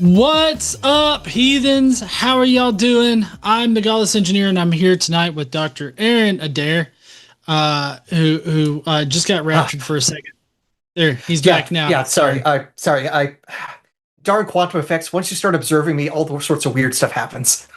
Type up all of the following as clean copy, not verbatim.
What's up, heathens? How are y'all doing? I'm the Godless Engineer, and I'm here tonight with Dr. Aaron Adair, who just got raptured for a second. There, he's back now. Yeah, sorry. Darn quantum effects. Once you start observing me, all sorts of weird stuff happens.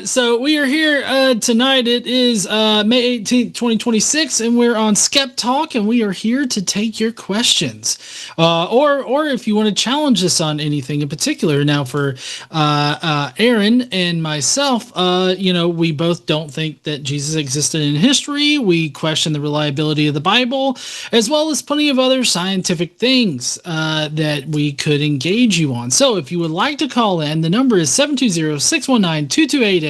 So we are here tonight. It is May 18th, 2026, and we're on SkepTalk, and we are here to take your questions. Or if you want to challenge us on anything in particular. Now, for Aaron and myself, we both don't think that Jesus existed in history. We question the reliability of the Bible, as well as plenty of other scientific things that we could engage you on. So if you would like to call in, the number is 720-619-2288,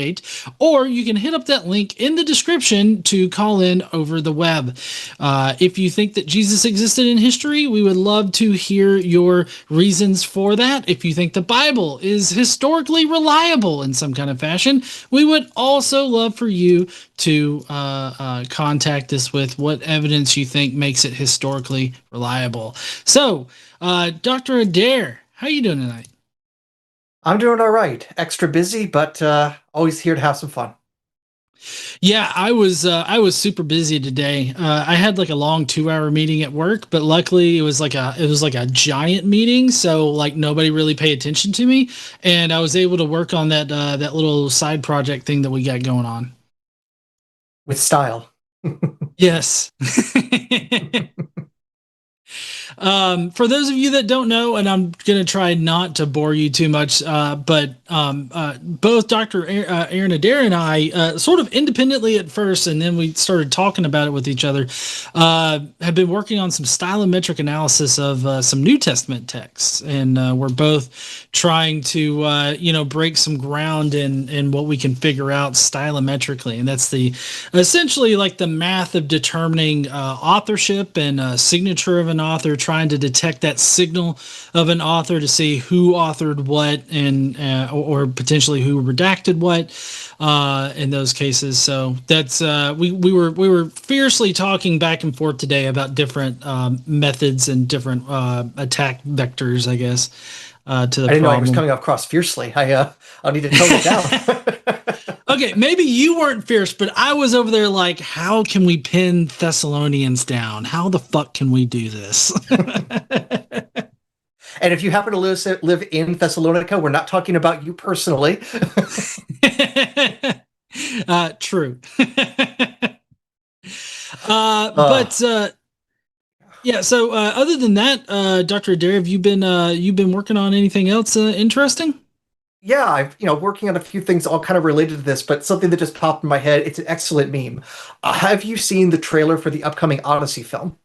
or you can hit up that link in the description to call in over the web. If you think that Jesus existed in history, we would love to hear your reasons for that. If you think the Bible is historically reliable in some kind of fashion, we would also love for you to contact us with what evidence you think makes it historically reliable. So, Dr. Adair, how are you doing tonight? I'm doing all right. Extra busy, but always here to have some fun. Yeah, I was super busy today. I had like a long 2-hour meeting at work, but luckily it was like a giant meeting, so like nobody really paid attention to me, and I was able to work on that little side project thing that we got going on. With style. Yes. For those of you that don't know, and I'm going to try not to bore you too much, but both Dr. Aaron Adair and I, sort of independently at first, and then we started talking about it with each other, have been working on some stylometric analysis of some New Testament texts. And we're both trying to, break some ground in what we can figure out stylometrically. And that's essentially like the math of determining authorship and signature of an author, trying to detect that signal of an author to see who authored what and or potentially who redacted what in those cases. So that's we were fiercely talking back and forth today about different methods and different attack vectors, I guess. To the I didn't know I was coming across fiercely. I'll need to tone it down. Okay, maybe you weren't fierce, but I was over there like, how can we pin Thessalonians down? How the fuck can we do this? And if you happen to live in Thessalonica, we're not talking about you personally. True. But yeah. So other than that, Dr. Adair, have you been working on anything else interesting? Yeah, I've working on a few things all kind of related to this, but something that just popped in my head. It's an excellent meme. Have you seen the trailer for the upcoming Odyssey film?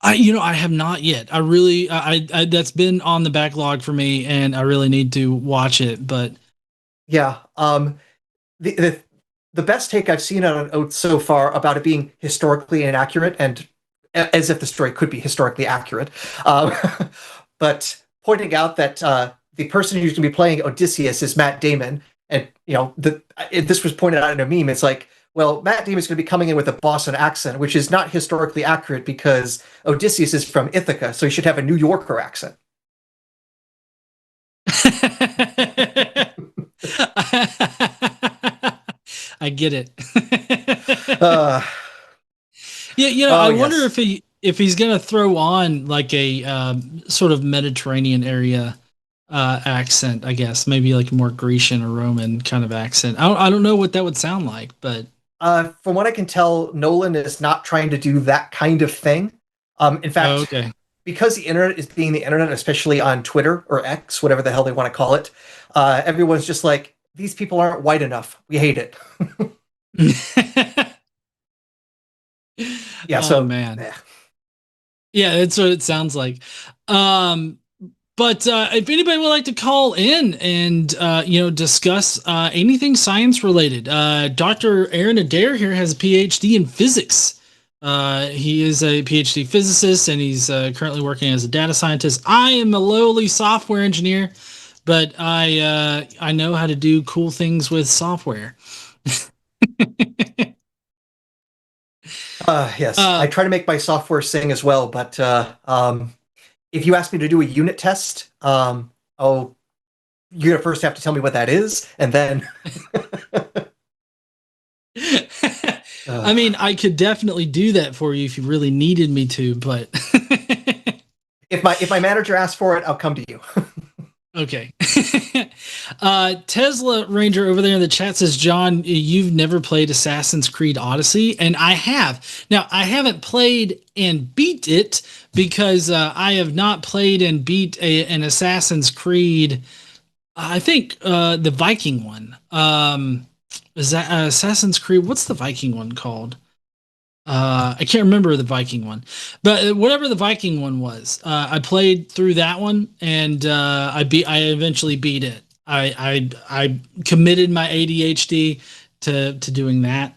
I have not yet. I really, I that's been on the backlog for me, and I really need to watch it. But yeah, the best take I've seen on it so far about it being historically inaccurate, and as if the story could be historically accurate, but pointing out that the person who's going to be playing Odysseus is Matt Damon, and this was pointed out in a meme. It's like, well, Matt Damon's going to be coming in with a Boston accent, which is not historically accurate because Odysseus is from Ithaca, so he should have a New Yorker accent. I get it. Yeah, I wonder if he's going to throw on like a sort of Mediterranean area accent, I guess, maybe like a more Grecian or Roman kind of accent. I don't know what that would sound like, but from what I can tell, Nolan is not trying to do that kind of thing. In fact, because the internet is being the internet, especially on Twitter or X, whatever the hell they want to call it, everyone's just like, these people aren't white enough. We hate it. Yeah. So man. Yeah, that's what it sounds like. But if anybody would like to call in and discuss anything science related, Dr. Aaron Adair here has a PhD in physics. He is a PhD physicist, and he's currently working as a data scientist. I am a lowly software engineer, but I know how to do cool things with software. Yes, I try to make my software sing as well, but if you ask me to do a unit test, oh, you're gonna first have to tell me what that is, and then. I mean, I could definitely do that for you if you really needed me to, but if my manager asks for it, I'll come to you. okay. Tesla Ranger over there in the chat says, John, you've never played Assassin's Creed Odyssey, and I have. Now, I haven't played and beat it because I have not played and beat an Assassin's Creed. I think the Viking one. Is that Assassin's Creed? What's the Viking one called? I can't remember the Viking one, but whatever the Viking one was, I played through that one, and I eventually beat it. I committed my ADHD to doing that.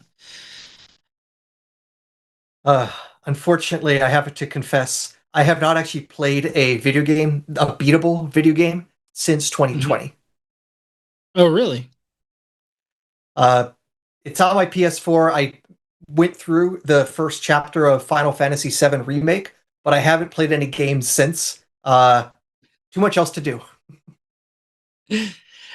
Unfortunately, I have to confess, I have not actually played a video game, a beatable video game, since 2020. Oh, really? It's on my PS4. I went through the first chapter of Final Fantasy VII Remake, but I haven't played any games since. Too much else to do.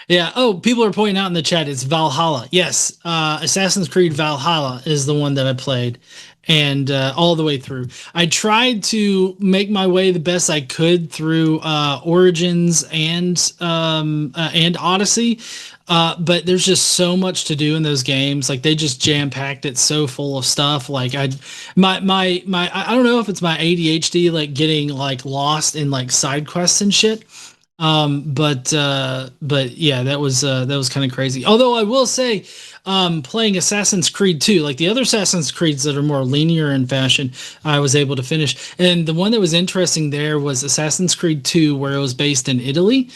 Yeah. Oh, people are pointing out in the chat it's Valhalla. Yes, Assassin's Creed Valhalla is the one that I played, and all the way through. I tried to make my way the best I could through Origins and Odyssey, but there's just so much to do in those games. Like they just jam packed it so full of stuff. Like I don't know if it's my ADHD like getting like lost in like side quests and shit. But yeah, that was kind of crazy. Although I will say, playing Assassin's Creed 2, like the other Assassin's Creeds that are more linear in fashion, I was able to finish. And the one that was interesting there was Assassin's Creed 2, where it was based in Italy.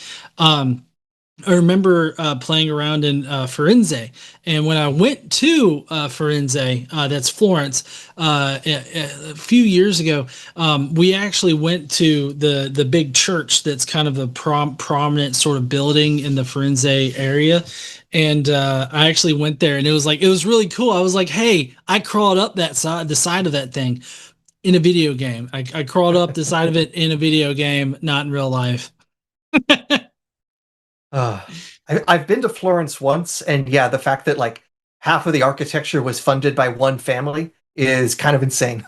I remember playing around in Firenze, and when I went to Firenze, that's Florence, a few years ago, we actually went to the big church that's kind of a prominent sort of building in the Firenze area, and I actually went there, and it was really cool. I was like, hey, I crawled up the side of that thing in a video game. I crawled up the side of it in a video game, not in real life. I've been to Florence once, and yeah, the fact that like half of the architecture was funded by one family is kind of insane.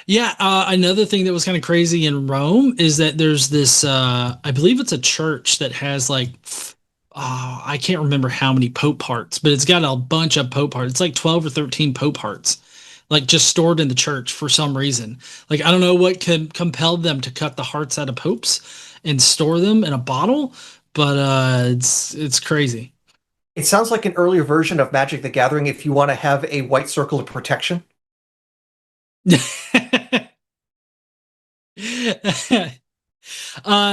Yeah, another thing that was kind of crazy in Rome is that there's this, I believe it's a church that has like, oh, I can't remember how many Pope hearts, but it's got a bunch of Pope hearts. It's like 12 or 13 Pope hearts, like just stored in the church for some reason. Like, I don't know what compelled them to cut the hearts out of popes and store them in a bottle, but it's crazy. It sounds like an earlier version of Magic the Gathering if you want to have a white circle of protection.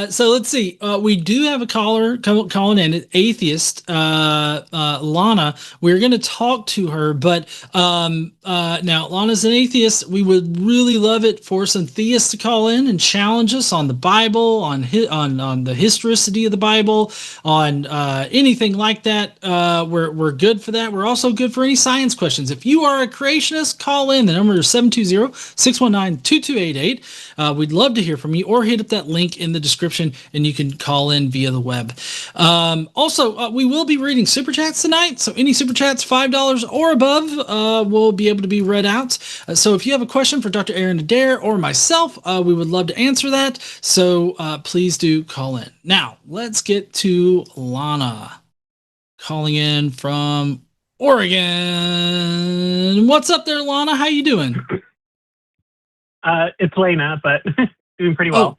So let's see. We do have a caller calling in, atheist, Lana. We're going to talk to her, but now Lana's an atheist. We would really love it for some theists to call in and challenge us on the Bible, on the historicity of the Bible, on anything like that. We're good for that. We're also good for any science questions. If you are a creationist, call in. The number is 720-619-2288. We'd love to hear from you, or hit up that link in the description and you can call in via the web. Also, we will be reading super chats tonight, so any super chats $5 or above will be able to be read out. So if you have a question for Dr. Aaron Adair or myself, we would love to answer that, so please do call in. Now let's get to Lana calling in from Oregon. What's up there, Lana? How you doing? It's Lena, but doing pretty well.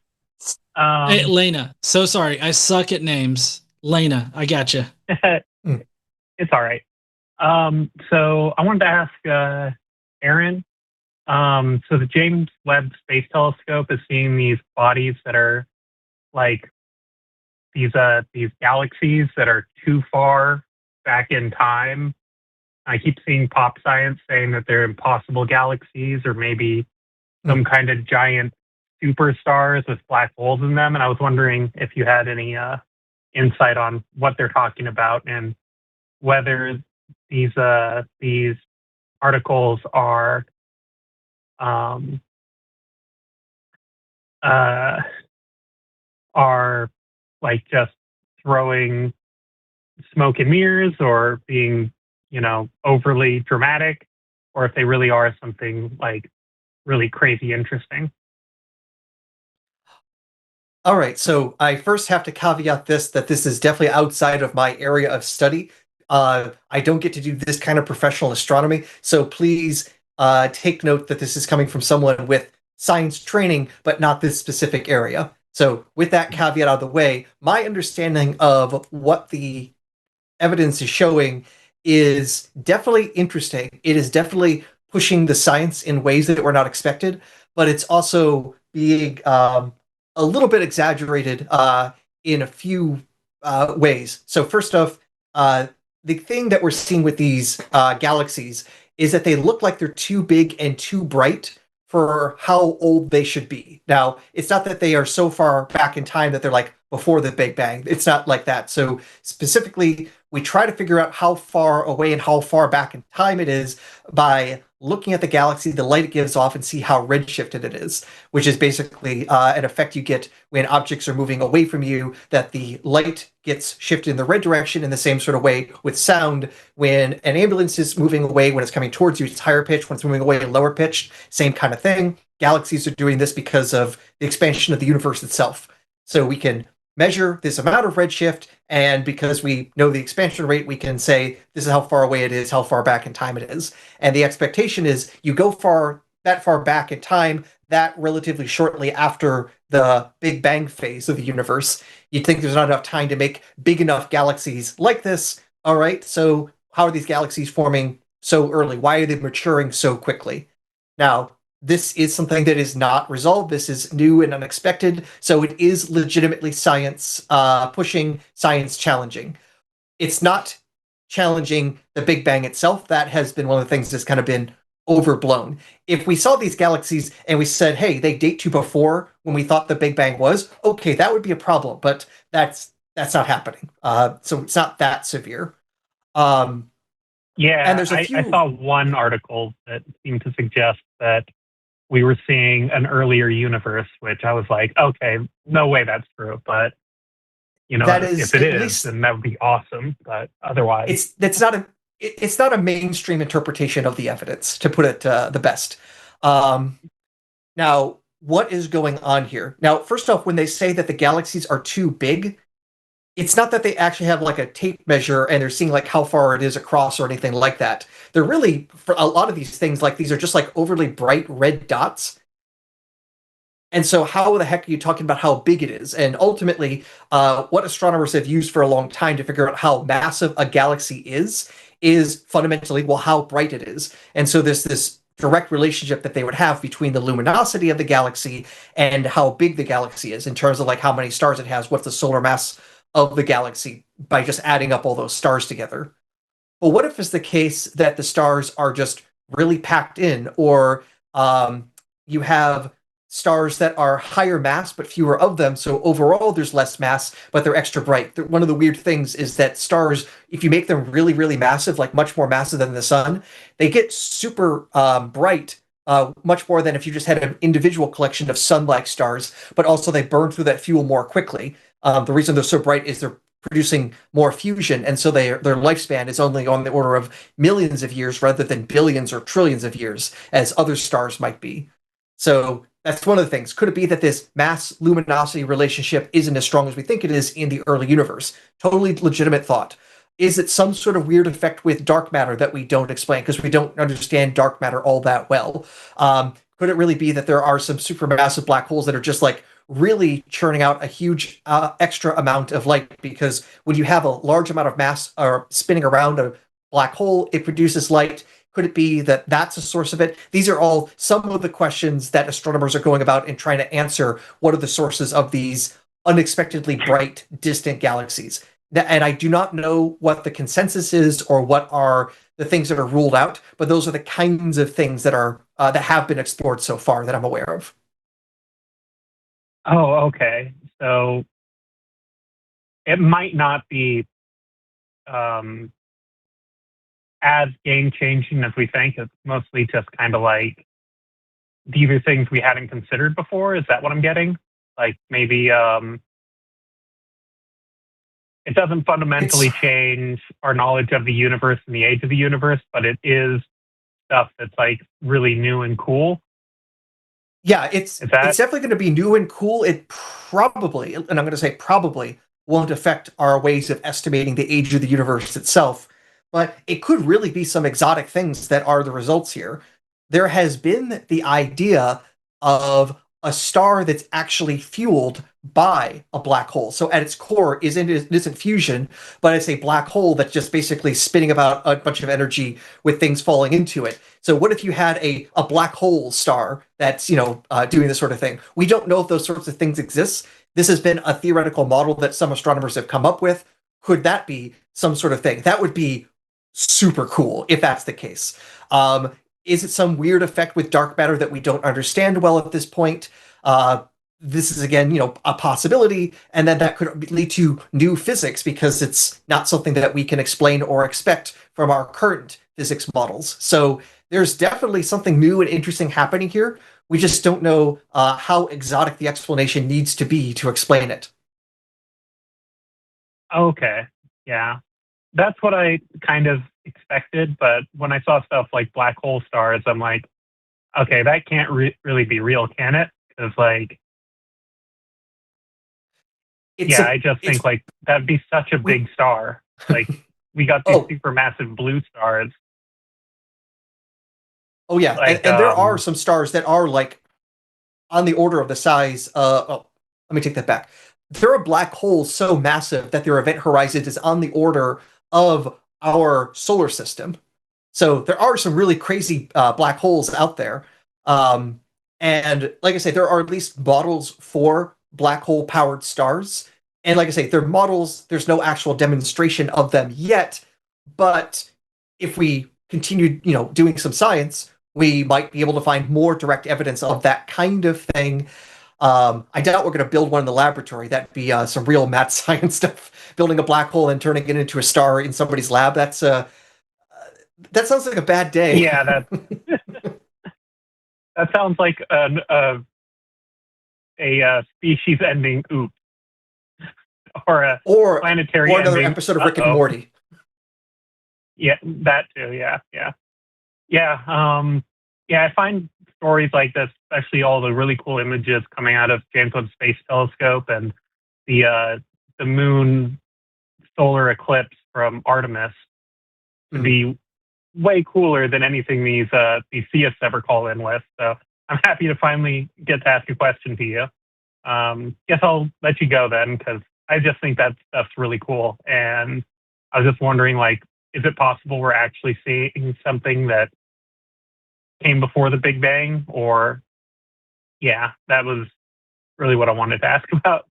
Hey, Lena. So sorry. I suck at names. Lena, I gotcha. It's all right. So I wanted to ask Aaron, So the James Webb Space Telescope is seeing these bodies that are like these galaxies that are too far back in time. I keep seeing pop science saying that they're impossible galaxies or maybe some kind of giant superstars with black holes in them. And I was wondering if you had any insight on what they're talking about and whether these articles are are like just throwing smoke and mirrors or being, overly dramatic, or if they really are something like really crazy interesting. All right, so I first have to caveat that this is definitely outside of my area of study. I don't get to do this kind of professional astronomy, so please take note that this is coming from someone with science training, but not this specific area. So with that caveat out of the way, my understanding of what the evidence is showing is definitely interesting. It is definitely pushing the science in ways that were not expected, but it's also being a little bit exaggerated in a few ways. So first off, the thing that we're seeing with these galaxies is that they look like they're too big and too bright for how old they should be. Now, it's not that they are so far back in time that they're like before the Big Bang. It's not like that. So specifically, we try to figure out how far away and how far back in time it is by looking at the galaxy, the light it gives off, and see how redshifted it is, which is basically an effect you get when objects are moving away from you, that the light gets shifted in the red direction in the same sort of way with sound. When an ambulance is moving away, when it's coming towards you, it's higher pitched. When it's moving away, lower pitched. Same kind of thing. Galaxies are doing this because of the expansion of the universe itself. So we can measure this amount of redshift, and because we know the expansion rate, we can say this is how far away it is, how far back in time it is. And the expectation is you go that far back in time, that relatively shortly after the Big Bang phase of the universe, you'd think there's not enough time to make big enough galaxies like this. All right, so how are these galaxies forming so early? Why are they maturing so quickly? Now, this is something that is not resolved. This is new and unexpected. So it is legitimately science pushing, science challenging. It's not challenging the Big Bang itself. That has been one of the things that's kind of been overblown. If we saw these galaxies and we said, hey, they date to before when we thought the Big Bang was, okay, that would be a problem. But that's not happening. So it's not that severe. Yeah, and there's a few... I saw one article that seemed to suggest that we were seeing an earlier universe, which I was like, okay, no way that's true. But, if it is, then that would be awesome. But otherwise... It's not a mainstream interpretation of the evidence, to put it the best. Now, what is going on here? Now, first off, when they say that the galaxies are too big, it's not that they actually have like a tape measure and they're seeing like how far it is across or anything like that. They're really, for a lot of these things, like these are just like overly bright red dots. And so how the heck are you talking about how big it is? And ultimately, what astronomers have used for a long time to figure out how massive a galaxy is fundamentally, well, how bright it is. And so there's this direct relationship that they would have between the luminosity of the galaxy and how big the galaxy is in terms of like how many stars it has, what's the solar mass of the galaxy, by just adding up all those stars together. But what if it's the case that the stars are just really packed in, or you have stars that are higher mass but fewer of them, so overall there's less mass but they're extra bright. One of the weird things is that stars, if you make them really, really massive, like much more massive than the sun, they get super bright, much more than if you just had an individual collection of sun-like stars, but also they burn through that fuel more quickly. The reason they're so bright is they're producing more fusion, and so their lifespan is only on the order of millions of years rather than billions or trillions of years, as other stars might be. So that's one of the things. Could it be that this mass-luminosity relationship isn't as strong as we think it is in the early universe? Totally legitimate thought. Is it some sort of weird effect with dark matter that we don't explain because we don't understand dark matter all that well? Could it really be that there are some supermassive black holes that are just like really churning out a huge extra amount of light? Because when you have a large amount of mass or spinning around a black hole, it produces light. Could it be that that's a source of it? These are all some of the questions that astronomers are going about and trying to answer. What are the sources of these unexpectedly bright, distant galaxies? And I do not know what the consensus is or what are the things that are ruled out, but those are the kinds of things that are that have been explored so far that I'm aware of. Oh, okay. So it might not be as game changing as we think. It's mostly just kind of like these are things we hadn't considered before. Is that what I'm getting? Like maybe it doesn't fundamentally change our knowledge of the universe and the age of the universe, but it is stuff that's like really new and cool. Yeah, it's definitely going to be new and cool. It probably, and I'm going to say probably, won't affect our ways of estimating the age of the universe itself, but it could really be some exotic things that are the results here. There has been the idea of a star that's actually fueled by a black hole. So at its core isn't fusion, but it's a black hole that's just basically spinning about a bunch of energy with things falling into it. So what if you had a black hole star that's doing this sort of thing? We don't know if those sorts of things exist. This has been a theoretical model that some astronomers have come up with. Could that be some sort of thing? That would be super cool if that's the case. Is it some weird effect with dark matter that we don't understand well at this point? This is, again, a possibility, and then that could lead to new physics because it's not something that we can explain or expect from our current physics models. So there's definitely something new and interesting happening here. We just don't know how exotic the explanation needs to be to explain it. Okay, yeah. That's what I kind of expected, but when I saw stuff like black hole stars, I'm like, okay, that can't really be real, can it? Because I just think like that'd be such a big star. Like we got these supermassive blue stars. Oh yeah, and there are some stars that are like on the order of the size. Let me take that back. There are black holes so massive that their event horizon is on the order of our solar system. So there are some really crazy black holes out there. And like I say, there are at least models for black hole powered stars. And like I say, they're models, there's no actual demonstration of them yet. But if we continue, doing some science, we might be able to find more direct evidence of that kind of thing. I doubt we're going to build one in the laboratory. That'd be some real mad science stuff. Building a black hole and turning it into a star in somebody's lab. That sounds like a bad day. Yeah, that sounds like a species-ending oops, or a planetary or another ending, episode of Rick and Morty. Yeah, that too. Yeah. I find stories like this, especially all the really cool images coming out of James Webb Space Telescope and the moon solar eclipse from Artemis, to be way cooler than anything these theists ever call in with. So I'm happy to finally get to ask a question to you. Guess I'll let you go then, because I just think that stuff's really cool. And I was just wondering, like, is it possible we're actually seeing something that came before the Big Bang? Or, yeah, that was really what I wanted to ask about.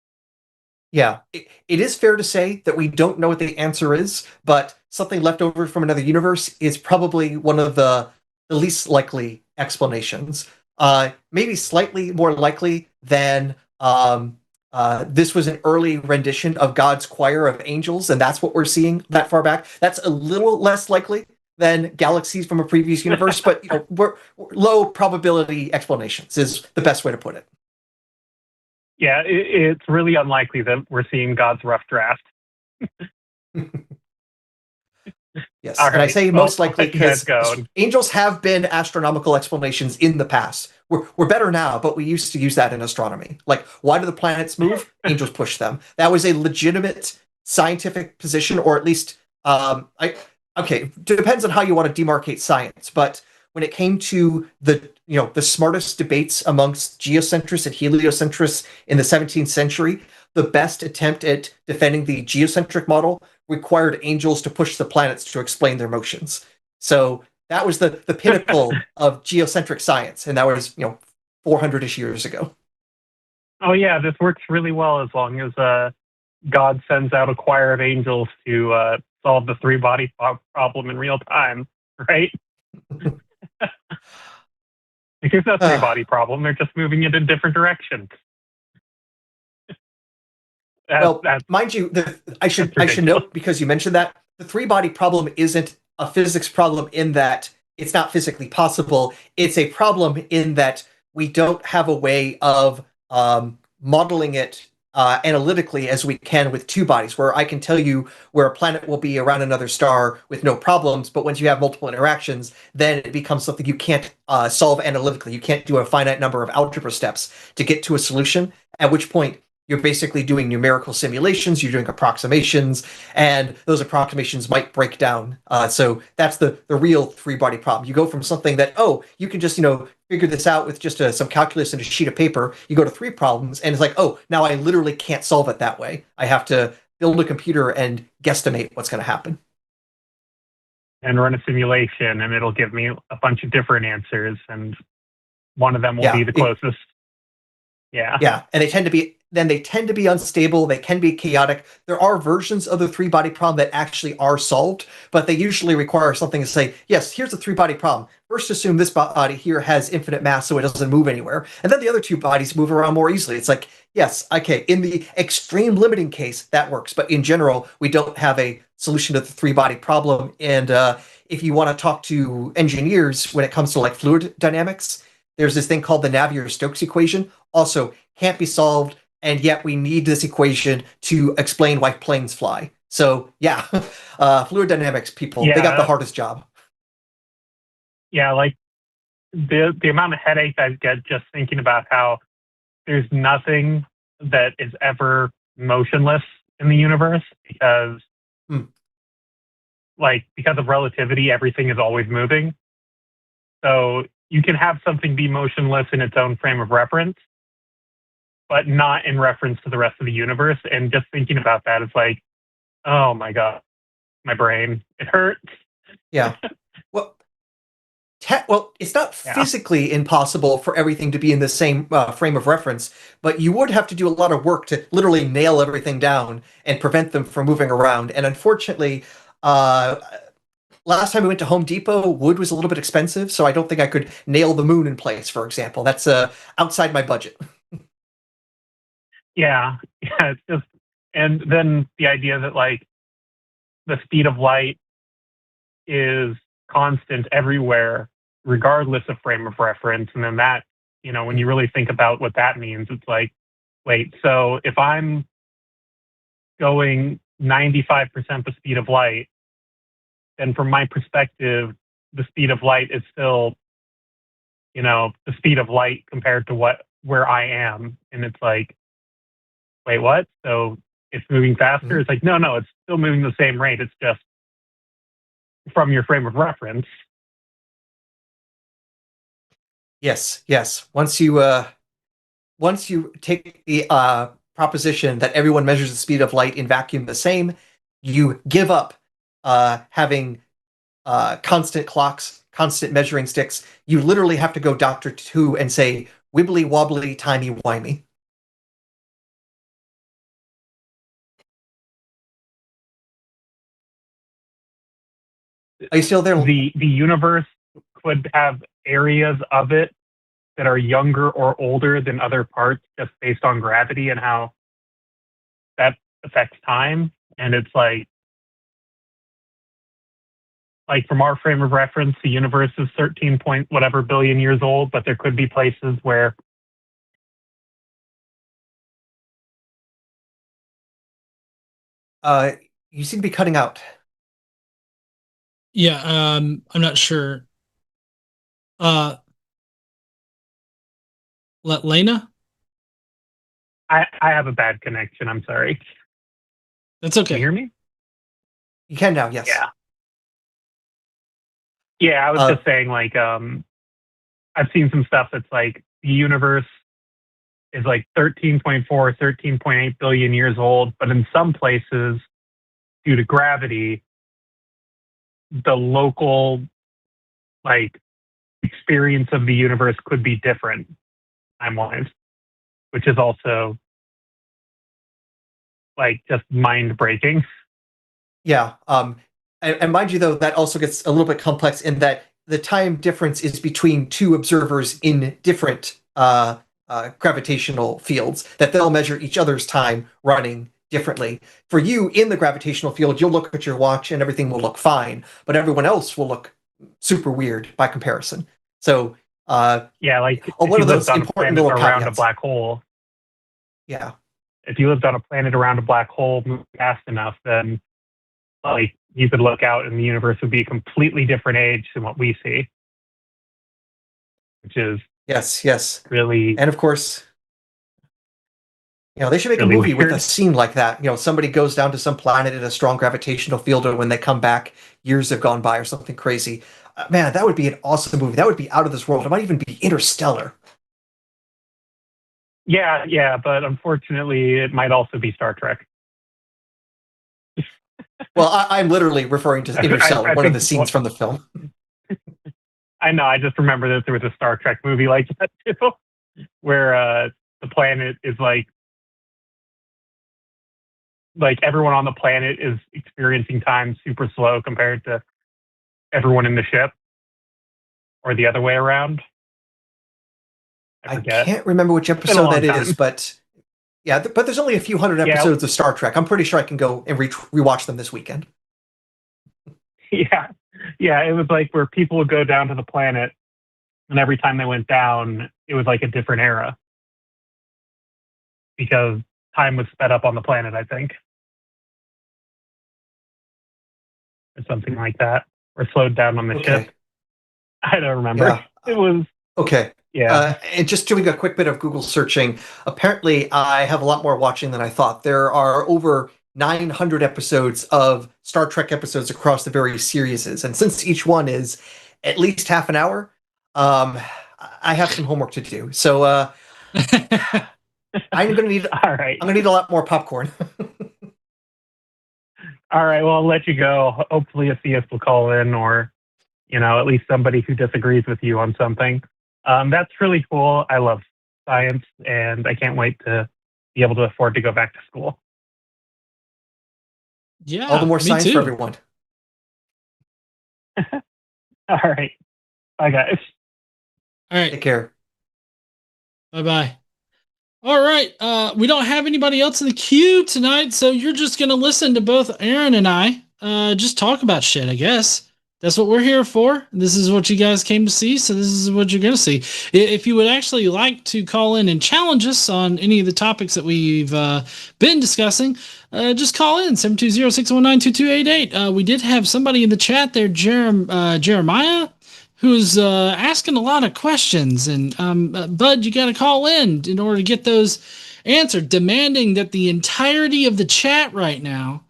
Yeah, it is fair to say that we don't know what the answer is, but something left over from another universe is probably one of the least likely explanations. Maybe slightly more likely than this was an early rendition of God's choir of angels, and that's what we're seeing that far back. That's a little less likely than galaxies from a previous universe, but we're low probability explanations is the best way to put it. Yeah, it's really unlikely that we're seeing God's rough draft. Yes, and I say most likely because angels have been astronomical explanations in the past. We're better now, but we used to use that in astronomy. Like, why do the planets move? Angels push them. That was a legitimate scientific position, or at least, depends on how you want to demarcate science. But when it came to the smartest debates amongst geocentrists and heliocentrists in the 17th century, the best attempt at defending the geocentric model required angels to push the planets to explain their motions. So that was the pinnacle of geocentric science, and that was 400-ish years ago. Oh yeah, this works really well as long as God sends out a choir of angels to solve the three-body problem in real time, right? Like, there's no three-body problem. They're just moving it in different directions. Mind you, I should note, because you mentioned that, the three-body problem isn't a physics problem in that it's not physically possible. It's a problem in that we don't have a way of modeling it analytically as we can with two bodies, where I can tell you where a planet will be around another star with no problems, but once you have multiple interactions, then it becomes something you can't solve analytically. You can't do a finite number of algebra steps to get to a solution, at which point you're basically doing numerical simulations, you're doing approximations, and those approximations might break down. So that's the real three-body problem. You go from something that, you can just, figure this out with just some calculus and a sheet of paper. You go to three problems, and it's like, now I literally can't solve it that way. I have to build a computer and guesstimate what's going to happen. And run a simulation, and it'll give me a bunch of different answers, and one of them will be the closest. Yeah, and they tend to be unstable. They can be chaotic. There are versions of the three-body problem that actually are solved, but they usually require something to say, yes, here's the three-body problem. First, assume this body here has infinite mass, so it doesn't move anywhere. And then the other two bodies move around more easily. It's like, yes, okay, in the extreme limiting case, that works. But in general, we don't have a solution to the three-body problem. And if you want to talk to engineers when it comes to like fluid dynamics, there's this thing called the Navier-Stokes equation. Also, can't be solved, and yet we need this equation to explain why planes fly. So, yeah, fluid dynamics people, they got the hardest job. Yeah, like the amount of headache I get just thinking about how there's nothing that is ever motionless in the universe because of relativity, everything is always moving. So you can have something be motionless in its own frame of reference, but not in reference to the rest of the universe. And just thinking about that is like, oh my God, my brain, it hurts. Yeah. Well, it's not physically impossible for everything to be in the same frame of reference, but you would have to do a lot of work to literally nail everything down and prevent them from moving around. And unfortunately, last time we went to Home Depot, wood was a little bit expensive, so I don't think I could nail the moon in place, for example. That's outside my budget. Yeah, it's just, and then the idea that like the speed of light is constant everywhere, regardless of frame of reference. And then that, when you really think about what that means, it's like, wait, so if I'm going 95% the speed of light, then from my perspective, the speed of light is still, the speed of light compared to where I am. And it's like, wait, what? So it's moving faster? It's like, no, it's still moving the same rate. It's just from your frame of reference. Yes. Once you take the proposition that everyone measures the speed of light in vacuum the same, you give up having constant clocks, constant measuring sticks. You literally have to go Doctor Who and say, wibbly wobbly, timey wimey. Are you still there? The universe could have areas of it that are younger or older than other parts just based on gravity and how that affects time. And it's like from our frame of reference, the universe is 13 point whatever billion years old, but there could be places where you seem to be cutting out. Yeah, I'm not sure. Lena? I have a bad connection. I'm sorry. That's okay. Can you hear me? You can now, yes. Yeah, I was just saying, like, I've seen some stuff that's like the universe is like 13.4, 13.8 billion years old, but in some places, due to gravity, the local like experience of the universe could be different time-wise, which is also like just mind-breaking. Yeah. And mind you, though, that also gets a little bit complex in that the time difference is between two observers in different gravitational fields, that they'll measure each other's time running differently. For you, in the gravitational field, you'll look at your watch and everything will look fine, but everyone else will look super weird by comparison. So, Yeah, like if one you of those lived on a important planet little around a caveats. black hole, Yeah. if you lived on a planet around a black hole moving fast enough, then like you could look out and the universe would be a completely different age than what we see, which is Yes. really, And of course, they should make a really movie with a weird. scene like that. Somebody goes down to some planet in a strong gravitational field, and when they come back, years have gone by or something crazy. Man, that would be an awesome movie. That would be out of this world. It might even be interstellar. Yeah, but unfortunately, it might also be Star Trek. Well, I'm literally referring to Interstellar, I one of think the scenes from the film. I know. I just remember that there was a Star Trek movie like that too, where the planet is like everyone on the planet is experiencing time super slow compared to everyone in the ship, or the other way around. I I forget. can't remember which It's been a episode long that time. is, but yeah, but there's only a few hundred Yeah. episodes of Star Trek. I'm pretty sure I can go and rewatch them this weekend. Yeah. It was like where people would go down to the planet, and every time they went down, it was like a different era because time was sped up on the planet, I think, or something like that, or slowed down on the Okay. ship. I don't remember. Yeah. It was Okay. yeah. And just doing a quick bit of Google searching, apparently I have a lot more watching than I thought. There are over 900 episodes of Star Trek episodes across the various series. And since each one is at least half an hour, I have some homework to do. So I'm gonna need All right. I'm gonna need a lot more popcorn. All right. Well, I'll let you go. Hopefully, a CS will call in, or at least somebody who disagrees with you on something. That's really cool. I love science, and I can't wait to be able to afford to go back to school. Yeah, All the more me science too. for everyone. All right. Bye, guys. All right. Take care. Bye-bye. All right. We don't have anybody else in the queue tonight, so you're just going to listen to both Aaron and I just talk about shit, I guess. That's what we're here for. This is what you guys came to see, so this is what you're going to see. If you would actually like to call in and challenge us on any of the topics that we've been discussing, just call in 720-619-2288. We did have somebody in the chat there, Jeremiah, who's asking a lot of questions. And Bud, you got to call in order to get those answered, demanding that the entirety of the chat right now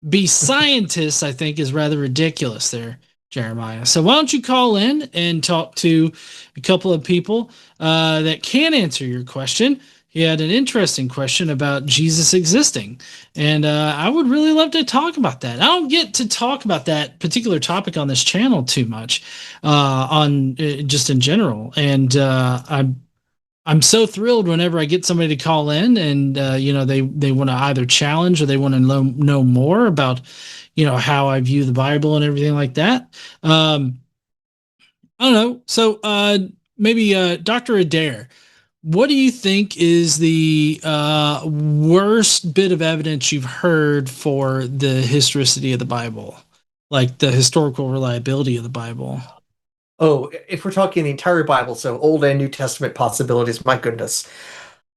be scientists. I think is rather ridiculous there, Jeremiah. So why don't you call in and talk to a couple of people that can answer your question. He had an interesting question about Jesus existing, and I would really love to talk about that. I don't get to talk about that particular topic on this channel too much, just in general, and I'm so thrilled whenever I get somebody to call in and they want to either challenge or they want to know more about how I view the Bible and everything like that. I don't know. So maybe Dr. Adair, what do you think is the worst bit of evidence you've heard for the historicity of the Bible, like the historical reliability of the Bible? Oh, if we're talking the entire Bible, so Old and New Testament possibilities, my goodness.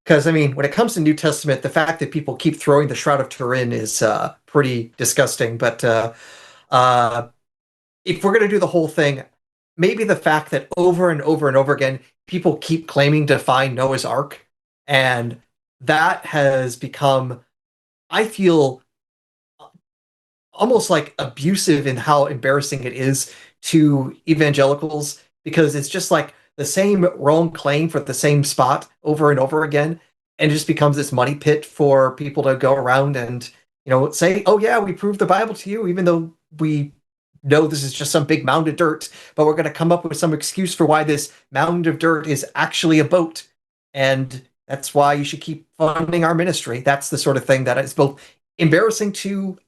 Because, I mean, when it comes to New Testament, the fact that people keep throwing the Shroud of Turin is pretty disgusting. But if we're going to do the whole thing, maybe the fact that over and over and over again, people keep claiming to find Noah's Ark, and that has become, I feel, almost like abusive in how embarrassing it is to evangelicals, because it's just like the same wrong claim for the same spot over and over again, and it just becomes this money pit for people to go around and say, oh yeah, we proved the Bible to you, even though we no, this is just some big mound of dirt, but we're going to come up with some excuse for why this mound of dirt is actually a boat. And that's why you should keep funding our ministry. That's the sort of thing that is both embarrassing to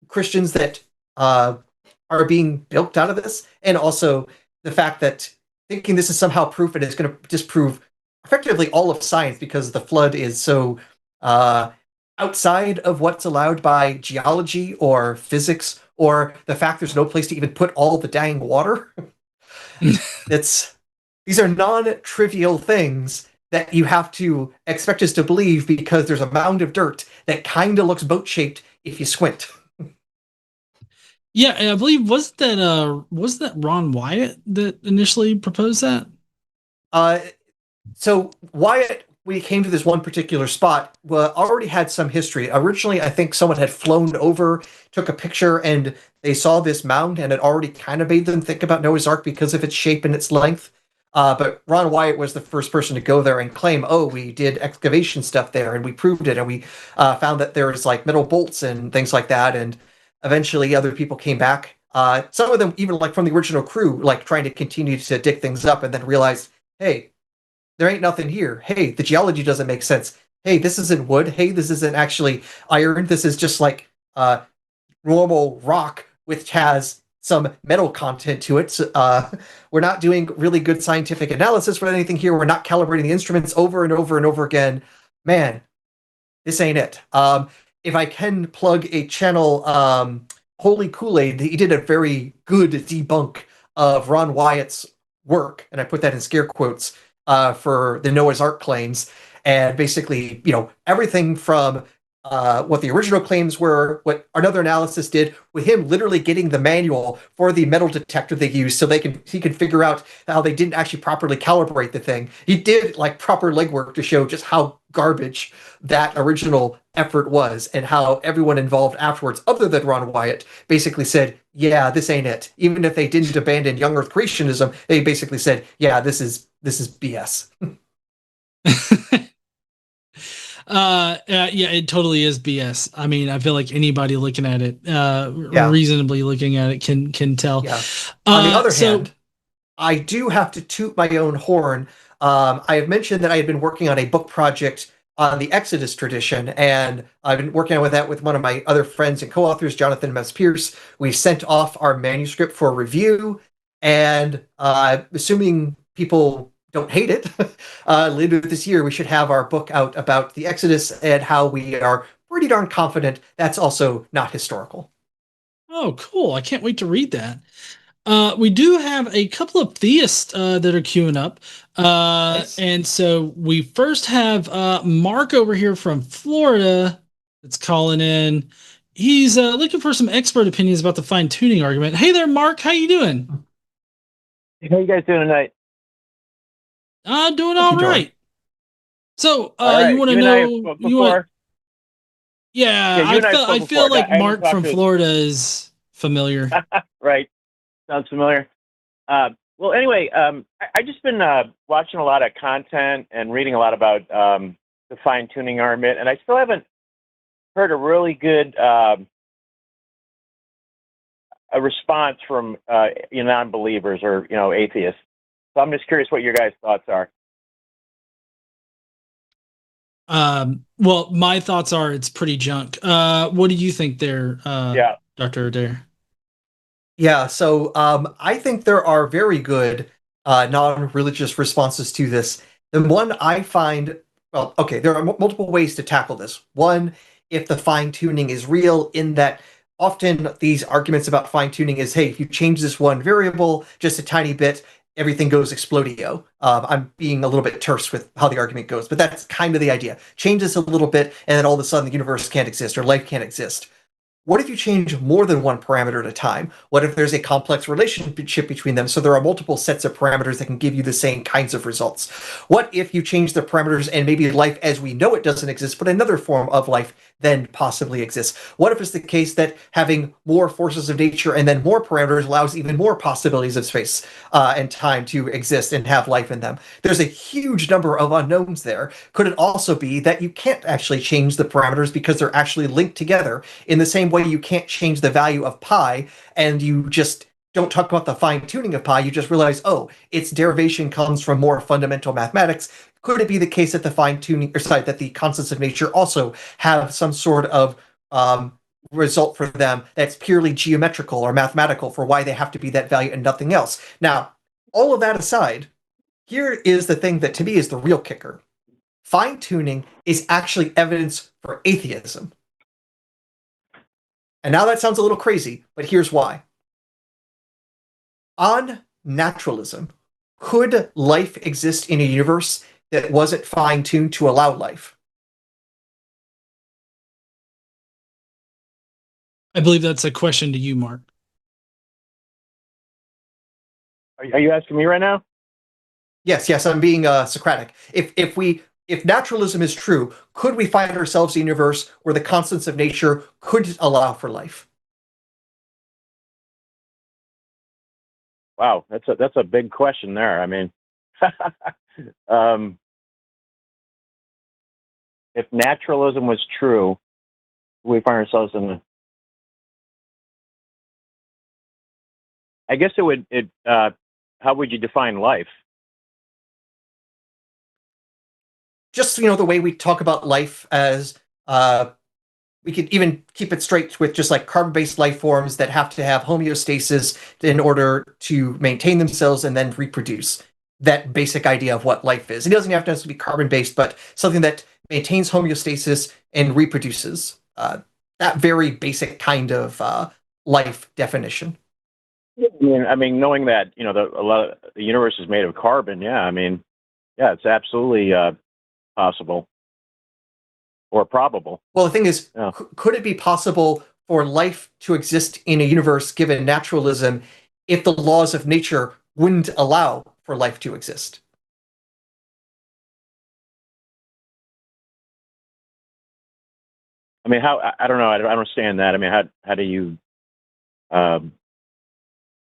Christians that are being bilked out of this, and also the fact that thinking this is somehow proof and is going to disprove effectively all of science because the flood is so outside of what's allowed by geology or physics, or the fact there's no place to even put all the dang water. These are non-trivial things that you have to expect us to believe because there's a mound of dirt that kind of looks boat-shaped if you squint. Yeah, and I believe was that Ron Wyatt that initially proposed that? So Wyatt, we came to this one particular spot, already had some history. Originally, I think someone had flown over, took a picture, and they saw this mound, and it already kind of made them think about Noah's Ark because of its shape and its length. But Ron Wyatt was the first person to go there and claim, oh, we did excavation stuff there, and we proved it, and we found that there was like metal bolts and things like that, and eventually other people came back. Some of them even like from the original crew, like trying to continue to dig things up, and then realized, hey, there ain't nothing here. Hey, the geology doesn't make sense. Hey, this isn't wood. Hey, this isn't actually iron. This is just like normal rock which has some metal content to it. So, we're not doing really good scientific analysis for anything here. We're not calibrating the instruments over and over and over again. Man, this ain't it. If I can plug a channel, Holy Kool-Aid, he did a very good debunk of Ron Wyatt's work, and I put that in scare quotes, for the Noah's Ark claims, and basically, everything from what the original claims were, what another analysis did, with him literally getting the manual for the metal detector they used, so he could figure out how they didn't actually properly calibrate the thing. He did like proper legwork to show just how garbage that original effort was, and how everyone involved afterwards, other than Ron Wyatt, basically said, yeah, this ain't it. Even if they didn't abandon young Earth creationism, they basically said, yeah, this is BS. Yeah, it totally is BS. I mean, I feel like anybody looking at it, reasonably looking at it, can tell. Yeah. On the other hand, I do have to toot my own horn. I have mentioned that I had been working on a book project on the Exodus tradition, and I've been working with that with one of my other friends and co-authors, Jonathan Mess Pierce. We sent off our manuscript for review, and assuming people don't hate it, later this year we should have our book out about the Exodus and how we are pretty darn confident that's also not historical. Oh, cool. I can't wait to read that. We do have a couple of theists that are queuing up. Nice. And so we first have Mark over here from Florida that's calling in. He's looking for some expert opinions about the fine-tuning argument. Hey there, Mark. How you doing? How you guys doing tonight? Doing all right. So, you want to know? I feel like Mark from Florida is familiar. Right. Sounds familiar. Well, anyway, I've just been watching a lot of content and reading a lot about the fine-tuning argument, and I still haven't heard a really good a response from non-believers or atheists. So I'm just curious what your guys' thoughts are. Well, my thoughts are it's pretty junk. What do you think there, Dr. Adair? Yeah, so I think there are very good non-religious responses to this. The one I find, well, okay, there are multiple ways to tackle this. One, if the fine-tuning is real, in that often these arguments about fine-tuning is, hey, if you change this one variable just a tiny bit, everything goes explodio. I'm being a little bit terse with how the argument goes, but that's kind of the idea. Change this a little bit, and then all of a sudden the universe can't exist or life can't exist. What if you change more than one parameter at a time? What if there's a complex relationship between them, so there are multiple sets of parameters that can give you the same kinds of results? What if you change the parameters and maybe life as we know it doesn't exist, but another form of life then possibly exists? What if it's the case that having more forces of nature and then more parameters allows even more possibilities of space and time to exist and have life in them? There's a huge number of unknowns there. Could it also be that you can't actually change the parameters because they're actually linked together in the same way you can't change the value of pi, and you just don't talk about the fine-tuning of pi, you just realize, oh, its derivation comes from more fundamental mathematics. Could it be the case that the fine-tuning, or sorry, that the constants of nature also have some sort of result for them that's purely geometrical or mathematical for why they have to be that value and nothing else? Now, all of that aside, here is the thing that to me is the real kicker. Fine-tuning is actually evidence for atheism. And now that sounds a little crazy, but here's why. On naturalism, could life exist in a universe that wasn't fine-tuned to allow life? I believe that's a question to you, Mark. Are you asking me right now? Yes, I'm being Socratic. If naturalism is true, could we find ourselves in a universe where the constants of nature could allow for life? Wow, that's a big question there. I mean, if naturalism was true, we find ourselves in. I guess it would. How would you define life? Just the way we talk about life as we could even keep it straight with just like carbon-based life forms that have to have homeostasis in order to maintain themselves and then reproduce. That basic idea of what life is. It doesn't have to necessarily be carbon-based, but something that maintains homeostasis and reproduces. That very basic kind of life definition. I mean, knowing that a lot of the universe is made of carbon. Yeah, I mean, yeah, it's absolutely possible. Or probable. Well, the thing is, could it be possible for life to exist in a universe given naturalism if the laws of nature wouldn't allow for life to exist? I mean, I don't know. I don't understand that. I mean, how do you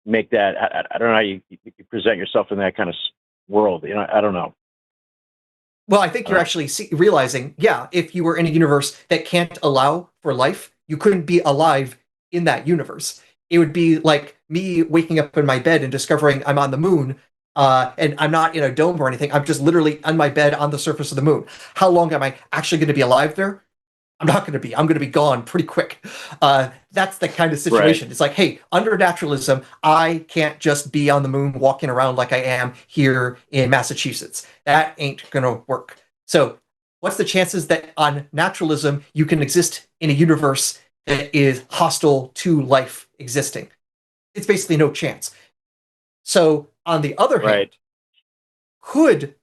make that? I don't know how you present yourself in that kind of world. I don't know. Well, I think you're actually realizing, if you were in a universe that can't allow for life, you couldn't be alive in that universe. It would be like me waking up in my bed and discovering I'm on the moon, and I'm not in a dome or anything. I'm just literally on my bed on the surface of the moon. How long am I actually going to be alive there? I'm not going to be. I'm going to be gone pretty quick. That's the kind of situation. Right. It's like, hey, under naturalism, I can't just be on the moon walking around like I am here in Massachusetts. That ain't going to work. So what's the chances that on naturalism, you can exist in a universe that is hostile to life existing? It's basically no chance. So on the other hand, could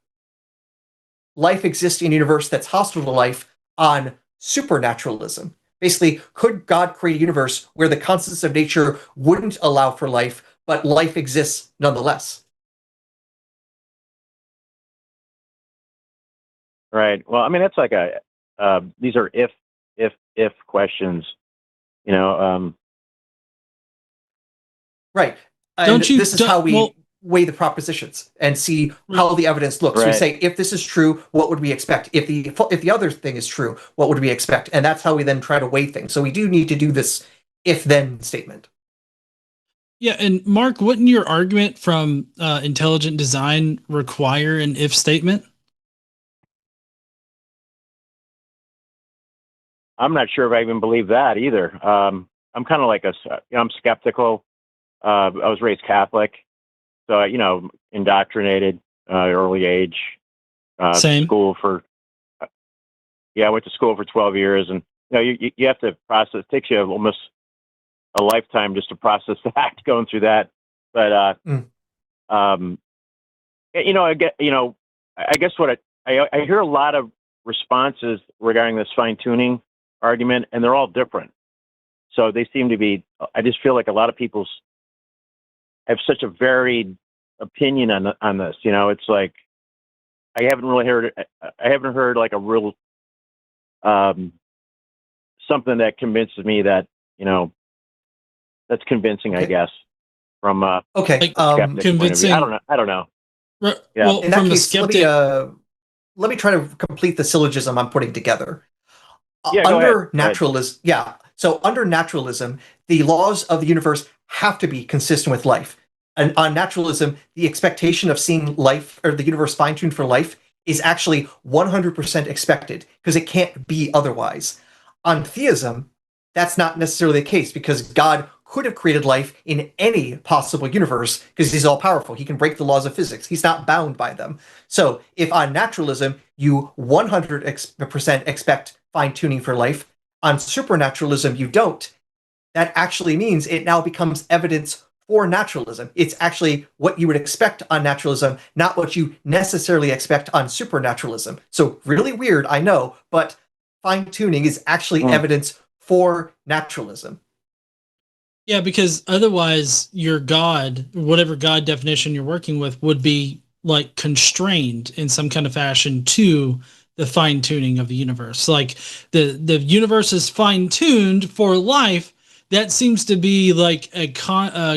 life exist in a universe that's hostile to life on supernaturalism? Basically, could God create a universe where the constants of nature wouldn't allow for life, but life exists nonetheless? Right. Well, I mean, that's like these are if questions, Right. And this is how we weigh the propositions and see how the evidence looks. Right. We say, if this is true, what would we expect? If the other thing is true, what would we expect? And that's how we then try to weigh things. So we do need to do this if-then statement. Yeah, and Mark, wouldn't your argument from intelligent design require an if statement? I'm not sure if I even believe that either. I'm kind of like I'm skeptical. I was raised Catholic. So, indoctrinated early age. Same. School for, I went to school for 12 years, and you have to process. It takes you almost a lifetime just to process that, going through that. But I guess what I hear a lot of responses regarding this fine tuning argument, and they're all different. So they seem to be. I just feel like a lot of people's have such a varied opinion on this. It's like I haven't heard like a real something that convinces me that that's convincing. Okay. I guess from convincing. I don't know. Yeah. Well, in that case, let me try to complete the syllogism I'm putting together. Under naturalism, So under naturalism, the laws of the universe have to be consistent with life. And on naturalism, the expectation of seeing life or the universe fine-tuned for life is actually 100% expected because it can't be otherwise. On theism, that's not necessarily the case because God could have created life in any possible universe because he's all powerful. He can break the laws of physics. He's not bound by them. So if on naturalism, you 100% expect fine-tuning for life, on supernaturalism, you don't. That actually means it now becomes evidence for naturalism. It's actually what you would expect on naturalism, not what you necessarily expect on supernaturalism. So really weird, I know, but fine-tuning is actually evidence for naturalism. Yeah, because otherwise your God, whatever God definition you're working with, would be like constrained in some kind of fashion to the fine tuning of the universe. Like the universe is fine tuned for life. That seems to be like a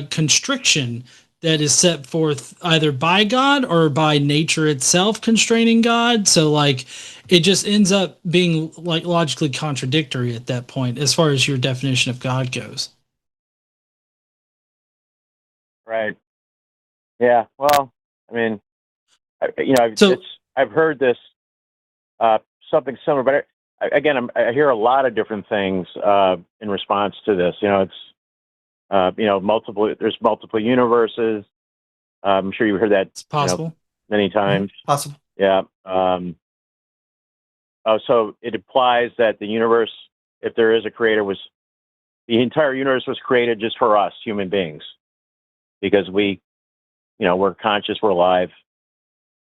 constriction that is set forth either by God or by nature itself constraining God. So like it just ends up being like logically contradictory at that point as far as your definition of God goes. Right. Yeah. Well, I mean, I've heard this something similar, but I hear a lot of different things in response to this. Multiple. There's multiple universes. I'm sure you've heard that. It's possible. Many times. Possible. Yeah. So it implies that the universe, if there is a creator, the entire universe was created just for us human beings. Because we're conscious, we're alive,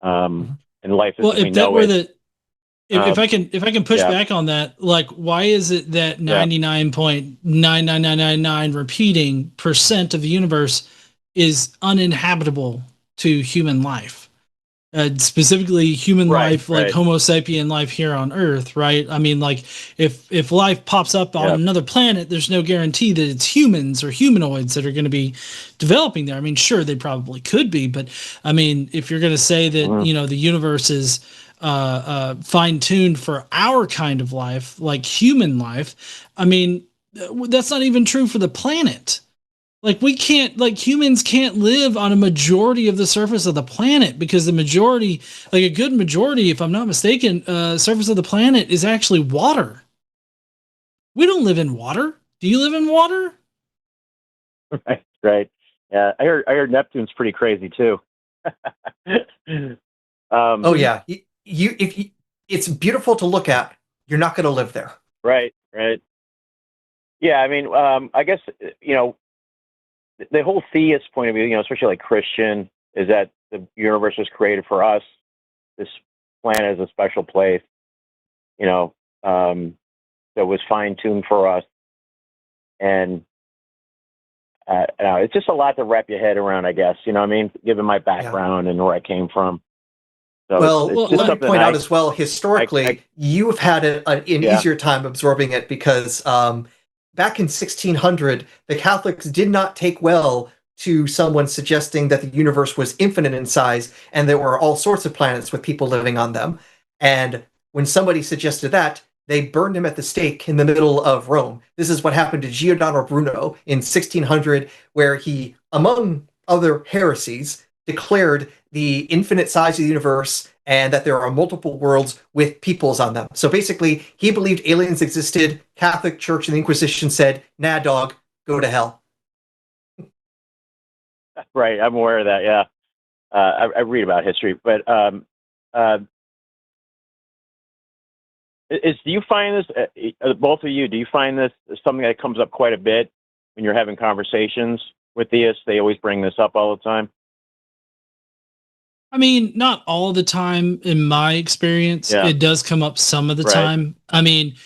and life is. Well, if that were if I can push back on that, like, why is it that 99.99999 repeating % of the universe is uninhabitable to human life? Specifically human life, like Homo sapien life here on Earth, right? I mean, like if life pops up on another planet, there's no guarantee that it's humans or humanoids that are going to be developing there. I mean, sure, they probably could be, but I mean, if you're going to say that, the universe is fine-tuned for our kind of life, like human life, I mean, that's not even true for the planet. Like humans can't live on a majority of the surface of the planet because the majority, like a good majority, if I'm not mistaken, surface of the planet is actually water. We don't live in water. Do you live in water? Right. Yeah, I heard Neptune's pretty crazy too. Oh yeah, it's beautiful to look at. You're not going to live there. Right. Yeah, I mean, I guess the whole theist point of view, especially like Christian, is that the universe was created for us. This planet is a special place, that was fine-tuned for us. And it's just a lot to wrap your head around, I guess, given my background and where I came from. So let me point out as well, historically, you've had an easier time absorbing it because back in 1600, the Catholics did not take well to someone suggesting that the universe was infinite in size and there were all sorts of planets with people living on them. And when somebody suggested that, they burned him at the stake in the middle of Rome. This is what happened to Giordano Bruno in 1600, where he, among other heresies, declared the infinite size of the universe and that there are multiple worlds with peoples on them. So basically, he believed aliens existed. Catholic Church and the Inquisition said, nah, dog, go to hell. Right, I'm aware of that, yeah. I read about history, but do you find this, both of you, do you find this something that comes up quite a bit when you're having conversations with theists? They always bring this up all the time. I mean, not all the time in my experience. Yeah. It does come up some of the time. I mean,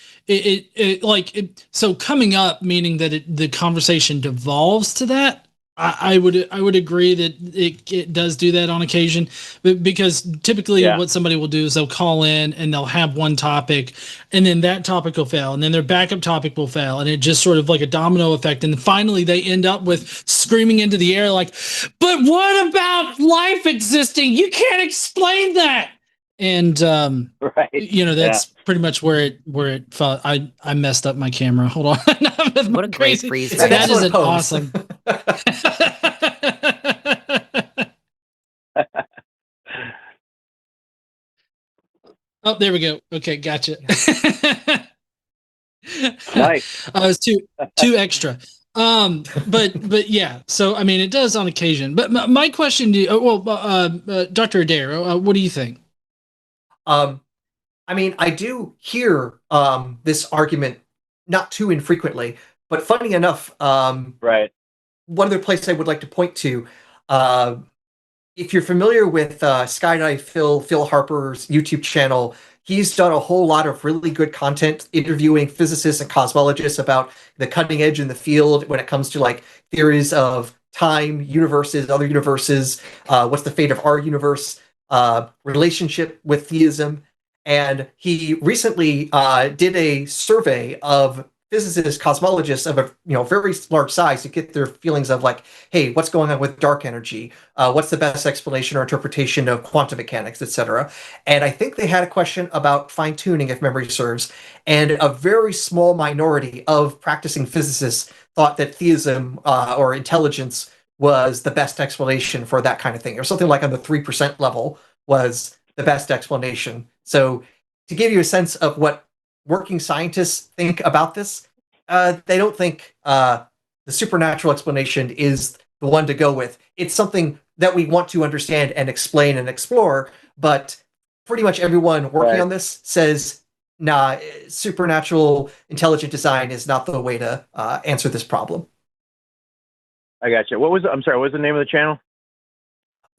so coming up, meaning that the conversation devolves to that. I would agree that it does do that on occasion, but because typically what somebody will do is they'll call in and they'll have one topic, and then that topic will fail, and then their backup topic will fail, and it just sort of like a domino effect, and finally they end up with screaming into the air like, "But what about life existing? You can't explain that." And Right. that's pretty much where it fell. I messed up my camera. Hold on. What a great freeze It's an frame. That is excellent an pose. awesome. Oh, there we go. Okay, gotcha. Nice. I was too extra. But yeah. So I mean, it does on occasion. But my question to you, Dr. Adair, what do you think? I mean, I do hear this argument not too infrequently, but funny enough, Right. one other place I would like to point to, uh, if you're familiar with Skydive Phil Harper's YouTube channel, he's done a whole lot of really good content interviewing physicists and cosmologists about the cutting edge in the field when it comes to like theories of time, universes, other universes, what's the fate of our universe, relationship with theism. And he recently did a survey of physicists, cosmologists of a very large size to get their feelings of like, hey, what's going on with dark energy? What's the best explanation or interpretation of quantum mechanics, etc. And I think they had a question about fine tuning, if memory serves. And a very small minority of practicing physicists thought that theism or intelligence was the best explanation for that kind of thing, or something like on the 3% level was the best explanation. So to give you a sense of what working scientists think about this, they don't think the supernatural explanation is the one to go with. It's something that we want to understand and explain and explore, but pretty much everyone working on this says, nah, supernatural intelligent design is not the way to answer this problem. I got you. I'm sorry, what was the name of the channel?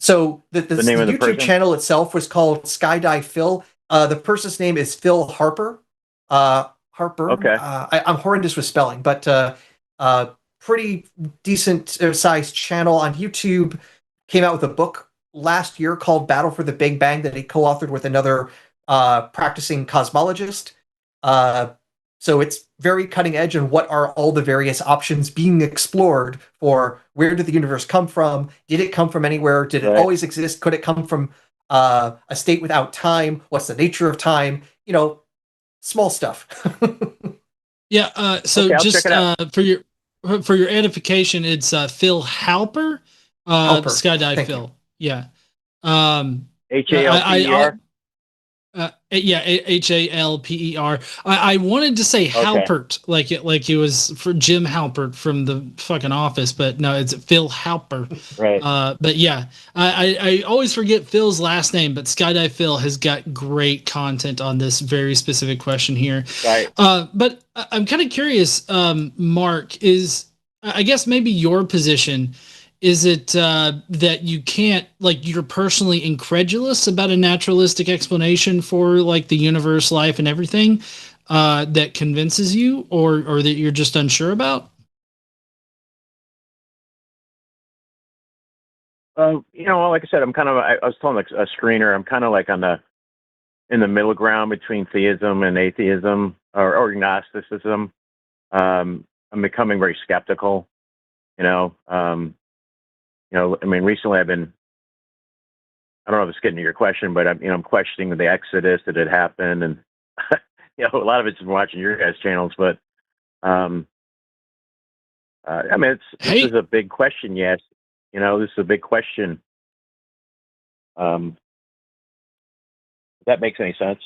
So the name of the YouTube person? channel itself was called Skydive Phil. The person's name is Phil Harper. Harper. Okay. I'm horrendous with spelling, but pretty decent sized channel on YouTube. Came out with a book last year called Battle for the Big Bang that he co-authored with another practicing cosmologist. So it's very cutting edge on what are all the various options being explored for where did the universe come from? Did it come from anywhere? Did it always exist? Could it come from a state without time? What's the nature of time? Small stuff. Yeah. So Okay, I'll just check it out. for your edification, it's Phil Halper, Halper. Skydive Thank Phil. you. Yeah. HALPER? Yeah, HALPER. I wanted to say Halpert, like it was for Jim Halpert from the fucking Office, but no, it's Phil Halper. Right. But yeah, I always forget Phil's last name, but Skydive Phil has got great content on this very specific question here. Right. But I'm kind of curious, Mark, I guess maybe your position. Is it that you can't, like, you're personally incredulous about a naturalistic explanation for like the universe, life, and everything that convinces you, or that you're just unsure about? Like I said, I'm kind of. I was telling a screener, I'm kind of like in the middle ground between theism and atheism or agnosticism. I'm becoming very skeptical. I mean, recently I don't know if it's getting to your question, but I'm questioning the Exodus that had happened, and a lot of it's from watching your guys' channels. But I mean, this is a big question. Yes, this is a big question. If that makes any sense.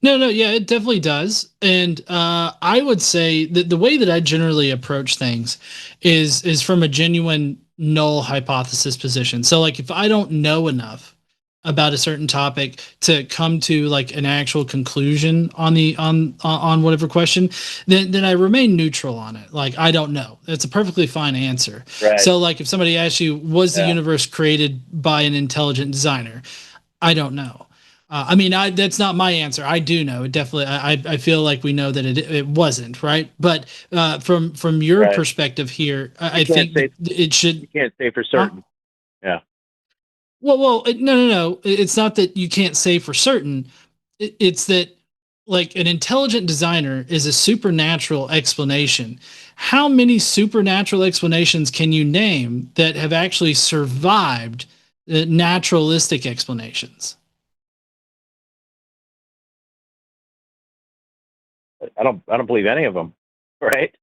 No, yeah, it definitely does. And I would say that the way that I generally approach things is from a genuine null hypothesis position. So like if I don't know enough about a certain topic to come to like an actual conclusion on whatever question, then I remain neutral on it. Like I don't know. That's a perfectly fine answer. Right. So like if somebody asks you, was the universe created by an intelligent designer? I don't know. I mean, that's not my answer. I do know. Definitely, I feel like we know that it wasn't, right? But from your perspective here, I think it should. You can't say for certain. Yeah. Well, no. It's not that you can't say for certain. It's that like an intelligent designer is a supernatural explanation. How many supernatural explanations can you name that have actually survived naturalistic explanations? I don't believe any of them, right?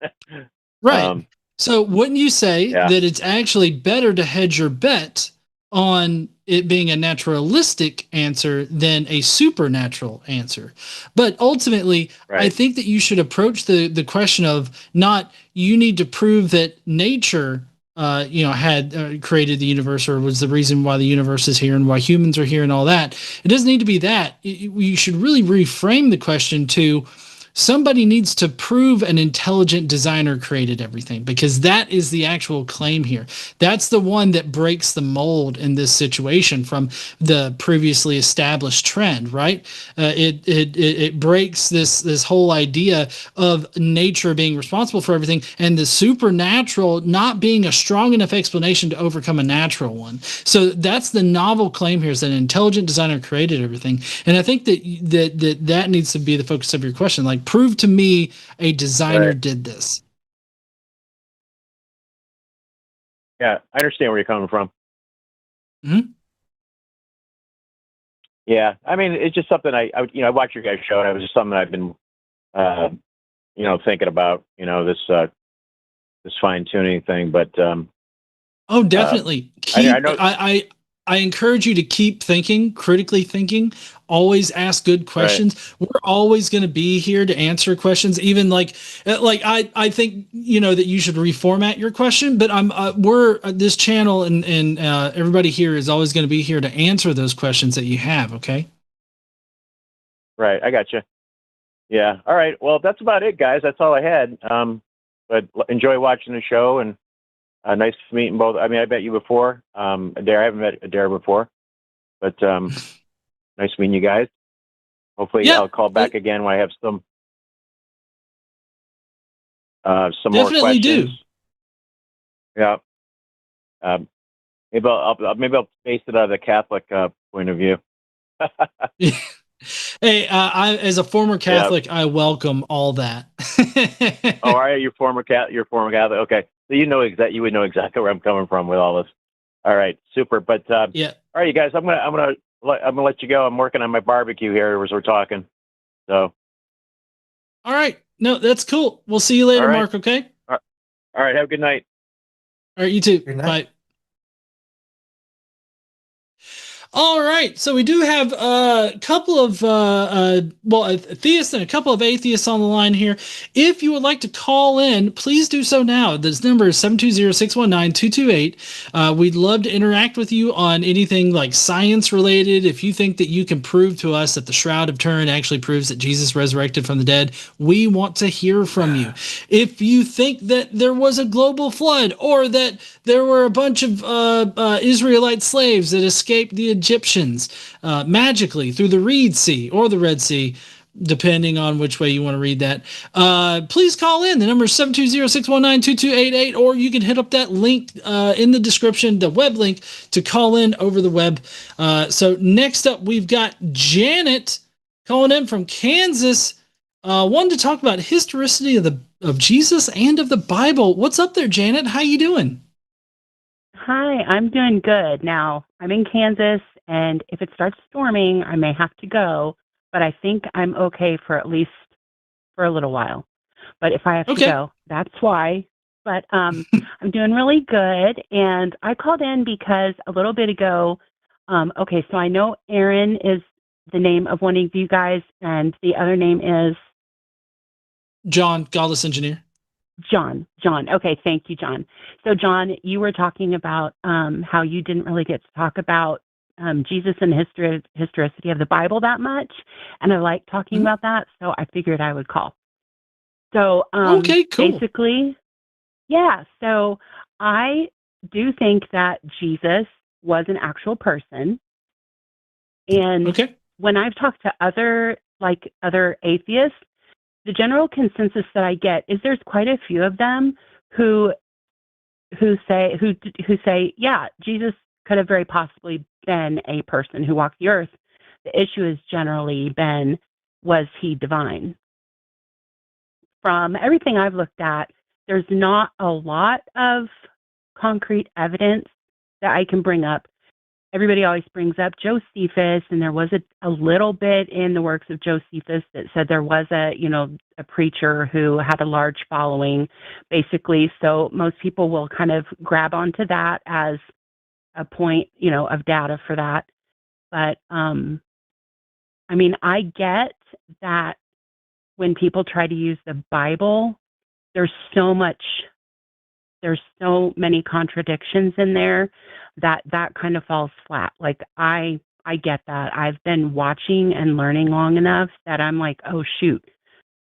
Right. So wouldn't you say Yeah. that it's actually better to hedge your bet on it being a naturalistic answer than a supernatural answer? But ultimately, I Right. think that you should approach the question of not you need to prove that nature had created the universe or was the reason why the universe is here and why humans are here and all that. It doesn't need to be that. You should really reframe the question to somebody needs to prove an intelligent designer created everything, because that is the actual claim here. That's the one that breaks the mold in this situation from the previously established trend, right? It breaks this whole idea of nature being responsible for everything and the supernatural not being a strong enough explanation to overcome a natural one. So that's the novel claim here, is that an intelligent designer created everything. And I think that needs to be the focus of your question. Like, prove to me a designer Right. did this. Yeah, I understand where you're coming from. Mhm. Yeah, I mean, it's just something I watch your guys' show, and it was just something I've been, thinking about, this fine tuning thing. But Oh, definitely. I know, I encourage you to keep thinking, critically thinking, always ask good right, questions. We're always going to be here to answer questions. Even like I think, that you should reformat your question, but we're this channel and everybody here is always going to be here to answer those questions that you have. Okay. right, I got you. Yeah, all right. Well, that's about it, guys. That's all I had. But enjoy watching the show, and nice meeting both. I mean, I met you before, Adair. I haven't met Adair before, but nice meeting you guys. Hopefully, Yeah, I'll call back again when I have some more definitely questions. do. Yeah. Maybe I'll base it out of the Catholic point of view. Hey, I as a former Yeah. Catholic, I welcome all that. Oh, all right. You're former Catholic. Okay, so you would know exactly where I'm coming from with all this. All right, super. But Yeah. all right, you guys, I'm gonna let you go. I'm working on my barbecue here as we're talking. So All right. No, that's cool. We'll see you all later, right, Mark. Okay. all right. Have a good night. All right. You too. Good night. Bye. All right, so we do have a couple of a theist and a couple of atheists on the line here. If you would like to call in, please do so now. This number is 720-619-228. We'd love to interact with you on anything like science related. If you think that you can prove to us that the Shroud of Turin actually proves that Jesus resurrected from the dead, we want to hear from you. If you think that there was a global flood or that there were a bunch of Israelite slaves that escaped the Egyptians magically through the Reed Sea or the Red Sea, depending on which way you want to read that, please call in. The number is 720-619-2288, or you can hit up that link in the description, the web link, to call in over the web. So next up, we've got Janet calling in from Kansas. Wanted to talk about historicity of Jesus and of the Bible. What's up there, Janet? How you doing? Hi, I'm doing good. Now, I'm in Kansas, and if it starts storming, I may have to go, but I think I'm okay for at least for a little while. But if I have to go, that's why. But I'm doing really good, and I called in because a little bit ago, okay, so I know Aaron is the name of one of you guys, and the other name is? John, Godless Engineer. John. Okay, thank you, John. So, John, you were talking about how you didn't really get to talk about Jesus and the historicity of the Bible that much, and I like talking about that, so I figured I would call. So, Okay, cool. basically, yeah. So, I do think that Jesus was an actual person, and when I've talked to other atheists, the general consensus that I get is there's quite a few of them who say, yeah, Jesus could have very possibly been a person who walked the earth. The issue has generally been, was he divine? From everything I've looked at, there's not a lot of concrete evidence that I can bring up everybody always brings up Josephus, and there was a little bit in the works of Josephus that said there was a preacher who had a large following, basically. So most people will kind of grab onto that as a point, of data for that. But, I mean, I get that when people try to use the Bible, there's so many contradictions in there that kind of falls flat. Like, I get that. I've been watching and learning long enough that I'm like, oh shoot,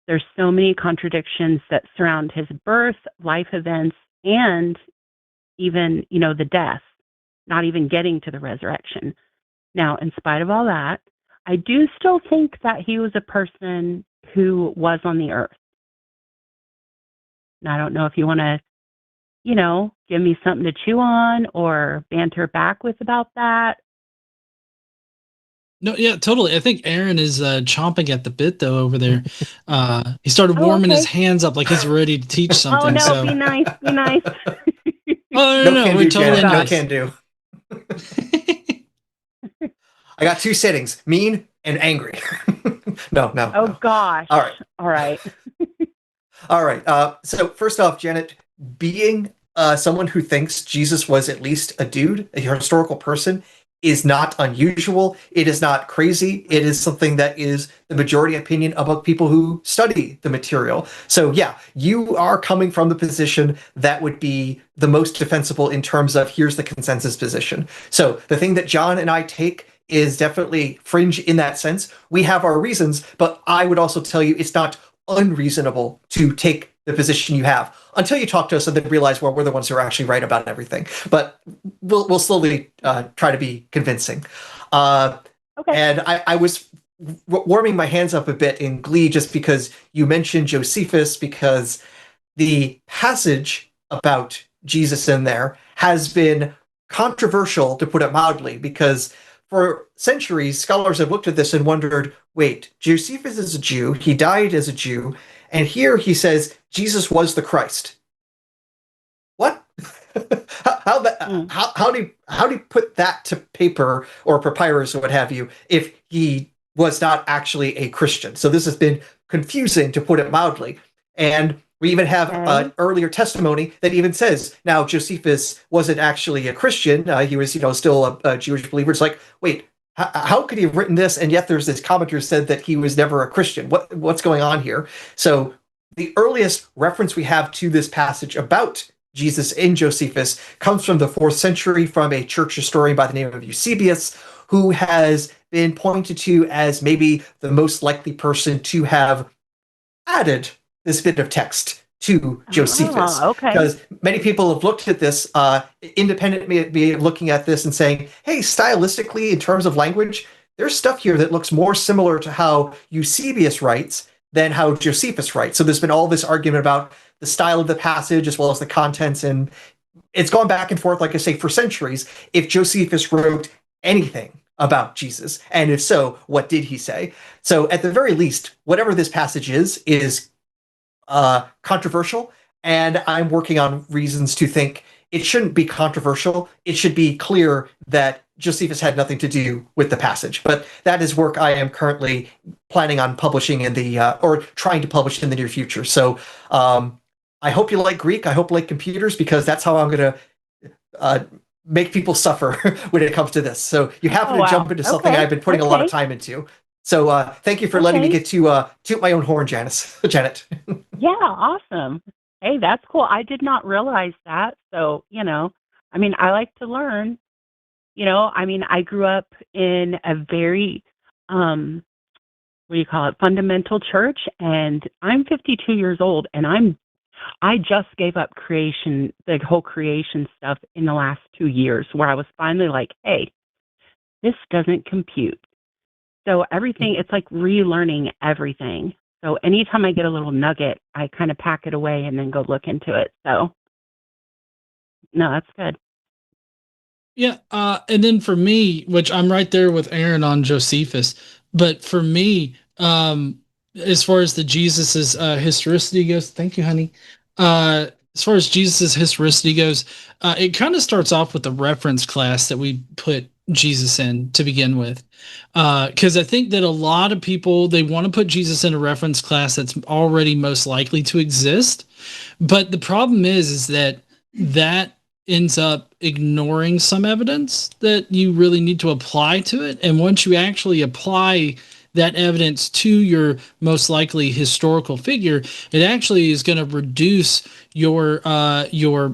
there's so many contradictions that surround his birth, life events, and even, the death, not even getting to the resurrection. Now, in spite of all that, I do still think that he was a person who was on the earth. And I don't know if you want to, give me something to chew on or banter back with about that. No, yeah, totally. I think Aaron is chomping at the bit though over there. He started warming his hands up like he's ready to teach something. Oh no, so. be nice. Oh no, we're totally nice. No can do. I got 2 settings: mean and angry. No. Oh gosh. All right. All right. So first off, Janet, being someone who thinks Jesus was at least a dude, a historical person, is not unusual. It is not crazy. It is something that is the majority opinion among people who study the material. So yeah, you are coming from the position that would be the most defensible in terms of here's the consensus position. So the thing that John and I take is definitely fringe in that sense. We have our reasons, but I would also tell you it's not unreasonable to take the position you have until you talk to us and then realize, well, we're the ones who are actually right about everything. But we'll slowly try to be convincing. Okay. And I was warming my hands up a bit in glee just because you mentioned Josephus, because the passage about Jesus in there has been controversial, to put it mildly, because for centuries, scholars have looked at this and wondered, wait, Josephus is a Jew, he died as a Jew, and here he says Jesus was the Christ. What? How do you put that to paper or papyrus or what have you if he was not actually a Christian? So this has been confusing, to put it mildly. And we even have an earlier testimony that even says, now Josephus wasn't actually a Christian. He was, still a Jewish believer. It's like, wait, how could he have written this? And yet there's this commenter said that he was never a Christian. What's going on here? So the earliest reference we have to this passage about Jesus in Josephus comes from the 4th century from a church historian by the name of Eusebius, who has been pointed to as maybe the most likely person to have added this bit of text to Josephus. Because many people have looked at this, independently looking at this and saying, hey, stylistically, in terms of language, there's stuff here that looks more similar to how Eusebius writes than how Josephus writes. So there's been all this argument about the style of the passage as well as the contents, and it's gone back and forth, like I say, for centuries, if Josephus wrote anything about Jesus, and if so, what did he say? So at the very least, whatever this passage is controversial, and I'm working on reasons to think it shouldn't be controversial. It should be clear that Josephus had nothing to do with the passage. But that is work I am currently planning on publishing or trying to publish in the near future. So I hope you like Greek. I hope you like computers, because that's how I'm going to make people suffer when it comes to this. So you happen to jump into something I've been putting a lot of time into. So thank you for letting me get to toot my own horn, Janet. Yeah, awesome. Hey, that's cool. I did not realize that. So, I like to learn. I grew up in a very, fundamental church, and I'm 52 years old, and I just gave up creation, the whole creation stuff in the last 2 years, where I was finally like, hey, this doesn't compute. So everything, it's like relearning everything. So anytime I get a little nugget, I kind of pack it away and then go look into it. So, no, that's good. Yeah, and then for me, which I'm right there with Aaron on Josephus, but for me, as far as the Jesus's historicity goes, thank you, honey. As far as Jesus's historicity goes, it kind of starts off with the reference class that we put Jesus in to begin with, because I think that a lot of people, they want to put Jesus in a reference class that's already most likely to exist, but the problem is that that ends up ignoring some evidence that you really need to apply to it. And once you actually apply that evidence to your most likely historical figure, it actually is going to reduce your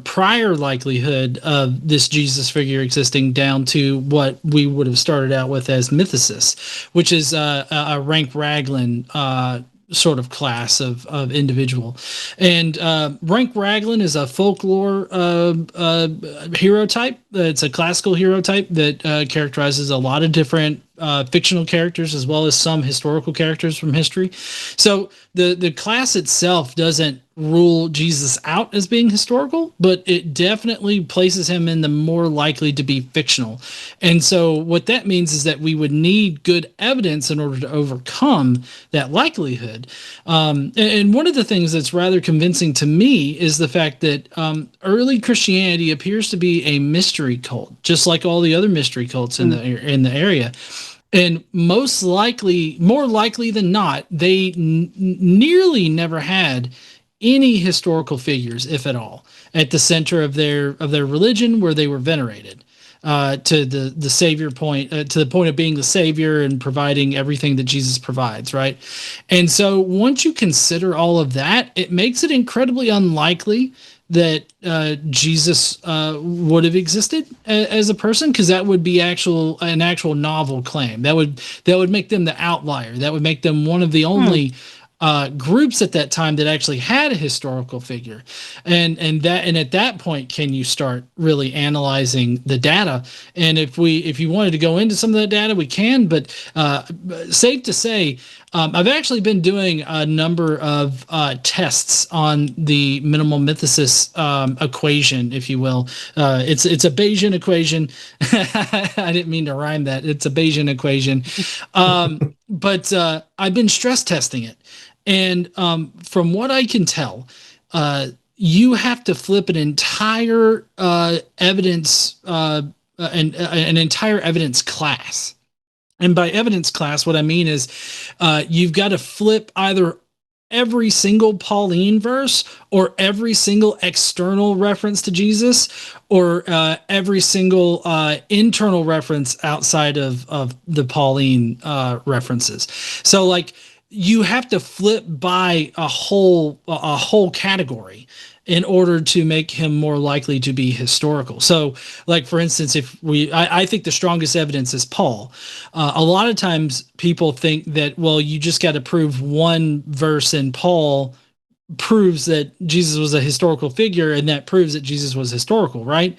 prior likelihood of this Jesus figure existing down to what we would have started out with as mythicists, which is a rank Raglan sort of class of individual. And rank Raglan is a folklore hero type. It's a classical hero type that characterizes a lot of different fictional characters as well as some historical characters from history. So the class itself doesn't rule Jesus out as being historical, but it definitely places him in the more likely to be fictional. And so what that means is that we would need good evidence in order to overcome that likelihood. And one of the things that's rather convincing to me is the fact that early Christianity appears to be a mystery cult, just like all the other mystery cults in the area. And most likely, more likely than not, they nearly never had any historical figures, if at all, at the center of their religion where they were venerated to the savior point, to the point of being the savior and providing everything that Jesus provides, right? And so once you consider all of that, it makes it incredibly unlikely that Jesus would have existed as a person, because that would be an actual novel claim. That would make them the outlier. That would make them one of the only groups at that time that actually had a historical figure. And at that point, can you start really analyzing the data? And if you wanted to go into some of that data, we can. But safe to say, I've actually been doing a number of tests on the minimal mythicist equation, if you will. It's a Bayesian equation. I didn't mean to rhyme that. It's a Bayesian equation. But I've been stress testing it. And from what I can tell, you have to flip an entire evidence, an entire evidence class. And by evidence class, what I mean is you've got to flip either every single Pauline verse or every single external reference to Jesus or every single internal reference outside of the Pauline references. So like you have to flip by a whole category in order to make him more likely to be historical. So, like, for instance, I think the strongest evidence is Paul. A lot of times people think that, well, you just got to prove one verse in Paul proves that Jesus was a historical figure, and that proves that Jesus was historical, right?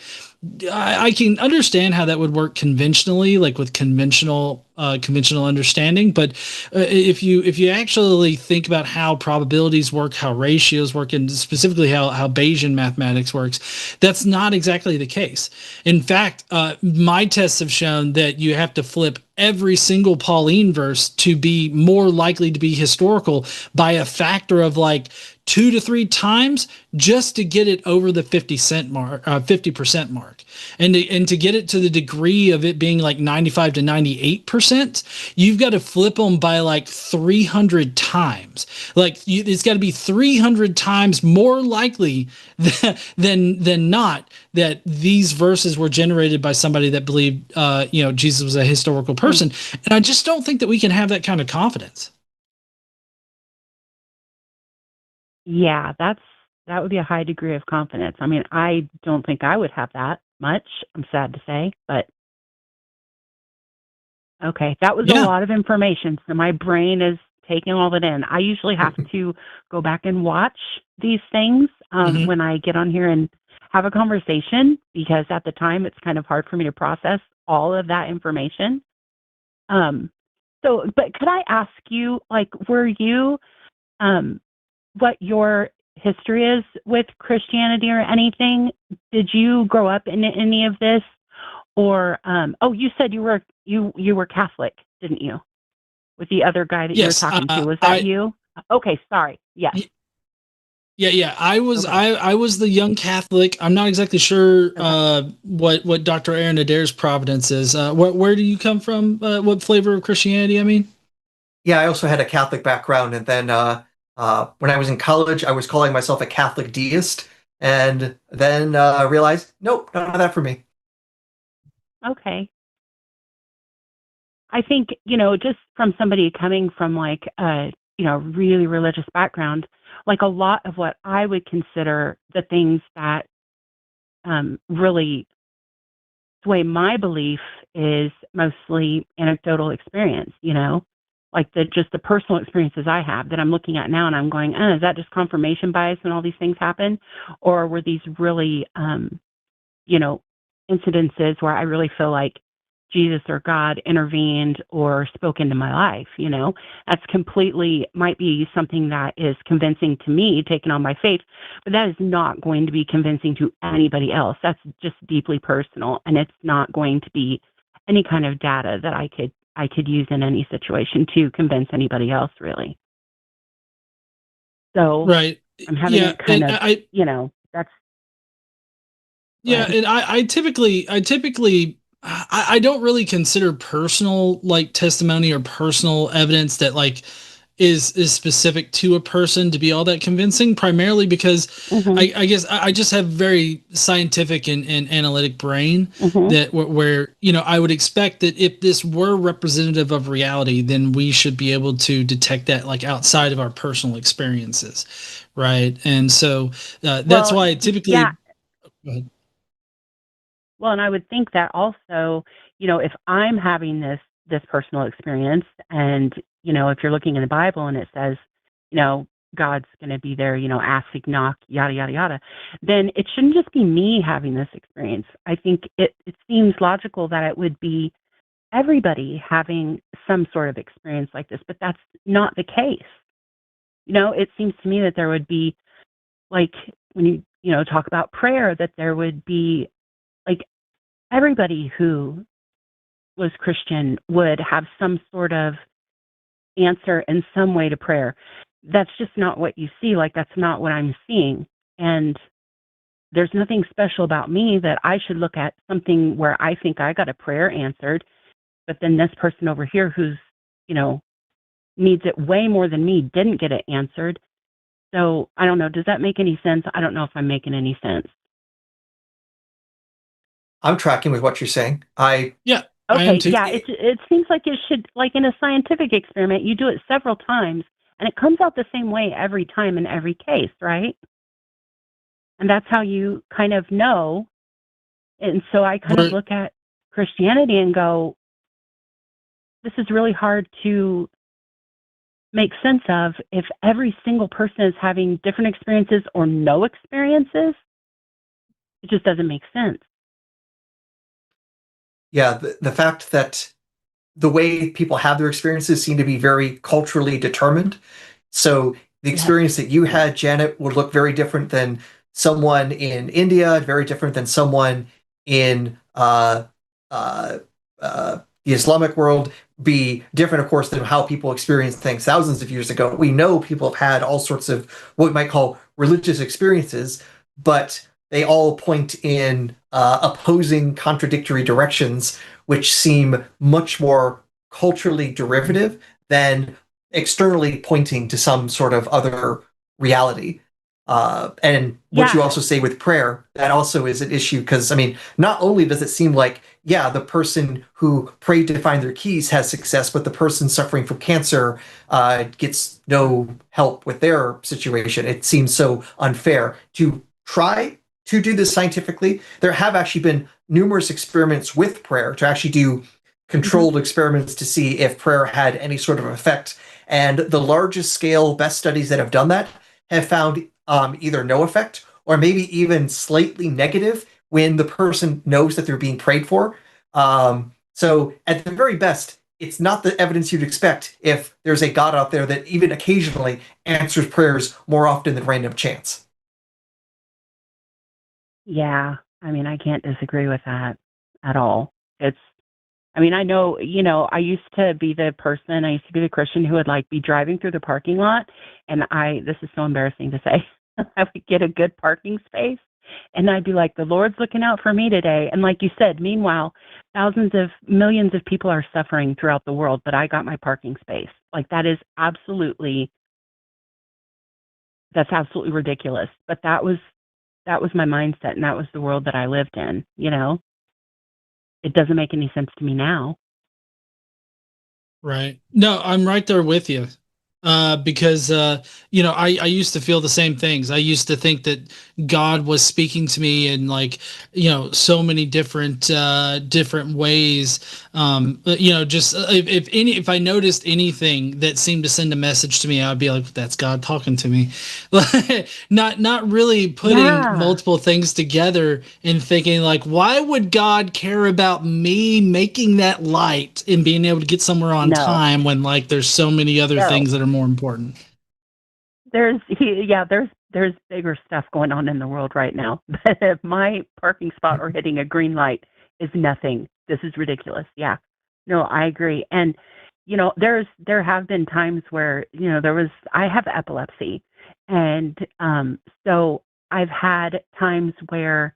I can understand how that would work conventionally, like with conventional understanding. But if you actually think about how probabilities work, how ratios work, and specifically how Bayesian mathematics works, that's not exactly the case. In fact, my tests have shown that you have to flip every single Pauline verse to be more likely to be historical by a factor of like 2 to 3 times just to get it over the 50% mark. And to get it to the degree of it being like 95 to 98%, you've got to flip them by like 300 times. Like it's got to be 300 times more likely than not that these verses were generated by somebody that believed Jesus was a historical person. And I just don't think that we can have that kind of confidence. Yeah, that would be a high degree of confidence. I mean, I don't think I would have that much, I'm sad to say, but okay, that was a lot of information. So my brain is taking all of it in. I usually have to go back and watch these things when I get on here and have a conversation, because at the time it's kind of hard for me to process all of that information. But could I ask you, like, were you, what your history is with Christianity or anything? Did you grow up in any of this? Or, you said you were Catholic, didn't you? With the other guy that you were talking to, was that you? Okay, sorry. Yes. Yeah. I was Okay. I was the young Catholic. I'm not exactly sure Okay. what Dr. Aaron Adair's providence is. Where do you come from? What flavor of Christianity? I mean. Yeah, I also had a Catholic background, and then when I was in college, I was calling myself a Catholic deist, and then realized, nope, none of that for me. Okay. I think, just from somebody coming from like a, really religious background, like a lot of what I would consider the things that really sway my belief is mostly anecdotal experience, like just the personal experiences I have that I'm looking at now and I'm going, is that just confirmation bias when all these things happen? Or were these really, you know, incidences where I really feel like Jesus or God intervened or spoke into my life, That's completely might be something that is convincing to me, taken on my faith, but that is not going to be convincing to anybody else. That's just deeply personal, and it's not going to be any kind of data that I could use in any situation to convince anybody else, really. So Right. I'm having Yeah, a kind and of, that's yeah, what. and I don't really consider personal like testimony or personal evidence that like is specific to a person to be all that convincing, primarily because Hmm. I guess I just have very scientific and analytic brain Hmm. that where I would expect that if this were representative of reality, then we should be able to detect that like outside of our personal experiences, right? And so that's Well, why yeah. typically. Go ahead. Well, and I would think that also, if I'm having this personal experience, and if you're looking in the Bible and it says, you know, God's going to be there, ask, seek, knock, yada yada yada, then it shouldn't just be me having this experience. I think it seems logical that it would be everybody having some sort of experience like this, but that's not the case. It seems to me that there would be, like, when you talk about prayer, that there would be, like, everybody who was Christian would have some sort of answer in some way to prayer. That's just not what you see. Like, that's not what I'm seeing. And there's nothing special about me that I should look at something where I think I got a prayer answered, but then this person over here who's, you know, needs it way more than me didn't get it answered. So I don't know. Does that make any sense? I don't know if I'm making any sense. I'm tracking with what you're saying. I Yeah, I am Okay, too. yeah, it seems like it should, like in a scientific experiment, you do it several times, and it comes out the same way every time in every case, right? And that's how you kind of know. And so I kind of We're look at Christianity and go, this is really hard to make sense of if every single person is having different experiences or no experiences. It just doesn't make sense. yeah, the fact that the way people have their experiences seem to be very culturally determined. So the Yes. experience that you had, Janet, would look very different than someone in India, very different than someone in uh, the Islamic world, be different, of course, than how people experienced things thousands of years ago. We know people have had all sorts of what we might call religious experiences, but they all point in opposing, contradictory directions, which seem much more culturally derivative than externally pointing to some sort of other reality. And what you Yeah. also say with prayer, that also is an issue because, I mean, not only does it seem like, yeah, the person who prayed to find their keys has success, but the person suffering from cancer gets no help with their situation. It seems so unfair to try to do this scientifically. There have actually been numerous experiments with prayer to actually do Hmm. controlled experiments to see if prayer had any sort of effect. And the largest scale best studies that have done that have found either no effect or maybe even slightly negative when the person knows that they're being prayed for. So at the very best, it's not the evidence you'd expect if there's a God out there that even occasionally answers prayers more often than random chance. Yeah. I mean, I can't disagree with that at all. It's, I mean, I know, I used to be the person, I used to be the Christian who would like be driving through the parking lot. And this is so embarrassing to say, I would get a good parking space, and I'd be like, the Lord's looking out for me today. And like you said, meanwhile, millions of people are suffering throughout the world, but I got my parking space. Like that's absolutely ridiculous. But that was my mindset, and that was the world that I lived in. It doesn't make any sense to me now. Right. No, I'm right there with you. Because I used to feel the same things. I used to think that God was speaking to me in like, so many different ways. Just if I noticed anything that seemed to send a message to me, I'd be like, that's God talking to me. Not really putting multiple things together and thinking like, why would God care about me making that light and being able to get somewhere on time when like there's so many other things that are more important? There's bigger stuff going on in the world right now. But if my parking spot or hitting a green light is nothing, this is ridiculous. Yeah. No, I agree. And there have been times where, I have epilepsy. And so I've had times where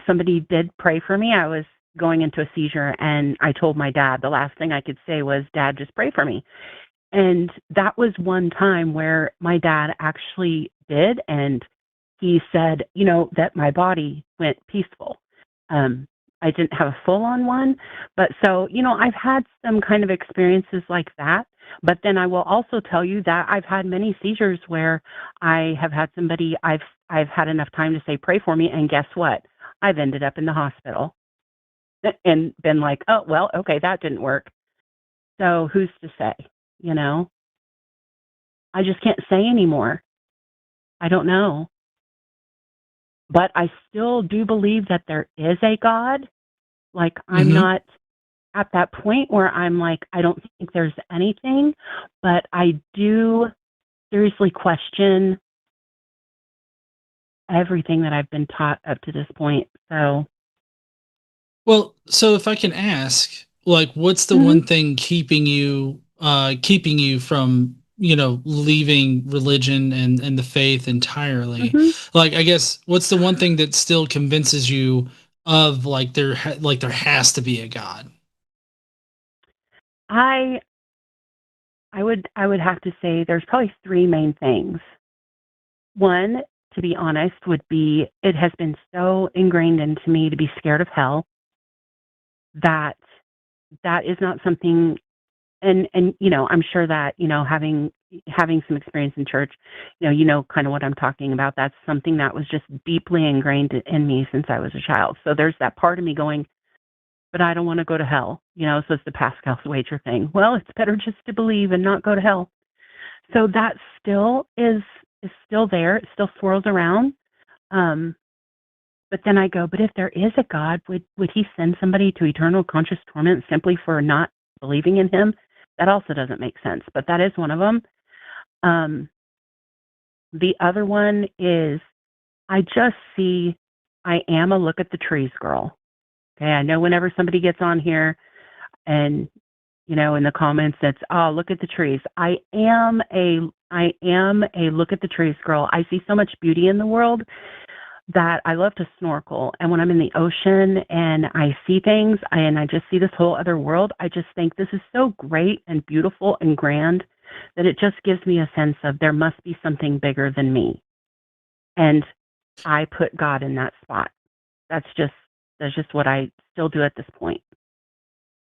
somebody did pray for me. I was going into a seizure, and I told my dad, the last thing I could say was, Dad, just pray for me. And that was one time where my dad actually did, and he said, that my body went peaceful. I didn't have a full-on one, but so, I've had some kind of experiences like that. But then I will also tell you that I've had many seizures where I have had somebody, I've had enough time to say, pray for me, and guess what? I've ended up in the hospital and been like, oh, well, okay, that didn't work. So who's to say? I just can't say anymore. I don't know. But I still do believe that there is a God. Like, I'm not at that point where I'm like, I don't think there's anything, but I do seriously question everything that I've been taught up to this point. So, well, so if I can ask, like, what's the one thing keeping you from, leaving religion and the faith entirely? Like, I guess, what's the one thing that still convinces you of like there has to be a God? I would have to say there's probably three main things. One, to be honest, would be it has been so ingrained into me to be scared of hell that is not something, and I'm sure that having some experience in church, kind of what I'm talking about. That's something that was just deeply ingrained in me since I was a child. So there's that part of me going, but I don't want to go to hell, so it's the Pascal's wager thing. Well, it's better just to believe and not go to hell. So that still is still there. It still swirls around. But then I go, but if there is a God, would he send somebody to eternal conscious torment simply for not believing in him? That also doesn't make sense, but that is one of them. The other one is I just see I am a look at the trees girl. Okay, I know whenever somebody gets on here and, in the comments, it's, oh, look at the trees. I am a look at the trees girl. I see so much beauty in the world that I love to snorkel. And when I'm in the ocean and I see things and I just see this whole other world, I just think this is so great and beautiful and grand that it just gives me a sense of there must be something bigger than me. And I put God in that spot. That's just what I still do at this point.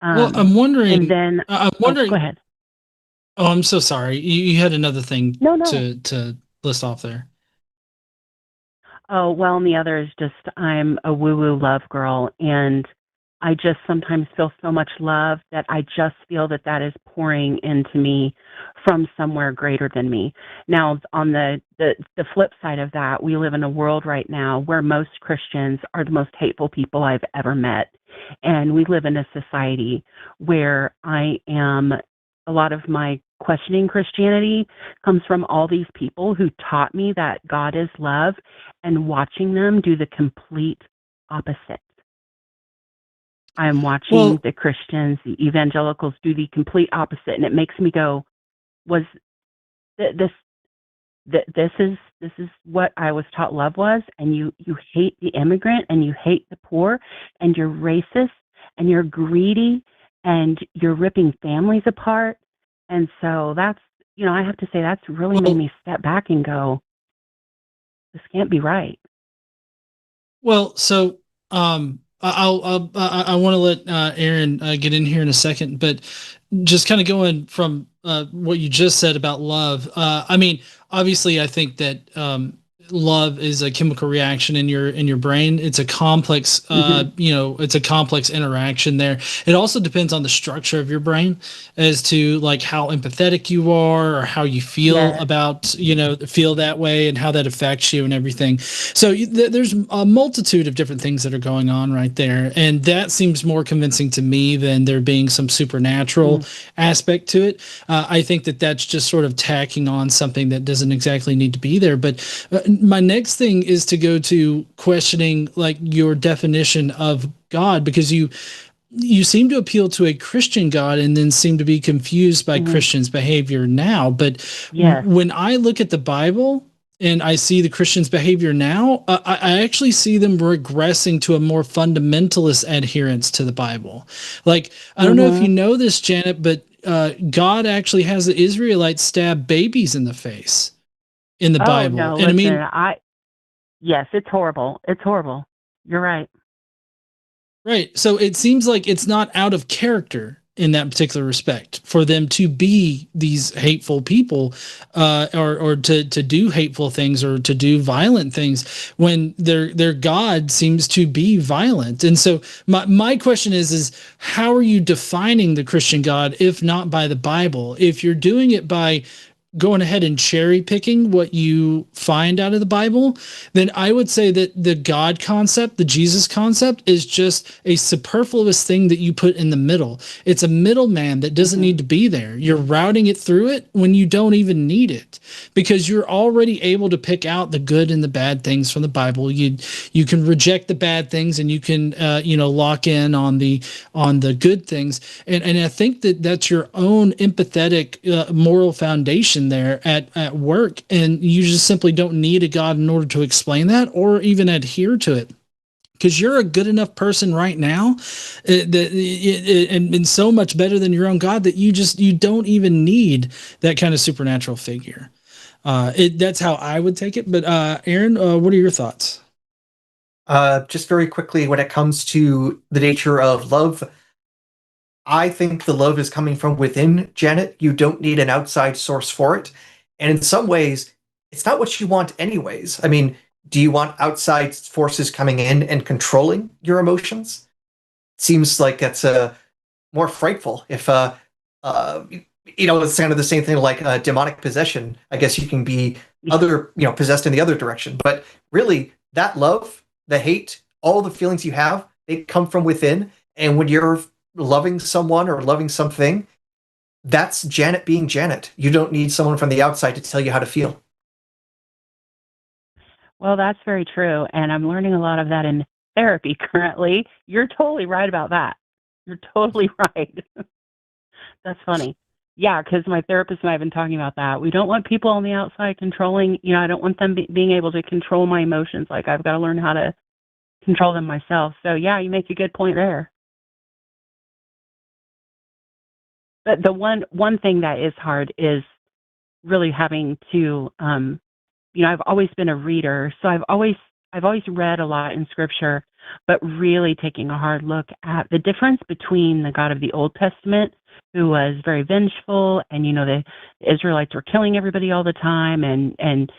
Well, I'm wondering. And then I'm wondering. Go ahead. Oh, I'm so sorry. You had another thing No. to list off there. Oh, well, and the other is just I'm a woo-woo love girl, and I just sometimes feel so much love that I just feel that is pouring into me from somewhere greater than me. Now, on the flip side of that, we live in a world right now where most Christians are the most hateful people I've ever met. And we live in a society where a lot of my questioning Christianity comes from all these people who taught me that God is love, and watching them do the complete opposite. I'm watching the Christians, the evangelicals do the complete opposite, and it makes me go, this this is what I was taught love was, and you hate the immigrant, and you hate the poor, and you're racist, and you're greedy, and you're ripping families apart. And so that's, I have to say that's really made me step back and go, this can't be right. Well, so I want to let Aaron get in here in a second, but just kind of going from what you just said about love. I mean, obviously, I think that love is a chemical reaction in your brain. It's a complex, it's a complex interaction there. It also depends on the structure of your brain as to like how empathetic you are or how you feel about, feel that way and how that affects you and everything. So there's a multitude of different things that are going on right there. And that seems more convincing to me than there being some supernatural aspect to it. I think that that's just sort of tacking on something that doesn't exactly need to be there. But my next thing is to go to questioning like your definition of God, because you seem to appeal to a Christian God and then seem to be confused by Christians' behavior now. But when I look at the Bible and I see the Christians' behavior now, I actually see them regressing to a more fundamentalist adherence to the Bible. Like, I don't know if you know this, Janet, but God actually has the Israelites stab babies in the face in the Bible. No, and listen, I mean, yes, it's horrible. It's horrible. You're right. Right. So it seems like it's not out of character in that particular respect for them to be these hateful people, or to do hateful things or to do violent things when their God seems to be violent. And so my question is how are you defining the Christian God if not by the Bible? If you're doing it by going ahead and cherry picking what you find out of the Bible, then I would say that the God concept, the Jesus concept, is just a superfluous thing that you put in the middle. It's a middleman that doesn't need to be there. You're routing it through it when you don't even need it, because you're already able to pick out the good and the bad things from the Bible. You can reject the bad things and you can lock in on the good things. And I think that that's your own empathetic moral foundation there at work, and you just simply don't need a God in order to explain that or even adhere to it, because you're a good enough person right now and so much better than your own God that you don't even need that kind of supernatural figure. That's how I would take it. But Aaron, what are your thoughts? Just very quickly, when it comes to the nature of love, I think the love is coming from within, Janet. You don't need an outside source for it. And in some ways, it's not what you want anyways. I mean, do you want outside forces coming in and controlling your emotions? Seems like that's more frightful. If it's kind of the same thing like demonic possession. I guess you can be possessed in the other direction. But really, that love, the hate, all the feelings you have, they come from within. And when you're loving someone or loving something, that's Janet being Janet. You don't need someone from the outside to tell you how to feel. Well, that's very true. And I'm learning a lot of that in therapy currently. You're totally right about that. You're totally right. That's funny. Yeah, because my therapist and I have been talking about that. We don't want people on the outside controlling, I don't want them being able to control my emotions. Like, I've got to learn how to control them myself. So, yeah, you make a good point there. But the one thing that is hard is really having to, I've always been a reader, so I've always read a lot in Scripture, but really taking a hard look at the difference between the God of the Old Testament, who was very vengeful, and the Israelites were killing everybody all the time, and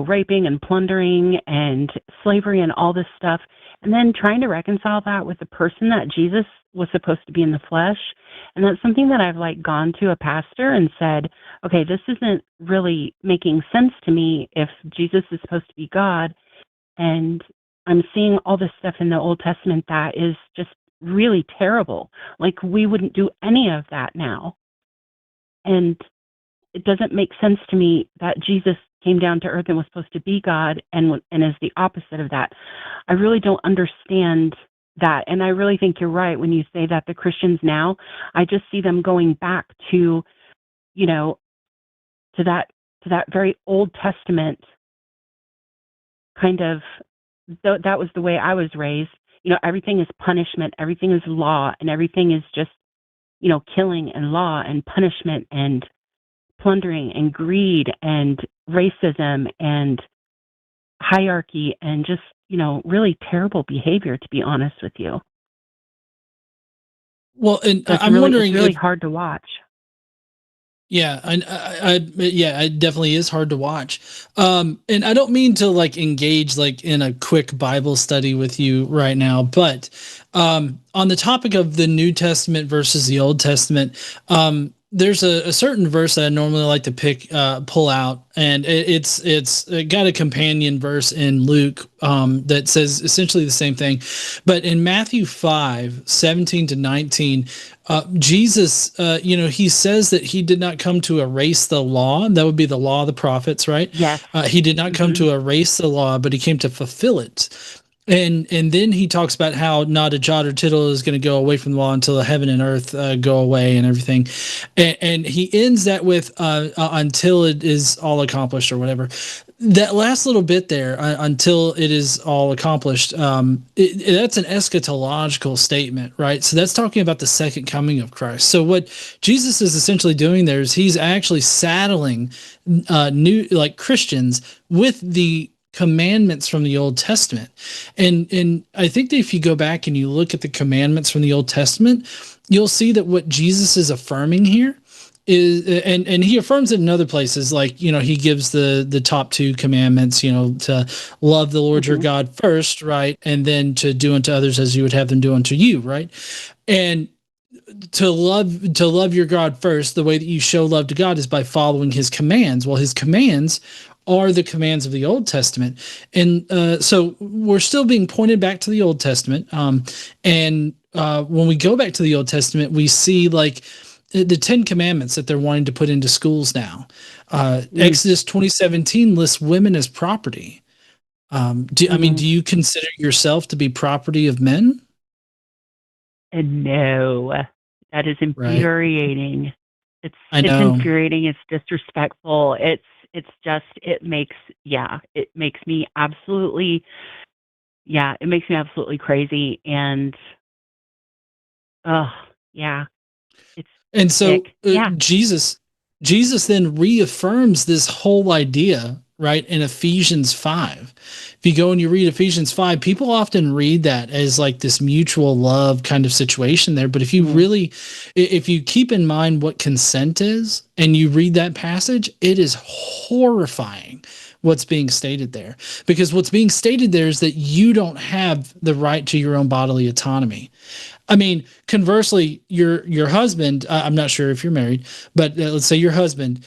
raping and plundering and slavery and all this stuff, and then trying to reconcile that with the person that Jesus was supposed to be in the flesh. And that's something that I've gone to a pastor and said, okay, this isn't really making sense to me if Jesus is supposed to be God. And I'm seeing all this stuff in the Old Testament that is just really terrible. Like, we wouldn't do any of that now. And it doesn't make sense to me that Jesus came down to earth and was supposed to be God and is the opposite of that. I really don't understand that. And I really think you're right when you say that the Christians now, I just see them going back to, to that very Old Testament kind of, that was the way I was raised. Everything is punishment, everything is law, and everything is just, killing and law and punishment and plundering and greed and racism and hierarchy and just, really terrible behavior, to be honest with you. Well, and So I'm wondering it's really if, hard to watch. yeah, yeah, it definitely is hard to watch. And I don't mean to like engage like in a quick Bible study with you right now, but on the topic of the New Testament versus the Old Testament, there's a certain verse that I normally like to pull out, and it's got a companion verse in Luke that says essentially the same thing, but in Matthew 5:17-19, Jesus, he says that he did not come to erase the law. That would be the law of the prophets, right? Yes. He did not come to erase the law, but he came to fulfill it. And then he talks about how not a jot or tittle is going to go away from the law until the heaven and earth go away and everything. And he ends that with until it is all accomplished or whatever. That last little bit there, until it is all accomplished, that's an eschatological statement, right? So that's talking about the second coming of Christ. So what Jesus is essentially doing there is he's actually saddling Christians with the commandments from the Old Testament. And I think that if you go back and you look at the commandments from the Old Testament, you'll see that what Jesus is affirming here is, and he affirms it in other places, like, he gives the top two commandments, to love the Lord your God first, right? And then to do unto others as you would have them do unto you, right? And to love your God first, the way that you show love to God is by following his commands. Well, his commands are the commands of the Old Testament. And so we're still being pointed back to the Old Testament. And when we go back to the Old Testament, we see like the 10 commandments that they're wanting to put into schools now. Exodus 20:17 lists women as property. Do you consider yourself to be property of men? No, that is infuriating. Right. It's infuriating. It's disrespectful. It's just, it makes me absolutely crazy. And, and so yeah. Jesus then reaffirms this whole idea, right, in Ephesians 5. If you go and you read Ephesians 5, people often read that as like this mutual love kind of situation there. But if you if you keep in mind what consent is and you read that passage, it is horrifying what's being stated there. Because what's being stated there is that you don't have the right to your own bodily autonomy. I mean, conversely, your husband, I'm not sure if you're married, but let's say your husband,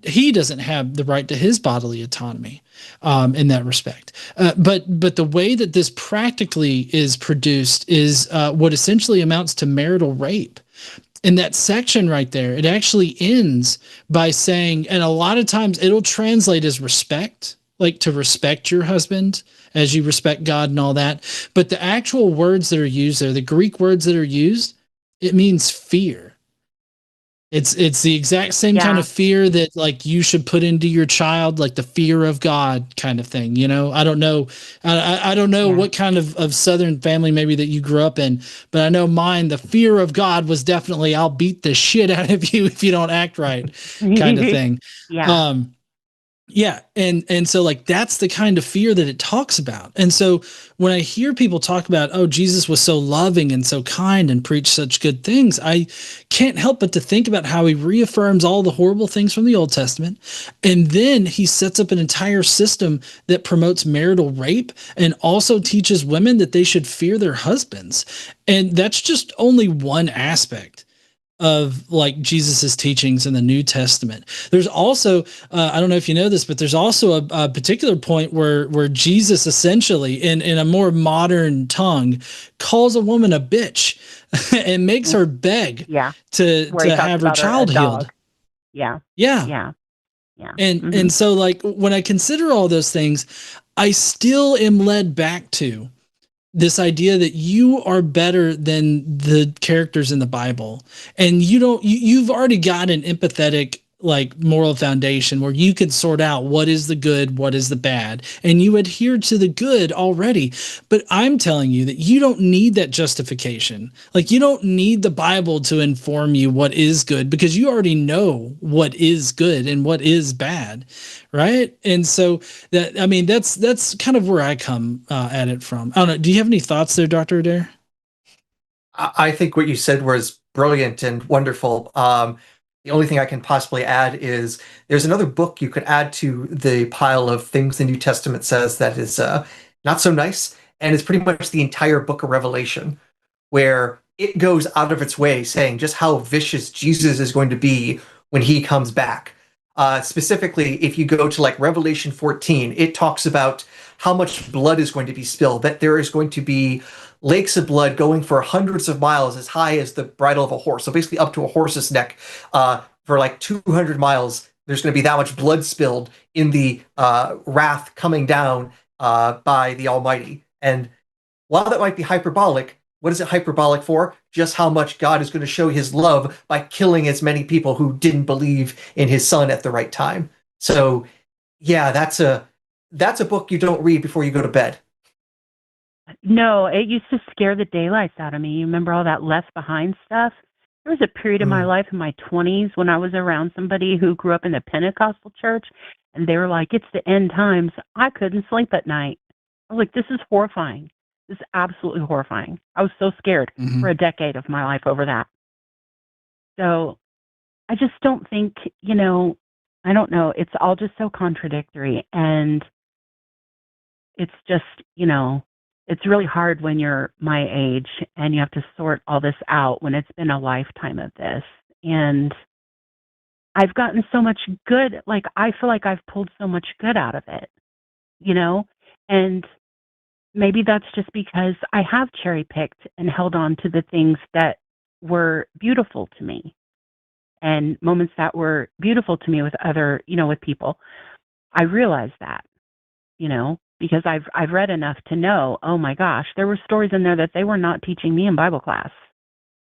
he doesn't have the right to his bodily autonomy in that respect. But the way that this practically is produced is what essentially amounts to marital rape. In that section right there, it actually ends by saying, and a lot of times it'll translate as respect, like to respect your husband as you respect God and all that. But the actual words that are used there, the Greek words that are used, it means fear. It's the exact same kind of fear that like you should put into your child, like the fear of God kind of thing. I don't know. I don't know what kind of Southern family maybe that you grew up in, but I know mine, the fear of God was definitely, I'll beat the shit out of you if you don't act right kind of thing. And so like that's the kind of fear that it talks about. And so when I hear people talk about, oh, Jesus was so loving and so kind and preached such good things, I can't help but to think about how he reaffirms all the horrible things from the Old Testament. And then he sets up an entire system that promotes marital rape and also teaches women that they should fear their husbands. And that's just only one aspect of like Jesus's teachings in the New Testament. There's also, I don't know if you know this, but there's also a particular point where Jesus essentially in a more modern tongue calls a woman a bitch and makes her beg to have her child healed. And so like when I consider all those things, I still am led back to this idea that you are better than the characters in the Bible, and you've already got an empathetic like moral foundation where you could sort out what is the good, what is the bad, and you adhere to the good already. But I'm telling you that you don't need that justification. Like, you don't need the Bible to inform you what is good, because you already know what is good and what is bad, right? And so that, I mean, that's kind of where I come at it from. I don't know. Do you have any thoughts there, Dr. Adair? I think what you said was brilliant and wonderful. The only thing I can possibly add is there's another book you could add to the pile of things the New Testament says that is not so nice, and it's pretty much the entire book of Revelation, where it goes out of its way saying just how vicious Jesus is going to be when he comes back. Specifically, if you go to like Revelation 14, it talks about how much blood is going to be spilled, that there is going to be lakes of blood going for hundreds of miles as high as the bridle of a horse. So basically up to a horse's neck for like 200 miles. There's going to be that much blood spilled in the wrath coming down by the Almighty. And while that might be hyperbolic, what is it hyperbolic for? Just how much God is going to show his love by killing as many people who didn't believe in his son at the right time. So yeah, that's a book you don't read before you go to bed. No, it used to scare the daylights out of me. You remember all that Left Behind stuff? There was a period of my life in my 20s when I was around somebody who grew up in the Pentecostal church, and they were like, it's the end times. I couldn't sleep at night. I was like, this is horrifying. This is absolutely horrifying. I was so scared for a decade of my life over that. So I just don't think, I don't know. It's all just so contradictory. And it's just, it's really hard when you're my age and you have to sort all this out when it's been a lifetime of this. And I've gotten so much good, like I feel like I've pulled so much good out of it, and maybe that's just because I have cherry picked and held on to the things that were beautiful to me and moments that were beautiful to me with other, with people. I realized that, because I've read enough to know, oh my gosh, there were stories in there that they were not teaching me in Bible class.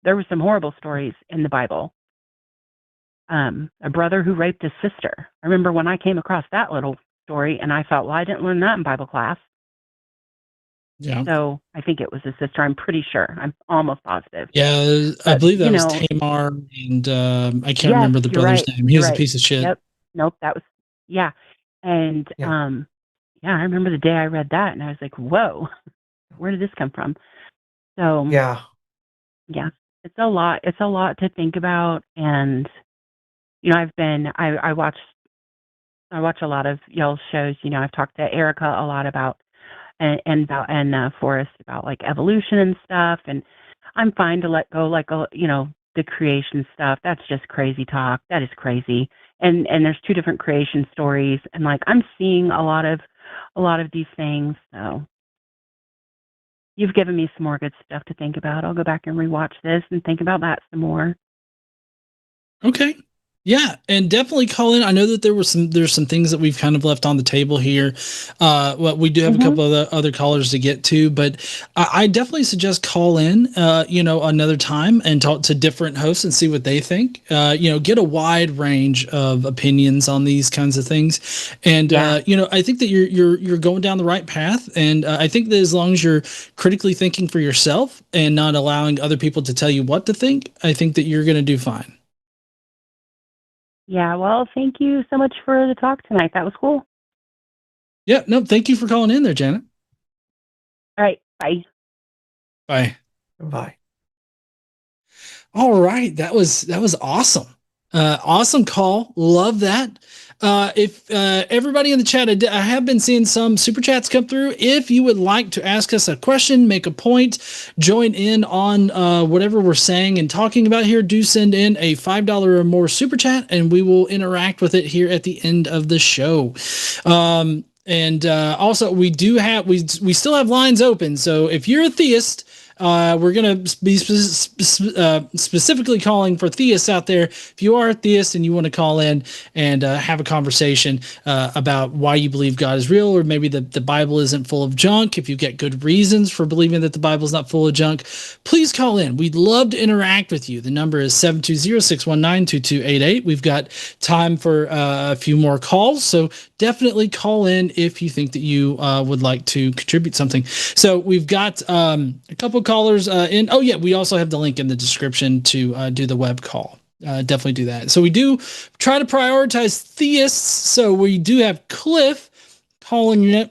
There were some horrible stories in the Bible. A brother who raped his sister. I remember when I came across that little story and I thought, well, I didn't learn that in Bible class. Yeah. So I think it was his sister. I'm pretty sure. I'm almost positive. Yeah, I believe that was Tamar, and I can't remember the brother's name. He was a piece of shit. Yep. Nope. That was, yeah. And yeah, I remember the day I read that and I was like, whoa, where did this come from? So yeah, it's a lot. It's a lot to think about. And, I watch a lot of y'all's shows. I've talked to Erica a lot about, and Forrest about like evolution and stuff. And I'm fine to let go, like, the creation stuff. That's just crazy talk. That is crazy. And there's two different creation stories. And like, I'm seeing a lot of these things. So you've given me some more good stuff to think about. I'll go back and rewatch this and think about that some more. Okay. Yeah, and definitely call in. I know that there's some things that we've kind of left on the table here. Well, we do have a couple of other callers to get to, but I definitely suggest call in, another time and talk to different hosts and see what they think. Get a wide range of opinions on these kinds of things. And, I think that you're going down the right path. And I think that as long as you're critically thinking for yourself and not allowing other people to tell you what to think, I think that you're going to do fine. Yeah, well, thank you so much for the talk tonight. That was cool. Yeah, no, thank you for calling in there, Janet. All right, bye. Bye. Bye. All right, that was awesome. Awesome call. Love that. If everybody in the chat, I have been seeing some super chats come through. If you would like to ask us a question, make a point, join in on whatever we're saying and talking about here, do send in a $5 or more super chat, and we will interact with it here at the end of the show. And also, we still have lines open. So if you're a theist, We're going to be specifically calling for theists out there. If you are a theist and you want to call in and have a conversation about why you believe God is real, or maybe the Bible isn't full of junk, if you get good reasons for believing that the Bible is not full of junk, please call in. We'd love to interact with you. The number is 720-619-2288. We've got time for a few more calls, so definitely call in if you think that you would like to contribute something. So we've got a couple callers in. Oh yeah, we also have the link in the description to do the web call. Definitely do that. So we do try to prioritize theists. So we do have Cliff calling in,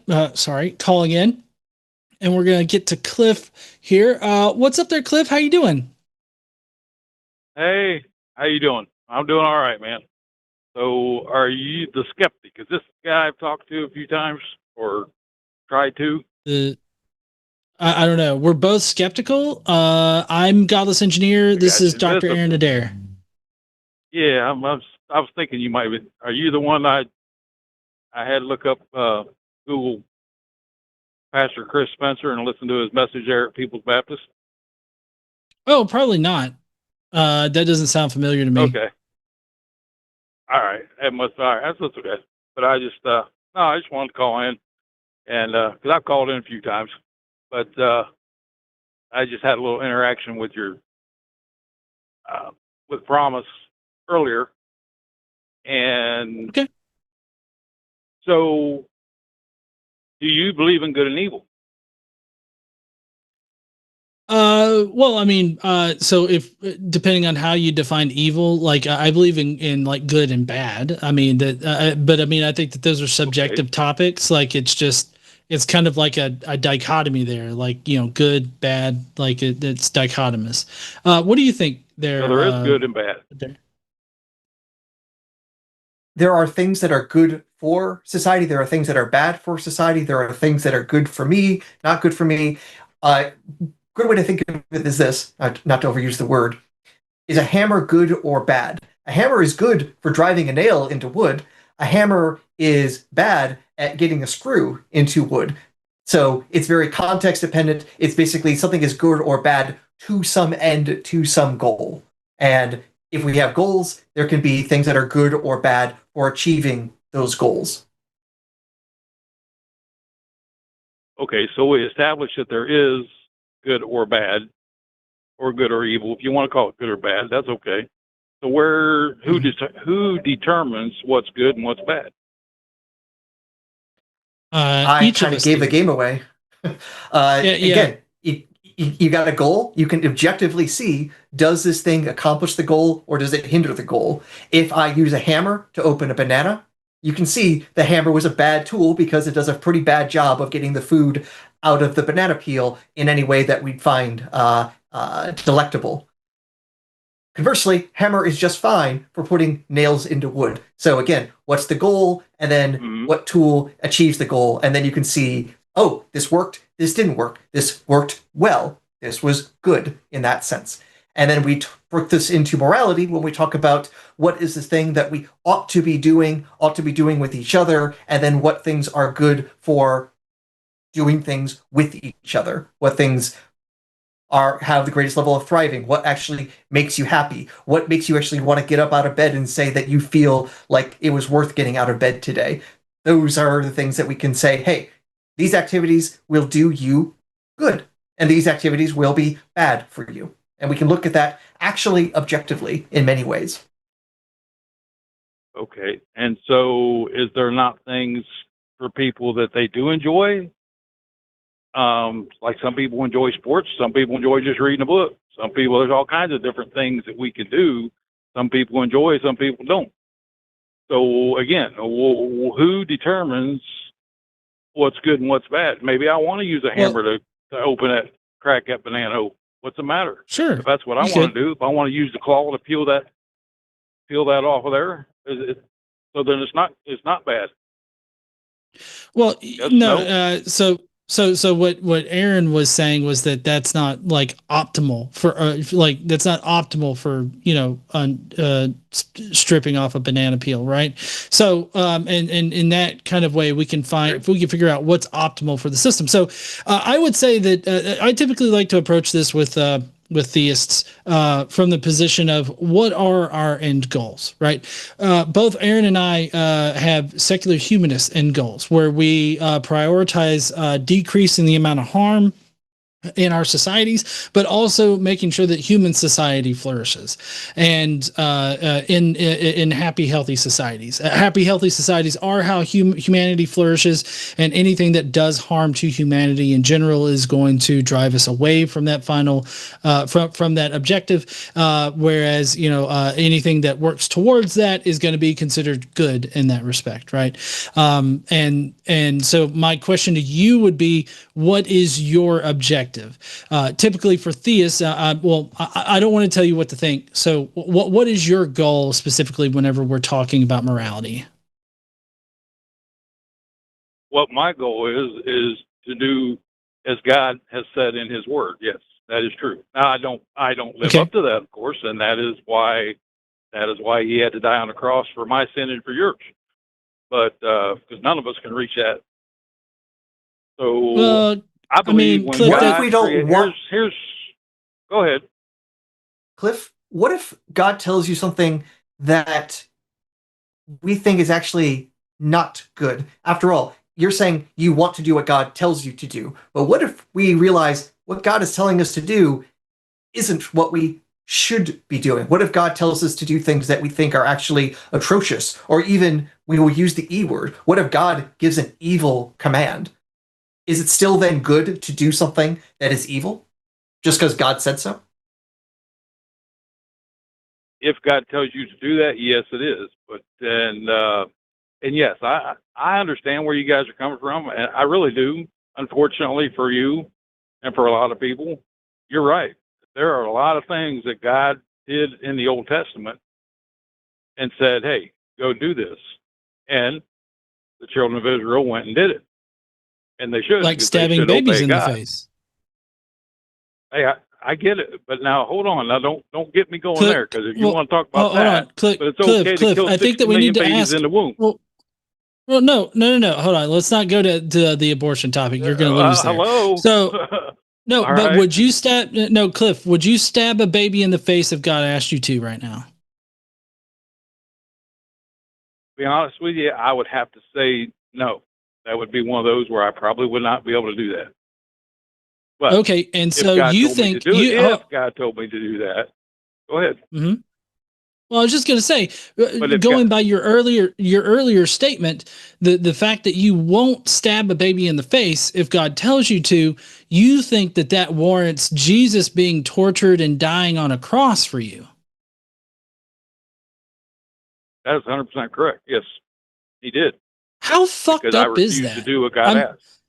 and we're gonna get to Cliff here. What's up there, Cliff? How you doing? Hey, how you doing? I'm doing all right, man. So, are you the skeptic? Is this the guy I've talked to a few times or tried to? I don't know. We're both skeptical. I'm Godless Engineer. This is Dr. Aaron Adair. Yeah, I was thinking you might be. Are you the one I had to look up Google Pastor Chris Spencer and listen to his message there at People's Baptist? Oh, probably not. That doesn't sound familiar to me. Okay. All right. That must. All right. That's okay. But I just no, I just wanted to call in, and because I've called in a few times, but I just had a little interaction with your with Promise earlier, and okay. So, do you believe in good and evil? Well, I mean, so if depending on how you define evil, like I believe in like good and bad. I mean that, but I mean, I think that those are subjective topics. Like it's kind of like a dichotomy there, like, you know, good, bad, like it's dichotomous. What do you think there? So there is good and bad. There are things that are good for society. There are things that are bad for society. There are things that are good for me, not good for me. Good way to think of it is this, not to overuse the word. Is a hammer good or bad? A hammer is good for driving a nail into wood. A hammer is bad at getting a screw into wood. So it's very context dependent. It's basically something is good or bad to some end, to some goal. And if we have goals, there can be things that are good or bad for achieving those goals. Okay, so we established that there is good or bad, or good or evil. If you want to call it good or bad, that's okay. So who determines what's good and what's bad? I kind of gave the game away. Again, you got a goal. You can objectively see, does this thing accomplish the goal or does it hinder the goal? If I use a hammer to open a banana, you can see the hammer was a bad tool because it does a pretty bad job of getting the food out of the banana peel in any way that we'd find delectable. Conversely, hammer is just fine for putting nails into wood. So again, what's the goal? And then what tool achieves the goal? And then you can see, oh, this worked, this didn't work, this worked well, this was good in that sense. And then we work this into morality when we talk about what is this thing that we ought to be doing with each other, and then what things are good for doing things with each other, what things have the greatest level of thriving, what actually makes you happy, what makes you actually want to get up out of bed and say that you feel like it was worth getting out of bed today. Those are the things that we can say, hey, these activities will do you good, and these activities will be bad for you. And we can look at that actually objectively in many ways. Okay, and so is there not things for people that they do enjoy? Like some people enjoy sports, some people enjoy just reading a book. Some people, there's all kinds of different things that we can do. Some people enjoy, some people don't. So again, who determines what's good and what's bad? Maybe I want to use a hammer to open that, crack that banana. What's the matter? Sure. If that's what I want to do, if I want to use the claw to peel that off of there, so then it's not bad. Well, no. So So what Aaron was saying was that that's not like optimal for that's not optimal for stripping off a banana peel, right? So and in that kind of way we can find, if we can figure out what's optimal for the system. So I would say that I typically like to approach this with theists from the position of what are our end goals, right? Both Aaron and I have secular humanist end goals where we prioritize decreasing the amount of harm in our societies, but also making sure that human society flourishes, and in happy, healthy societies. Happy, healthy societies are how humanity flourishes, and anything that does harm to humanity in general is going to drive us away from that final, from that objective. Whereas anything that works towards that is going to be considered good in that respect, right? And so my question to you would be, what is your objective? Typically for theists, I don't want to tell you what to think. So what is your goal specifically whenever we're talking about morality? What my goal is to do as God has said in his word. Yes, that is true. Now I don't live up to that, of course, and that is why he had to die on the cross for my sin and for yours. But because none of us can reach that. So I believe when Cliff, God what if we don't want? Go ahead, Cliff. What if God tells you something that we think is actually not good? After all, you're saying you want to do what God tells you to do, but what if we realize what God is telling us to do isn't what we should be doing? What if God tells us to do things that we think are actually atrocious, or even we will use the E word? What if God gives an evil command? Is it still then good to do something that is evil just because God said so? If God tells you to do that, yes, it is. But then, and yes, I understand where you guys are coming from, and I really do. Unfortunately for you and for a lot of people, you're right. There are a lot of things that God did in the Old Testament and said, hey, go do this. And the children of Israel went and did it. And they should. Like stabbing babies in the face. Hey, I get it, but now hold on. Now don't get me going there, because if you want to talk about that, hold on. Cliff, but it's okay to kill I think that we need to babies ask in the womb. Well, no. Hold on. Let's not go to the abortion topic. You're going to lose there. Hello. So no, but right. would you stab? No, Cliff, would you stab a baby in the face if God asked you to right now? To be honest with you, I would have to say no. That would be one of those where I probably would not be able to do that. But okay, and so you think if God told me to do that, go ahead. Mm-hmm. Well, I was just going to say, going by your earlier statement, the fact that you won't stab a baby in the face if God tells you to, you think that warrants Jesus being tortured and dying on a cross for you. That is 100% correct. Yes, he did. How fucked up is that? To do what God asked.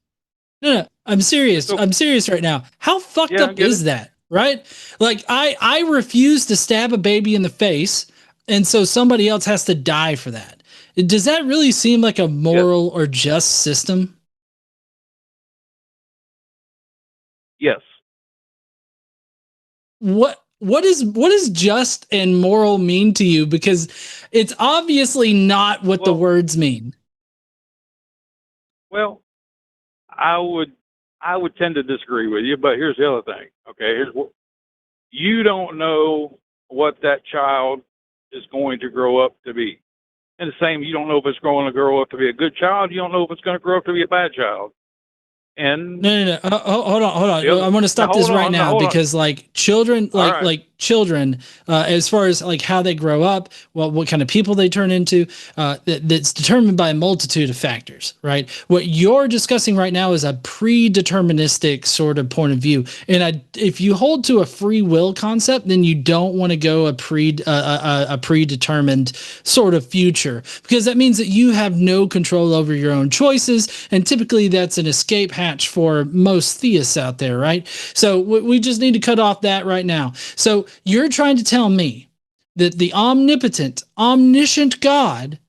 No, I'm serious. I'm serious right now. How fucked up is that? Right? Like I refuse to stab a baby in the face, and so somebody else has to die for that. Does that really seem like a moral or just system? Yes. What does just and moral mean to you? Because it's obviously not what the words mean. Well, I would tend to disagree with you, but here's the other thing. Okay, here's what you don't know what that child is going to grow up to be. And the same, you don't know if it's going to grow up to be a good child. You don't know if it's going to grow up to be a bad child. And no. Hold on. I want to stop this right now because, like, children, children, as far as like how they grow up, what kind of people they turn into, that's determined by a multitude of factors, right? What you're discussing right now is a predeterministic sort of point of view, and if you hold to a free will concept, then you don't want to go a predetermined sort of future, because that means that you have no control over your own choices, and typically that's an escape hatch for most theists out there, right? So we just need to cut off that right now. So you're trying to tell me that the omnipotent, omniscient God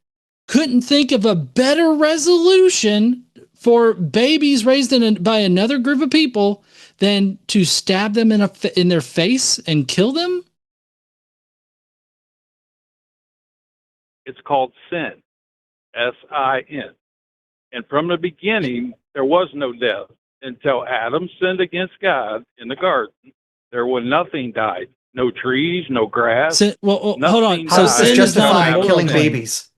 couldn't think of a better resolution for babies raised by another group of people than to stab them in their face and kill them? It's called sin, S-I-N. And from the beginning, there was no death until Adam sinned against God in the garden. There was nothing died. No trees, no grass. Hold on. How So does sin is not justify a moral killing thing. babies?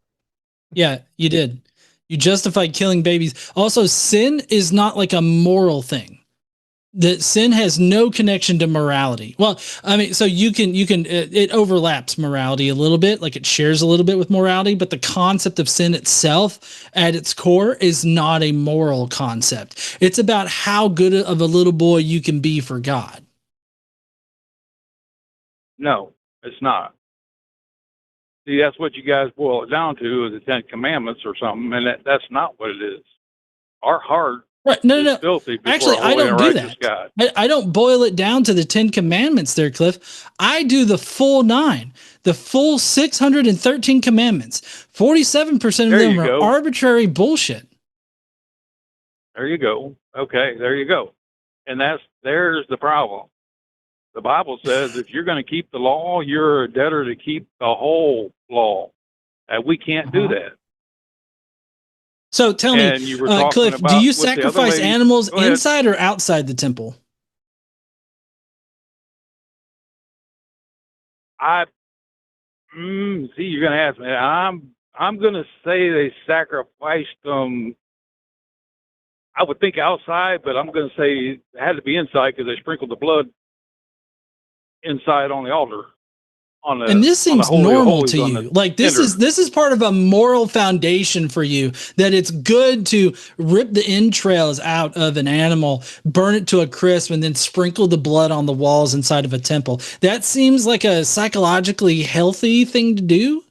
Yeah, you did. You justified killing babies. Also, sin is not like a moral thing. That sin has no connection to morality. Well, I mean, so it overlaps morality a little bit, like it shares a little bit with morality, but the concept of sin itself at its core is not a moral concept. It's about how good of a little boy you can be for God. No, it's not. See, that's what you guys boil it down to, is the Ten Commandments or something, and that's not what it is. Our heart Right. No, is filthy before actually, a holy I don't and do righteous that. God. I don't boil it down to the 10 commandments there, Cliff. I do the full 9, the full 613 commandments. 47% of them are arbitrary bullshit. There you go. Okay, there you go. And there's the problem. The Bible says if you're going to keep the law, you're a debtor to keep the whole law. And we can't do that. So tell me, Cliff, do you sacrifice animals inside or outside the temple? See, you're going to ask me. I'm going to say they sacrificed them. I would think outside, but I'm going to say it had to be inside because they sprinkled the blood inside on the altar. And this seems normal to you. Like this is part of a moral foundation for you, that it's good to rip the entrails out of an animal, burn it to a crisp, and then sprinkle the blood on the walls inside of a temple. That seems like a psychologically healthy thing to do.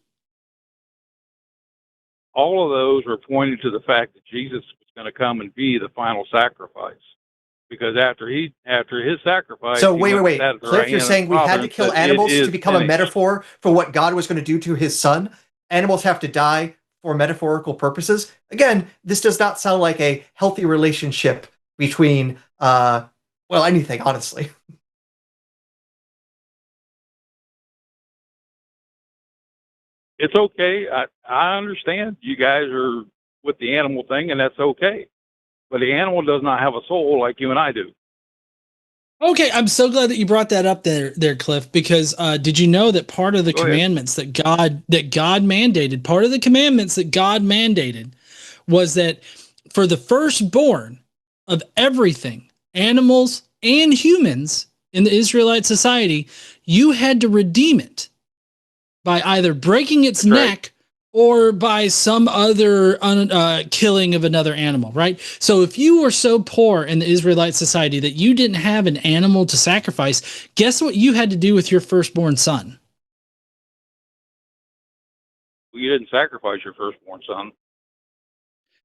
All of those are pointing to the fact that Jesus was going to come and be the final sacrifice. Because after his sacrifice, so wait, Cliff, you're saying we had to kill animals to become a metaphor for what God was going to do to his son? Animals have to die for metaphorical purposes? Again, this does not sound like a healthy relationship between, anything, honestly. It's okay. I understand you guys are with the animal thing, and that's okay. But the animal does not have a soul like you and I do. Okay, I'm so glad that you brought that up there, Cliff, because did you know that part of the commandments that God mandated, part of the commandments that God mandated was that for the firstborn of everything, animals and humans in the Israelite society, you had to redeem it by either breaking its neck or by some other killing of another animal, right? So if you were so poor in the Israelite society that you didn't have an animal to sacrifice, guess what you had to do with your firstborn son? Well, you didn't sacrifice your firstborn son.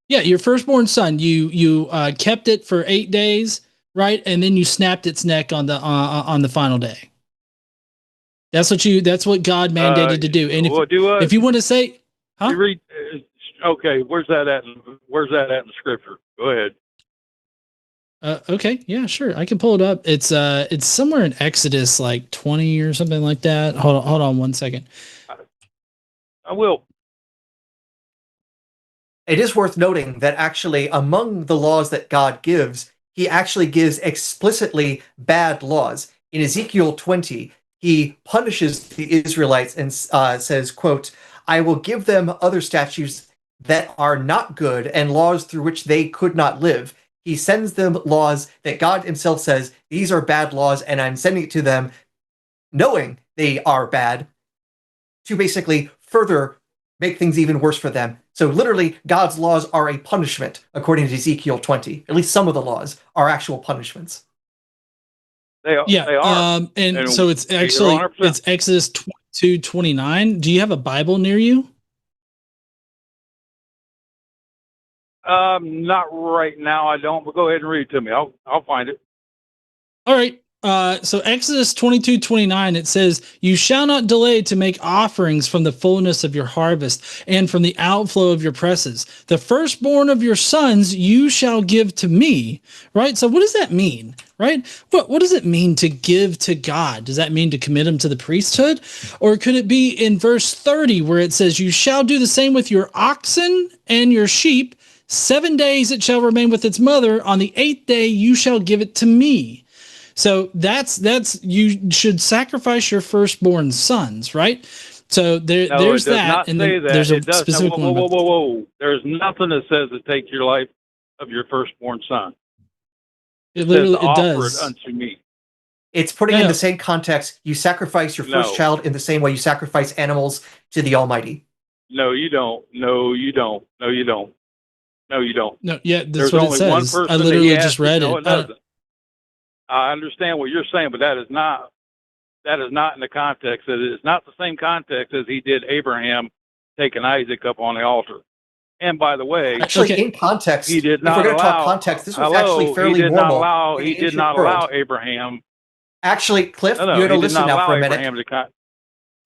Yeah, your firstborn son. You kept it for 8 days, right? And then you snapped its neck on the final day. That's what God mandated to do. And if you want to say, huh? You read, okay, where's that at in the scripture? Go ahead. Okay, yeah, sure. I can pull it up. It's somewhere in Exodus like 20 or something like that. Hold on 1 second. I will. It is worth noting that actually among the laws that God gives, he actually gives explicitly bad laws. In Ezekiel 20, he punishes the Israelites and says, quote, I will give them other statutes that are not good and laws through which they could not live. He sends them laws that God himself says, these are bad laws, and I'm sending it to them knowing they are bad to basically further make things even worse for them. So literally, God's laws are a punishment, according to Ezekiel 20. At least some of the laws are actual punishments. They are. And so it's actually, it's Exodus 22:29. Do you have a Bible near you? Not right now, I don't, but go ahead and read it to me. I'll find it. All right. So Exodus 22:29, it says, "You shall not delay to make offerings from the fullness of your harvest and from the outflow of your presses. The firstborn of your sons you shall give to me." Right? So what does that mean? Right? What does it mean to give to God? Does that mean to commit him to the priesthood? Or could it be in verse 30 where it says, "You shall do the same with your oxen and your sheep. 7 days it shall remain with its mother. On the 8th day you shall give it to me." So that's you should sacrifice your firstborn sons, right? So there's that, and then there's a specific one. Whoa! There's nothing that says to take your life of your firstborn son. It literally says, offer does. it unto me. It's putting in the same context. You sacrifice your first child in the same way you sacrifice animals to the Almighty. No, you don't. No, you don't. No, you don't. No, you don't. No, yeah, that's There's what only it says. one person I literally that just read no, it. it doesn't. I understand what you're saying, but that is not in the context. It is not the same context as he did Abraham taking Isaac up on the altar. And by the way, actually, in context, he did not if we're going to allow, talk context, this was actually fairly normal. He did not allow Abraham. Actually, Cliff, you got to listen now for a minute.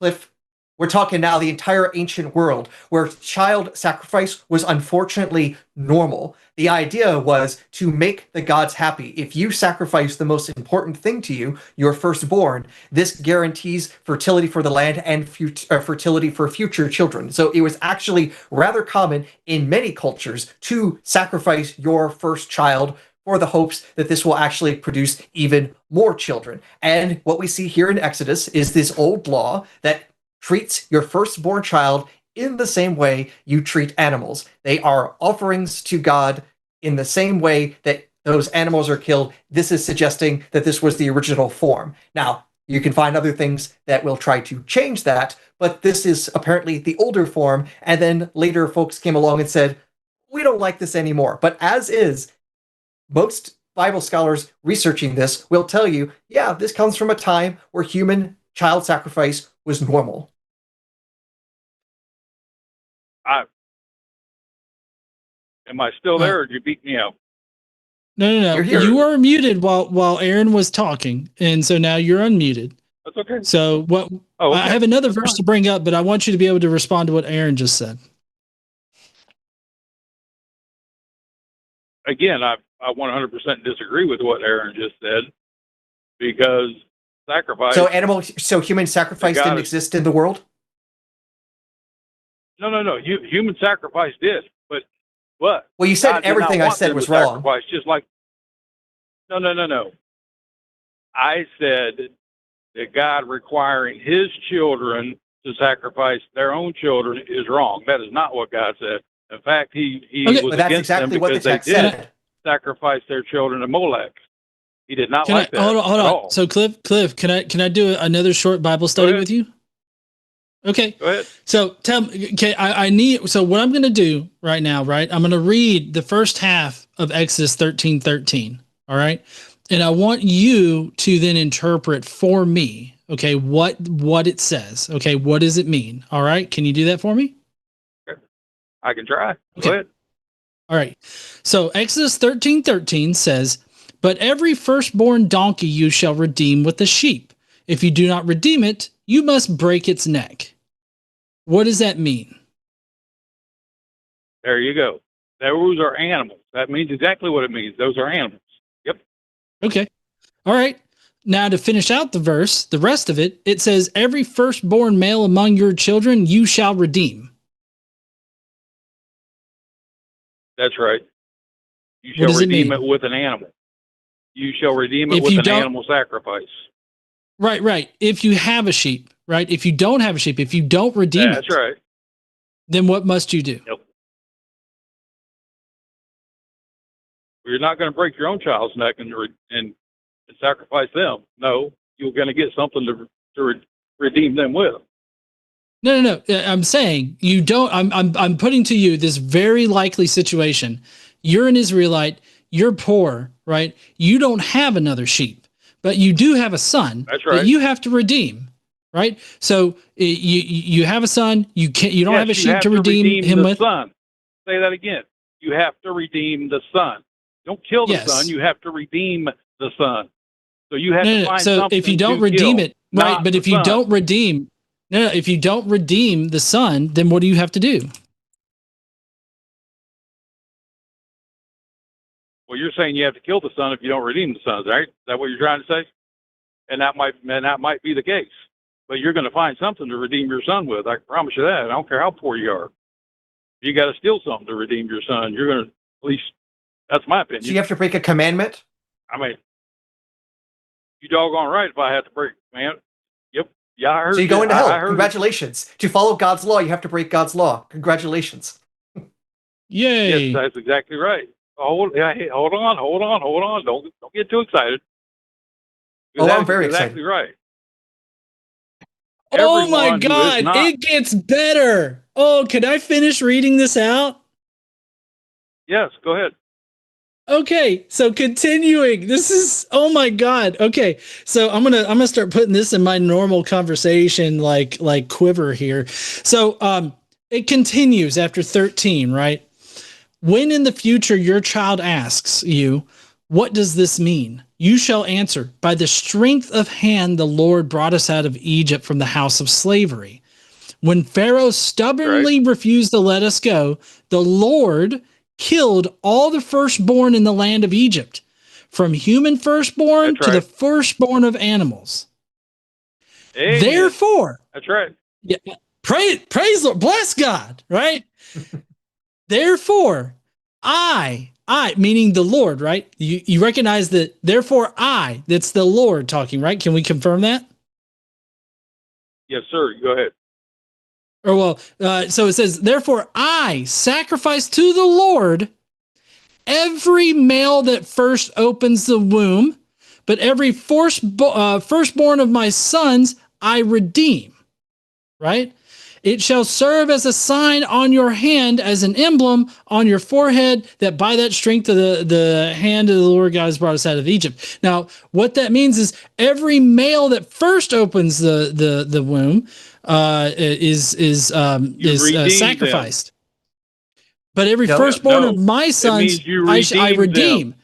Cliff, we're talking now the entire ancient world where child sacrifice was unfortunately normal. The idea was to make the gods happy. If you sacrifice the most important thing to you, your firstborn, this guarantees fertility for the land and fertility for future children. So it was actually rather common in many cultures to sacrifice your first child for the hopes that this will actually produce even more children. And what we see here in Exodus is this old law that treats your firstborn child in the same way you treat animals. They are offerings to God in the same way that those animals are killed. This is suggesting that this was the original form. Now, you can find other things that will try to change that, but this is apparently the older form, and then later folks came along and said, we don't like this anymore. But as is, most Bible scholars researching this will tell you, yeah, this comes from a time where human child sacrifice was normal. Am I still there, or did you beat me out? No. You were muted while Aaron was talking, and so now you're unmuted. That's okay. So what? Oh, okay. I have another verse to bring up, but I want you to be able to respond to what Aaron just said. Again, I 100% disagree with what Aaron just said, because sacrifice. So human sacrifice didn't exist in the world? No. Human sacrifice did, but what? Well, you said everything I said was wrong. Just like no. I said that God requiring His children to sacrifice their own children is wrong. That is not what God said. In fact, He was against them because they did sacrifice their children to Molech. He did not like that. Hold on. So Cliff, can I do another short Bible study with you? Okay. Go ahead. So tell me, okay, so what I'm going to do right now, right? I'm going to read the first half of Exodus 13:13. All right. And I want you to then interpret for me, okay, what it says. Okay. What does it mean? All right. Can you do that for me? I can try. Okay. Go ahead. All right. So Exodus 13:13 says, "But every firstborn donkey you shall redeem with a sheep. If you do not redeem it, you must break its neck." What does that mean? There you go. Those are animals. That means exactly what it means. Those are animals. Yep. Okay. All right. Now to finish out the verse, the rest of it, it says, "Every firstborn male among your children you shall redeem." That's right. You shall redeem it with an animal. You shall redeem it with an animal sacrifice. Right. If you have a sheep, right? If you don't have a sheep, if you don't redeem it. That's right. Then what must you do? Nope. You're not going to break your own child's neck and sacrifice them. No, you're going to get something to redeem them with. No. I'm saying you don't. I'm putting to you this very likely situation. You're an Israelite. You're poor, right? You don't have another sheep, but you do have a son. That's right. That you have to redeem, right? So you have a son. You don't have a sheep to redeem him with. Son. Say that again. You have to redeem the son. Don't kill the son. You have to redeem the son. So you have to find So something if you don't to redeem kill, it, right? not But the if you son. don't redeem, if you don't redeem the son, then what do you have to do? Well, you're saying you have to kill the son if you don't redeem the son, right? Is that what you're trying to say? And that might be the case. But you're going to find something to redeem your son with. I can promise you that. I don't care how poor you are. You got to steal something to redeem your son. You're going to, at least that's my opinion. So you have to break a commandment? I mean, you doggone right if I have to break, man. Yep. Yeah, I heard. So you go into hell. I heard Congratulations. To follow God's law, you have to break God's law. Congratulations. Yay! Yes, that's exactly right. Hold on. Don't get too excited. Oh, I'm very exactly excited. Right. Oh my Everyone who is God! not- It gets better. Oh, can I finish reading this out? Yes, go ahead. Okay, so continuing, this is, oh my God. Okay, so I'm gonna start putting this in my normal conversation, like quiver here. So it continues after 13, right? When in the future your child asks you, what does this mean? You shall answer, by the strength of hand the Lord brought us out of Egypt from the house of slavery. When Pharaoh stubbornly refused to let us go, the Lord killed all the firstborn in the land of Egypt, from human firstborn to the firstborn of animals. Amen. Therefore, that's right. Yeah, praise Lord, bless God, right? Therefore, I, meaning the Lord, right? You recognize that, therefore that's the Lord talking, right? Can we confirm that? Yes, sir. Go ahead. Or so it says, therefore I sacrifice to the Lord every male that first opens the womb, but every firstborn of my sons I redeem, right? It shall serve as a sign on your hand, as an emblem on your forehead, that by that strength of the hand of the Lord God has brought us out of Egypt. Now, what that means is every male that first opens the womb is sacrificed. Them. But every firstborn of my sons I redeem. Them.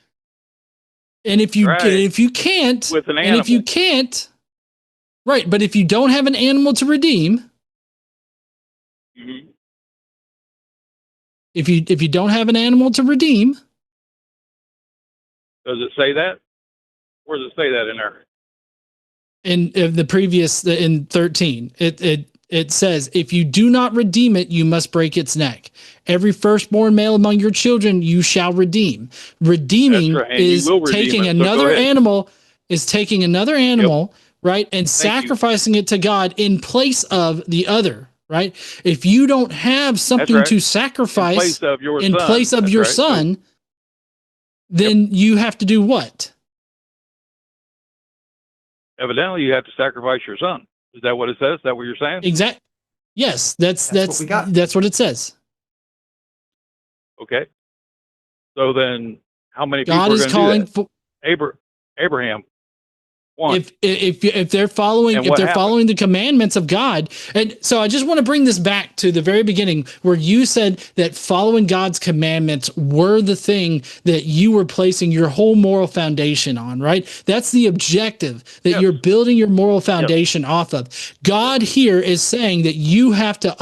And if you can't, with an animal. And if you can't, right? But if you don't have an animal to redeem. Mm-hmm. If you don't have an animal to redeem, does it say that? Where does it say that in there? In the previous, in 13, it says, if you do not redeem it, you must break its neck. Every firstborn male among your children you shall redeem. Redeeming is taking another animal, right, and sacrificing it to God in place of the other. Right? If you don't have something to sacrifice in place of your son, then you have to do what? Evidently, you have to sacrifice your son. Is that what it says? Is that what you're saying? Exactly. Yes, that's what it says. Okay. So then, how many people God are is going to calling for Abraham? One. If they're following following the commandments of God. And so I just want to bring this back to the very beginning where you said that following God's commandments were the thing that you were placing your whole moral foundation on, right? That's the objective that you're building your moral foundation off of. God here is saying that you have to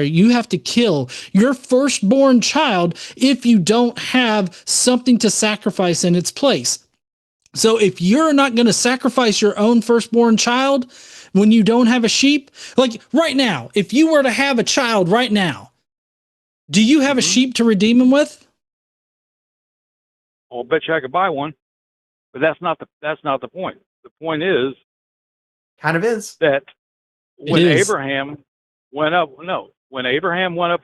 you have to kill your firstborn child if you don't have something to sacrifice in its place. So if you're not going to sacrifice your own firstborn child when you don't have a sheep, like right now, if you were to have a child right now, do you have a sheep to redeem him with? I'll bet you I could buy one, but that's not the point. The point is, that when Abraham went up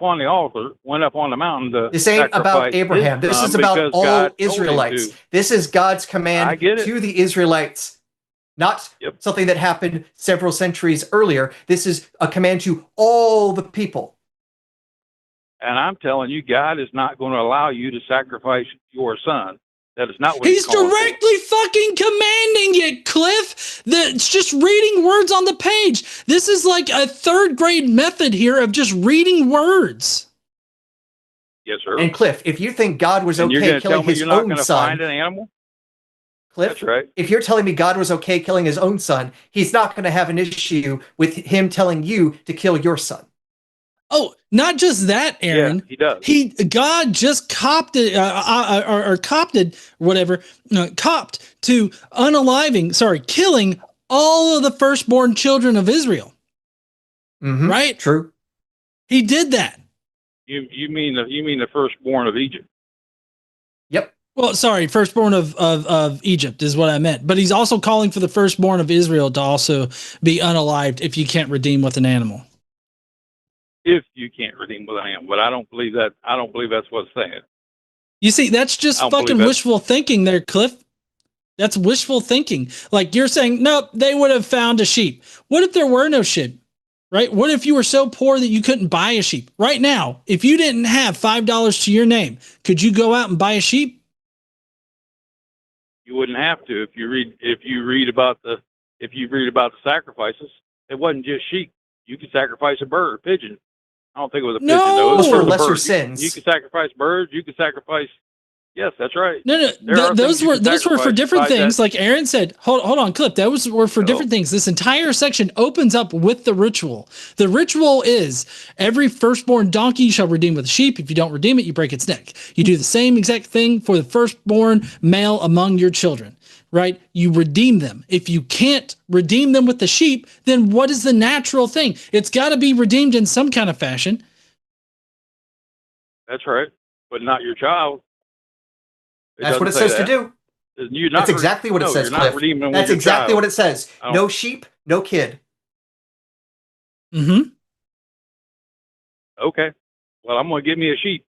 on the altar, went up on the mountain to this ain't about Abraham. This is about all Israelites. This is God's command to the Israelites, not something that happened several centuries earlier. This is a command to all the people. And I'm telling you, God is not going to allow you to sacrifice your son. That is not what He's directly fucking commanding it, Cliff. It's just reading words on the page. This is like a third grade method here of just reading words. Yes, sir. And Cliff, if you think God was okay killing his own son, find an animal? Cliff, That's right. if you're telling me God was okay killing his own son, he's not going to have an issue with him telling you to kill your son. Oh, not just that, Aaron. Yeah, he does. God just copped to killing all of the firstborn children of Israel. Mm-hmm. Right? True. He did that. You mean the firstborn of Egypt? Yep. Well, sorry, firstborn of Egypt is what I meant. But he's also calling for the firstborn of Israel to also be unalived if you can't redeem with an animal. If you can't redeem with an animal, but I don't believe that. I don't believe that's what's saying. You see, that's just fucking wishful thinking there, Cliff. That's wishful thinking. Like you're saying, nope, they would have found a sheep. What if there were no sheep? Right? What if you were so poor that you couldn't buy a sheep? Right now, if you didn't have $5 to your name, could you go out and buy a sheep? You wouldn't have to if you read about the sacrifices. It wasn't just sheep. You could sacrifice a bird, a pigeon. I don't think it was a pigeon. No, those were lesser bird. sins. You could sacrifice birds. You could sacrifice. Yes, that's right. No, those were for different things. Like Aaron said, hold on, Clip. Those were for different things. This entire section opens up with the ritual. The ritual is every firstborn donkey shall redeem with a sheep. If you don't redeem it, you break its neck. You do the same exact thing for the firstborn male among your children. Right? You redeem them. If you can't redeem them with the sheep, then what is the natural thing? It's got to be redeemed in some kind of fashion. That's right, but not your child. That's what it says to do. That's exactly what it says, Cliff. That's exactly what it says. No sheep, no kid. Mm-hmm. Okay. Well, I'm going to give me a sheep.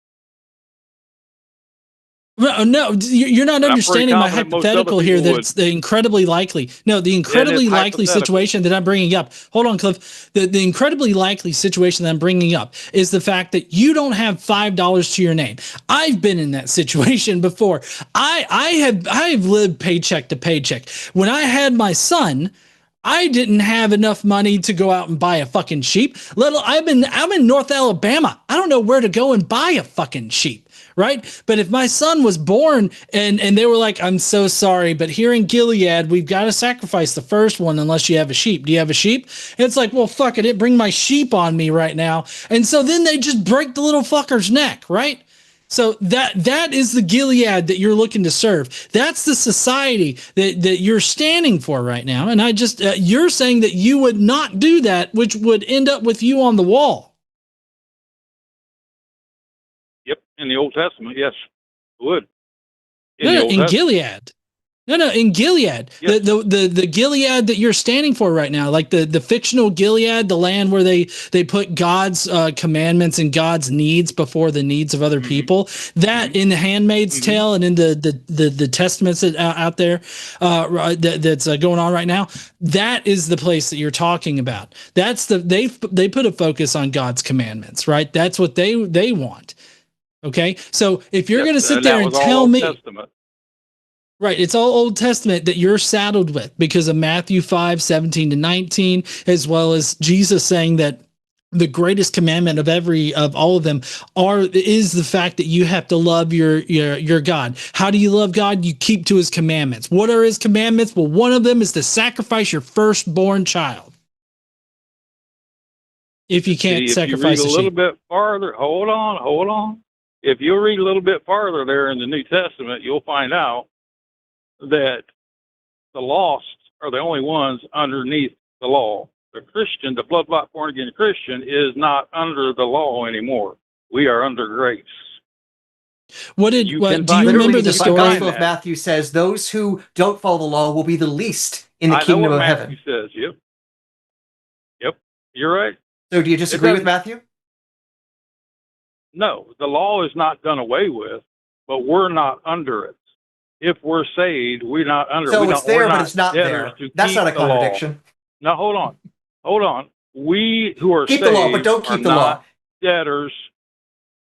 No, you're not understanding my hypothetical here. That's the incredibly likely. No, the incredibly likely situation that I'm bringing up. Hold on, Cliff. The incredibly likely situation that I'm bringing up is the fact that you don't have $5 to your name. I've been in that situation before. I've lived paycheck to paycheck. When I had my son, I didn't have enough money to go out and buy a fucking sheep. I'm in North Alabama. I don't know where to go and buy a fucking sheep. Right. But if my son was born and they were like, I'm so sorry, but here in Gilead, we've got to sacrifice the first one unless you have a sheep. Do you have a sheep? And it's like, well, fuck it. Bring my sheep on me right now. And so then they just break the little fucker's neck. Right. So that is the Gilead that you're looking to serve. That's the society that you're standing for right now. And I just you're saying that you would not do that, which would end up with you on the wall. Yep, in the Old Testament, yes, it would. In Gilead. In Gilead. Yes. The Gilead that you're standing for right now, like the fictional Gilead, the land where they put God's commandments and God's needs before the needs of other people. That in the Handmaid's Tale and in the testaments out there that's going on right now, that is the place that you're talking about. That's they put a focus on God's commandments, right? That's what they want. Okay, so if you're going to sit there and tell me, right, it's all Old Testament that you're saddled with because of Matthew 5:17-19, as well as Jesus saying that the greatest commandment of all of them is the fact that you have to love your God. How do you love God? You keep to his commandments. What are his commandments? Well, one of them is to sacrifice your firstborn child. If you can't sacrifice a sheep. A little bit farther, hold on. If you read a little bit farther there in the New Testament, you'll find out that the lost are the only ones underneath the law. The Christian, the blood-bought, born-again Christian, is not under the law anymore. We are under grace. Do you remember the story? The Gospel of Matthew says those who don't follow the law will be the least in the kingdom of heaven. Matthew says, yep, you're right. So do you disagree with Matthew? No, the law is not done away with, but we're not under it. If we're saved, we're not under it. So it's there, but it's not there. That's not a contradiction. Now, hold on. We who are keep saved the law, but don't keep the law. Debtors.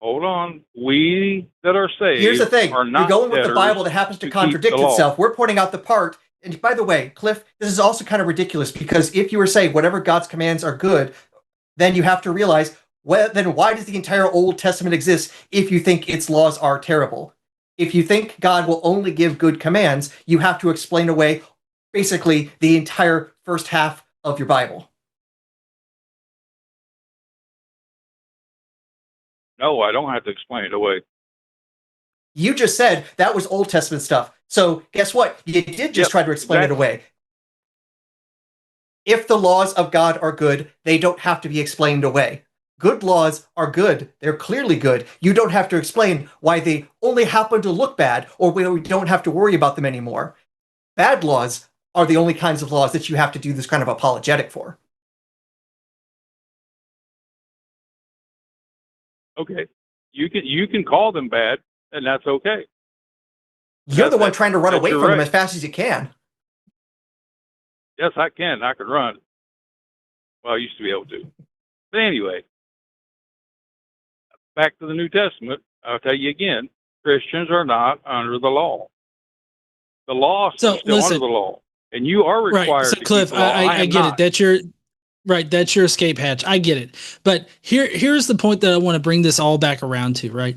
Hold on. We that are saved. Here's the thing. Are not You're going with the Bible that happens to contradict itself. We're pointing out the part. And by the way, Cliff, this is also kind of ridiculous because if you were saying whatever God's commands are good, then you have to realize, well, then why does the entire Old Testament exist if you think its laws are terrible? If you think God will only give good commands, you have to explain away basically the entire first half of your Bible. No, I don't have to explain it away. You just said that was Old Testament stuff. So guess what? You did just try to explain it away. If the laws of God are good, they don't have to be explained away. Good laws are good. They're clearly good. You don't have to explain why they only happen to look bad or why we don't have to worry about them anymore. Bad laws are the only kinds of laws that you have to do this kind of apologetic for. Okay. You can call them bad, and that's okay. You're the one trying to run away from them as fast as you can. Yes, I can. I can run. Well, I used to be able to. But anyway, back to the New Testament. I'll tell you again, Christians are not under the law. The lost are still under the law. And you are required to Cliff, keep the law. I get it. That's your escape hatch. I get it. But here's the point that I want to bring this all back around to, right?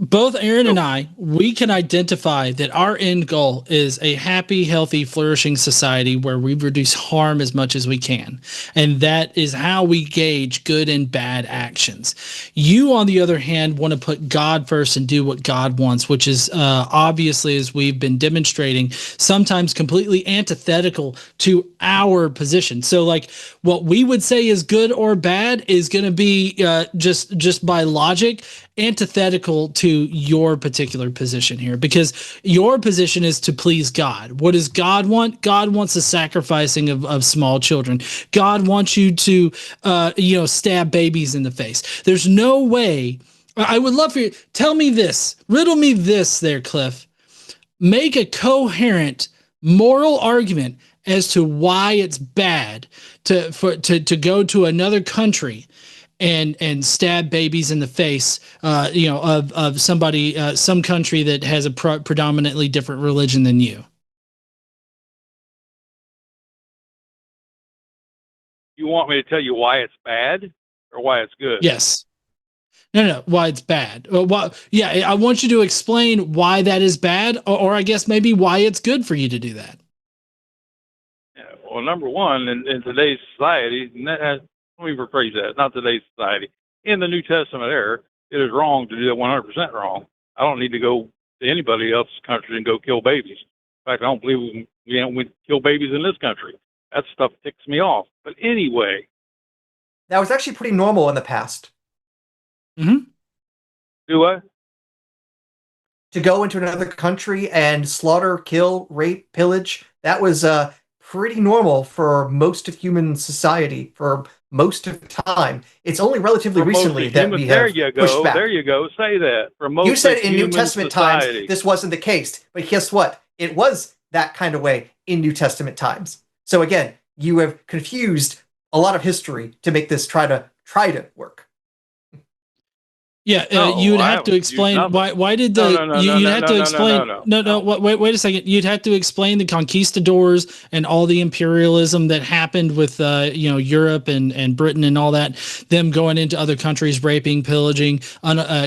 Both Aaron and I, we can identify that our end goal is a happy, healthy, flourishing society where we reduce harm as much as we can. And that is how we gauge good and bad actions. You, on the other hand, want to put God first and do what God wants, which is obviously, as we've been demonstrating, sometimes completely antithetical to our position. So like what we would say is good or bad is going to be just by logic antithetical to your particular position here, because your position is to please God. What does God want? God wants the sacrificing of small children. God wants you to, stab babies in the face. There's no way. I would love for you. Tell me this, riddle me this there, Cliff. Make a coherent moral argument as to why it's bad to go to another country and stab babies in the face, of somebody, some country that has a predominantly different religion than you. You want me to tell you why it's bad or why it's good? Yes. No, why it's bad. I want you to explain why that is bad, or I guess maybe why it's good for you to do that. Yeah, well, number one, in today's society, let me rephrase that. Not today's society. In the New Testament era, it is wrong to do that 100% wrong. I don't need to go to anybody else's country and go kill babies. In fact, I don't believe we kill babies in this country. That stuff ticks me off. But anyway. That was actually pretty normal in the past. Mm-hmm. Do what? To go into another country and slaughter, kill, rape, pillage, that was pretty normal for most of human society for most of the time. It's only relatively recently that we have pushed back. There you go. Say that. For most you said in New Testament society. times this wasn't the case, but guess what? It was that kind of way in New Testament times. So again, you have confused a lot of history to make this try to work. Yeah, you would have to explain why did the you'd have to explain wait a second. You'd have to explain the conquistadors and all the imperialism that happened with Europe and Britain and all that, them going into other countries, raping, pillaging,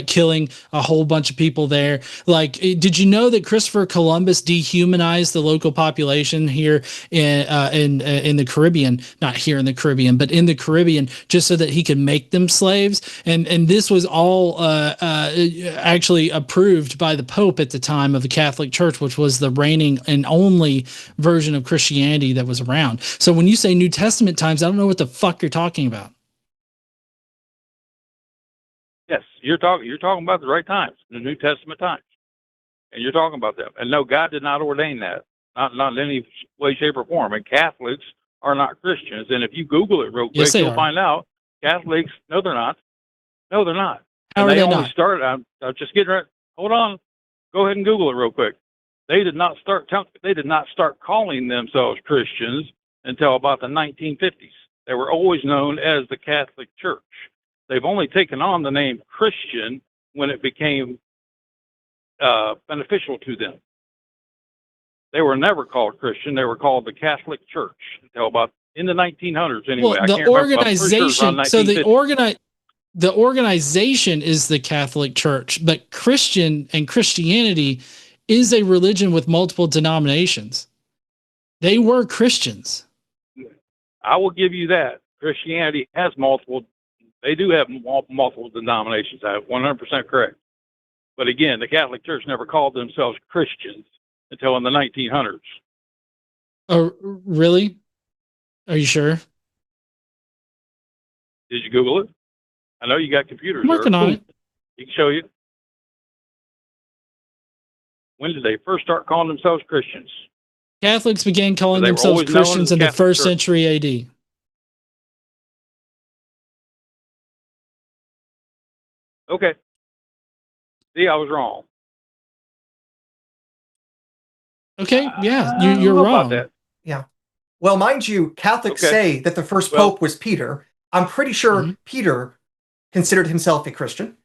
killing a whole bunch of people there. Like, did you know that Christopher Columbus dehumanized the local population here in the Caribbean, not here in the Caribbean, but in the Caribbean, just so that he could make them slaves? And this was all actually approved by the Pope at the time of the Catholic Church, which was the reigning and only version of Christianity that was around. So when you say New Testament times, I don't know what the fuck you're talking about. Yes, you're talking about the right times, the New Testament times, and you're talking about them. And no, God did not ordain that, not in any way, shape, or form. And Catholics are not Christians. And if you Google it real quick, you'll find out Catholics. No, they're not. No, they're not. How and they only not? started. I'm just getting right. Hold on. Go ahead and Google it real quick. They did not start calling themselves Christians until about the 1950s. They were always known as the Catholic Church. They've only taken on the name Christian when it became beneficial to them. They were never called Christian. They were called the Catholic Church until about in the 1900s. Anyway, well, the organization. So the the organization is the Catholic Church, but Christianity is a religion with multiple denominations. They were Christians. I will give you that. Christianity has multiple. They do have multiple denominations. I'm 100% correct. But again, the Catholic Church never called themselves Christians until in the 1900s. Oh, really? Are you sure? Did you Google it? I know you got computers. I'm working on it. You can show you. When did they first start calling themselves Christians? Catholics began calling They were themselves always known as Christians in the Catholic first Church. century AD. Okay. See, I was wrong. Okay, yeah, I don't you're know wrong. about that. Yeah. Well, mind you, Catholics Okay. say that the first Well- pope was Peter. I'm pretty sure Mhm. Peter considered himself a Christian.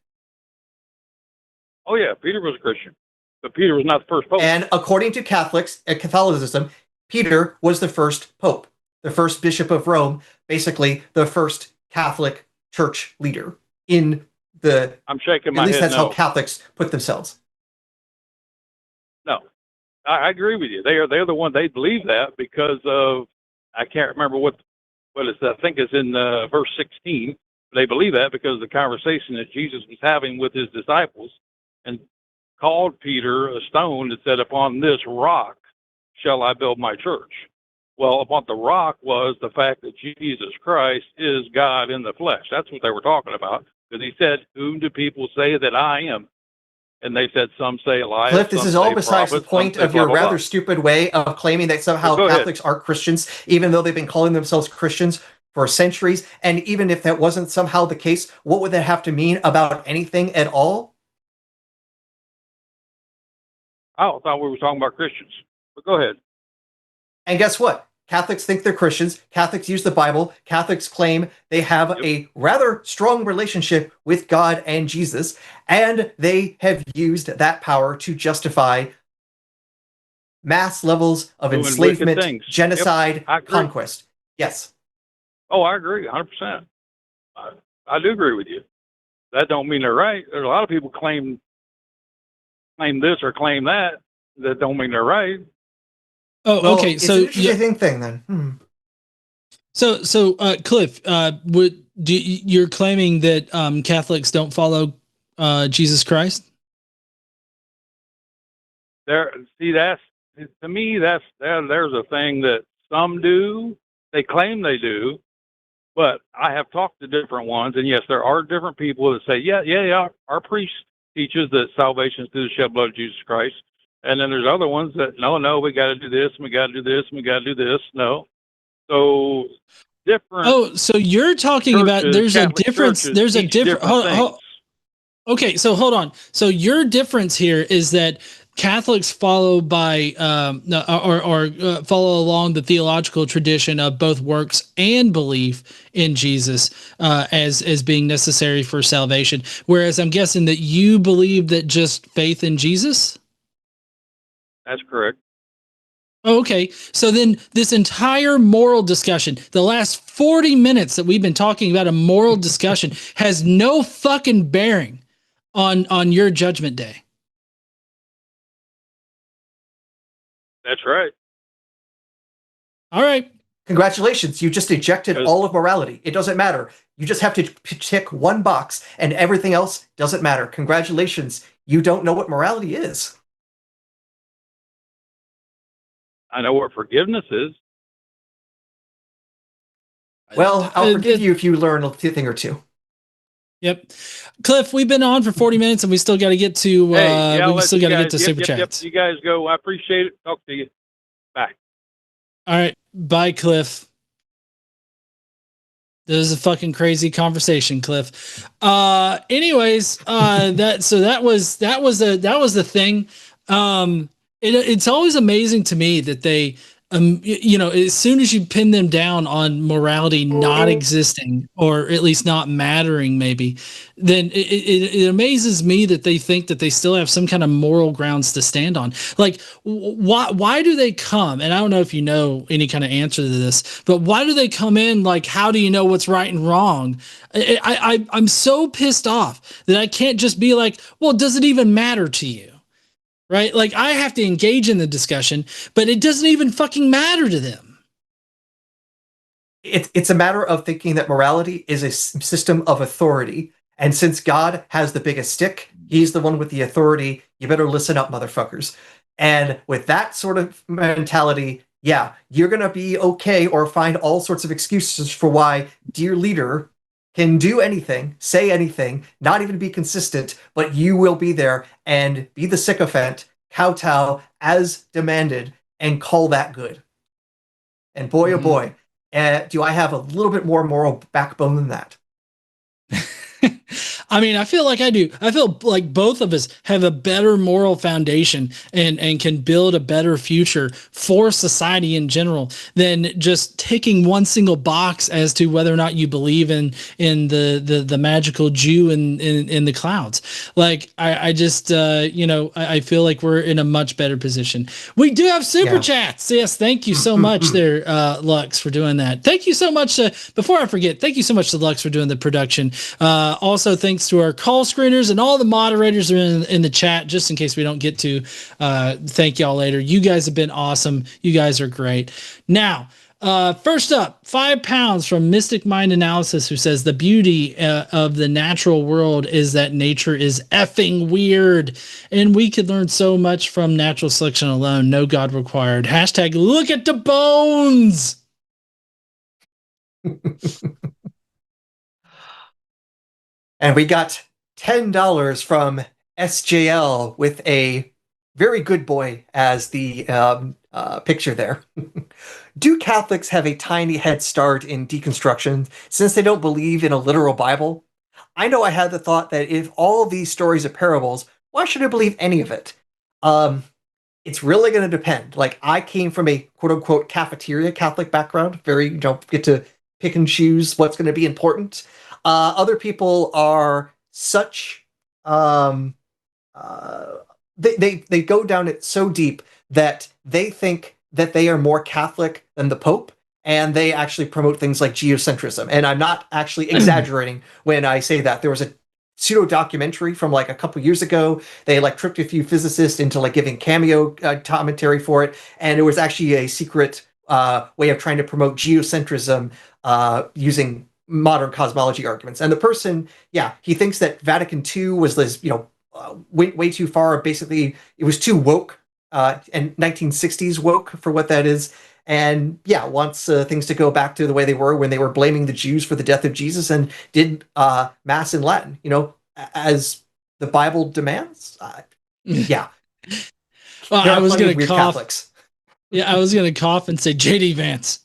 Oh yeah, Peter was a Christian, but Peter was not the first pope. And according to Catholicism, Peter was the first pope, the first bishop of Rome, basically the first Catholic church leader in the, I'm shaking at my least head. that's No, how Catholics put themselves. no, I agree with you. They're the one. They believe that because of, I can't remember what it's. I think it's in verse 16. They believe that because of the conversation that Jesus was having with his disciples, and called Peter a stone and said, "Upon this rock shall I build my church." Well, upon the rock was the fact that Jesus Christ is God in the flesh. That's what they were talking about. Because he said, "Whom do people say that I am?" And they said, "Some say Elias." Cliff, this some is all say besides the prophet, some point say of your blah, blah, blah. rather stupid way of claiming that somehow Go ahead. Catholics aren't Christians, even though they've been calling themselves Christians for centuries. And even if that wasn't somehow the case, what would that have to mean about anything at all? I thought we were talking about Christians. But go ahead. And guess what? Catholics think they're Christians. Catholics use the Bible. Catholics claim they have Yep. a rather strong relationship with God and Jesus, and they have used that power to justify mass levels of Doing wicked enslavement, things. genocide, Yep, I agree. conquest. Yes. Oh, I agree, 100%. I do agree with you. That don't mean they're right. There's a lot of people claim this or claim that. That don't mean they're right. Oh, Well, okay. it's So an interesting thing then. Cliff, you're claiming that Catholics don't follow Jesus Christ? That's to me. There's a thing that some do. They claim they do, but I have talked to different ones, and yes, there are different people that say, yeah. Our priest teaches that salvation is through the shed blood of Jesus Christ, and then there's other ones that no, we got to do this, and we got to do this, and we got to do this. No, so different. Oh, so you're talking about there's Catholic a difference. churches There's a teach different. things. Okay, so hold on. So your difference here is that Catholics follow by follow along the theological tradition of both works and belief in Jesus as being necessary for salvation. Whereas I'm guessing that you believe that just faith in Jesus. That's correct. Oh, okay. So then this entire moral discussion, the last 40 minutes that we've been talking about a moral discussion has no fucking bearing on your judgment day. That's right. All right. Congratulations, you just ejected all of morality. It doesn't matter. You just have to tick one box, and everything else doesn't matter. Congratulations, you don't know what morality is. I know what forgiveness is. Well, I'll forgive you if you learn a thing or two. Yep. Cliff, we've been on for 40 minutes and we still got to get to we still got to get to super chats. You guys go. I appreciate it. Talk to you. Bye. All right. Bye, Cliff. This is a fucking crazy conversation, Cliff. Anyways, that was the thing. It's always amazing to me that they as soon as you pin them down on morality not existing, or at least not mattering, maybe, then it amazes me that they think that they still have some kind of moral grounds to stand on. Like, why do they come? And I don't know if you know any kind of answer to this, but why do they come in like, how do you know what's right and wrong? I'm so pissed off that I can't just be like, well, does it even matter to you? Right? Like, I have to engage in the discussion, but it doesn't even fucking matter to them. It's a matter of thinking that morality is a system of authority. And since God has the biggest stick, he's the one with the authority. You better listen up, motherfuckers. And with that sort of mentality, yeah, you're going to be okay or find all sorts of excuses for why dear leader can do anything, say anything, not even be consistent, but you will be there and be the sycophant, kowtow as demanded, and call that good. And boy, oh boy, do I have a little bit more moral backbone than that. I mean, I feel like I do. I feel like both of us have a better moral foundation and can build a better future for society in general than just ticking one single box as to whether or not you believe in the magical Jew in the clouds. Like, I just I feel like we're in a much better position. We do have super chats. Yes, thank you so much there, Lux, for doing that. Thank you so much. Before I forget, thank you so much to Lux for doing the production. Also, thanks to our call screeners and all the moderators are in the chat, just in case we don't get to thank y'all later. You guys have been awesome. You guys are great. Now, first up, £5 from Mystic Mind Analysis, who says the beauty of the natural world is that nature is effing weird, and we could learn so much from natural selection alone. No God required. Hashtag look at the bones. And we got $10 from SJL with a very good boy as the picture there. Do Catholics have a tiny head start in deconstruction since they don't believe in a literal Bible? I know I had the thought that if all of these stories are parables, why should I believe any of it? It's really going to depend. Like, I came from a quote-unquote cafeteria Catholic background, very, get to pick and choose what's going to be important. Other people are such they go down it so deep that they think that they are more Catholic than the Pope, and they actually promote things like geocentrism. And I'm not actually exaggerating when I say that. There was a pseudo documentary from like a couple years ago. They like tricked a few physicists into like giving cameo commentary for it, and it was actually a secret way of trying to promote geocentrism using modern cosmology arguments. And the person, he thinks that Vatican II was this, way too far. Basically, it was too woke, and 1960s woke for what that is. And wants things to go back to the way they were when they were blaming the Jews for the death of Jesus and did Mass in Latin, as the Bible demands. Well, I was going to cough. Catholics. Yeah, I was going to cough and say JD Vance.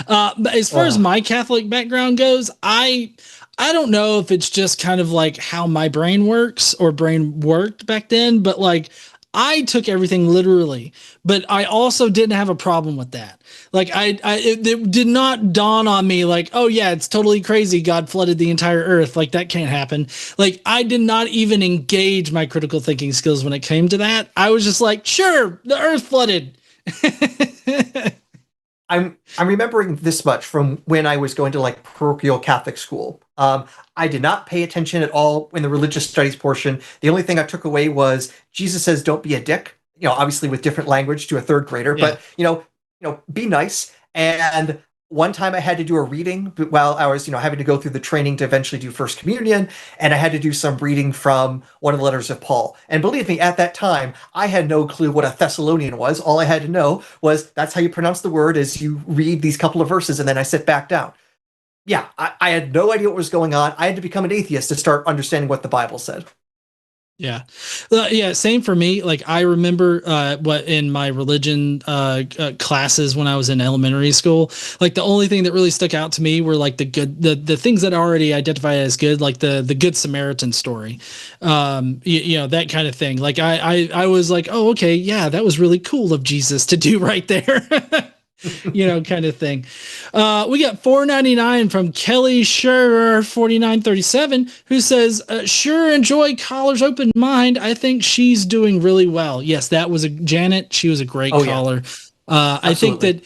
But as far as my Catholic background goes, I don't know if it's just kind of like how my brain works or brain worked back then, but like I took everything literally, but I also didn't have a problem with that. Like it did not dawn on me like, oh yeah, it's totally crazy. God flooded the entire earth. Like that can't happen. Like I did not even engage my critical thinking skills when it came to that. I was just like, sure, the earth flooded. I'm remembering this much from when I was going to like parochial Catholic school. I did not pay attention at all in the religious studies portion. The only thing I took away was Jesus says, "Don't be a dick." Obviously with different language to a third grader, but be nice. And one time I had to do a reading while I was, having to go through the training to eventually do First Communion, and I had to do some reading from one of the letters of Paul. And believe me, at that time, I had no clue what a Thessalonian was. All I had to know was that's how you pronounce the word as you read these couple of verses, and then I sit back down. I had no idea what was going on. I had to become an atheist to start understanding what the Bible said. Yeah. Yeah. Same for me. Like I remember, what in my religion, classes when I was in elementary school, like the only thing that really stuck out to me were like the things that I already identified as good, like the Good Samaritan story, that kind of thing. Like I was like, oh, okay. Yeah. That was really cool of Jesus to do right there. Kind of thing. We got $4.99 from Kelly Sure 4937, who says, sure, enjoy Caller's open mind. I think she's doing really well. Yes, that was Janet. She was a great caller. Yeah. I think that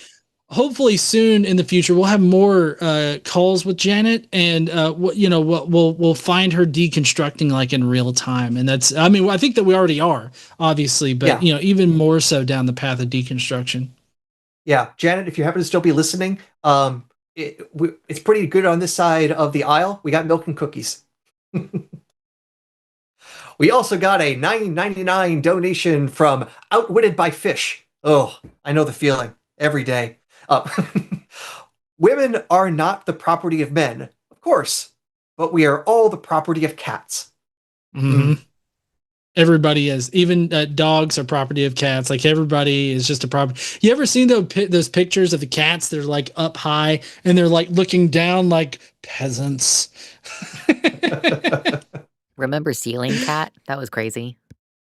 hopefully soon in the future we'll have more calls with Janet, and we'll find her deconstructing like in real time. And that's, I mean, I think that we already are, obviously, but even more so down the path of deconstruction. Yeah, Janet, if you happen to still be listening, it's pretty good on this side of the aisle. We got milk and cookies. We also got a $9.99 donation from Outwitted by Fish. Oh, I know the feeling every day. Women are not the property of men, of course, but we are all the property of cats. Mm-hmm. Everybody is. Even dogs are property of cats. Like everybody is just a property. You ever seen those pictures of the cats? They're like up high and they're like looking down like peasants. Remember Ceiling Cat? That was crazy.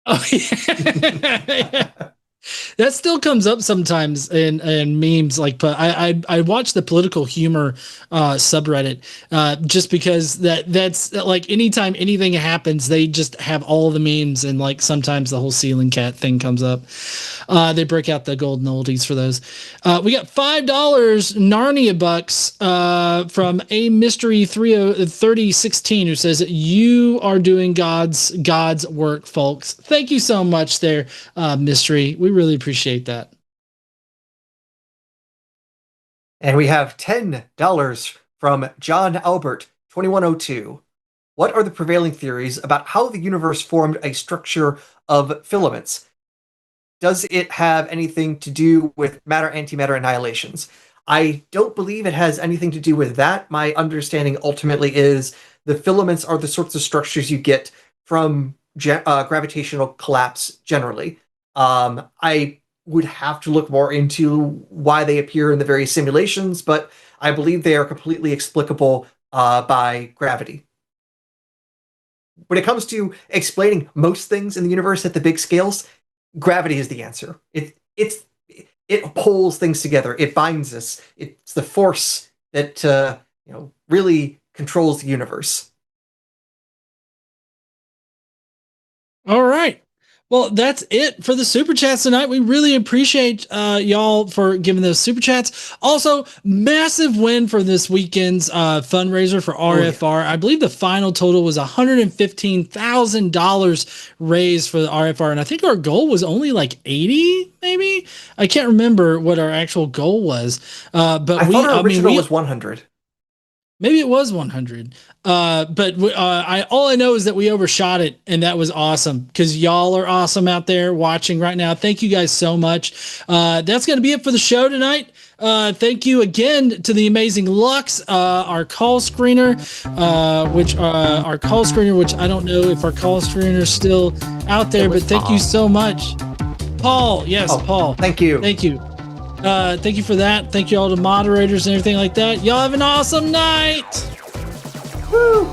Oh yeah. That still comes up sometimes in memes. Like, but I watch the political humor subreddit just because that's like anytime anything happens, they just have all the memes, and like sometimes the whole ceiling cat thing comes up. They break out the golden oldies for those. We got $5 Narnia bucks from a mystery 3016 who says, you are doing God's work, folks. Thank you so much there, mystery. We really appreciate that. And we have $10 from John Albert 2102. What are the prevailing theories about how the universe formed a structure of filaments? Does it have anything to do with matter-antimatter annihilations? I don't believe it has anything to do with that. My understanding ultimately is the filaments are the sorts of structures you get from gravitational collapse generally. I would have to look more into why they appear in the various simulations, but I believe they are completely explicable by gravity. When it comes to explaining most things in the universe at the big scales, gravity is the answer. It pulls things together. It binds us. It's the force that really controls the universe. All right. Well, that's it for the super chats tonight. We really appreciate y'all for giving those super chats. Also, massive win for this weekend's fundraiser for RFR. Oh, yeah. I believe the final total was $115,000 raised for the RFR, and I think our goal was only like 80, maybe. I can't remember what our actual goal was. But I thought our original was 100. Maybe it was 100. But all I know is that we overshot it, and that was awesome because y'all are awesome out there watching right now. Thank you guys so much. That's going to be it for the show tonight. Thank you again to the amazing Lux, our call screener, which I don't know if our call screener is still out there, but thank you so much. Paul. Yes, Paul. Thank you. Thank you. Thank you for that. Thank you all to moderators and everything like that. Y'all have an awesome night. Woo!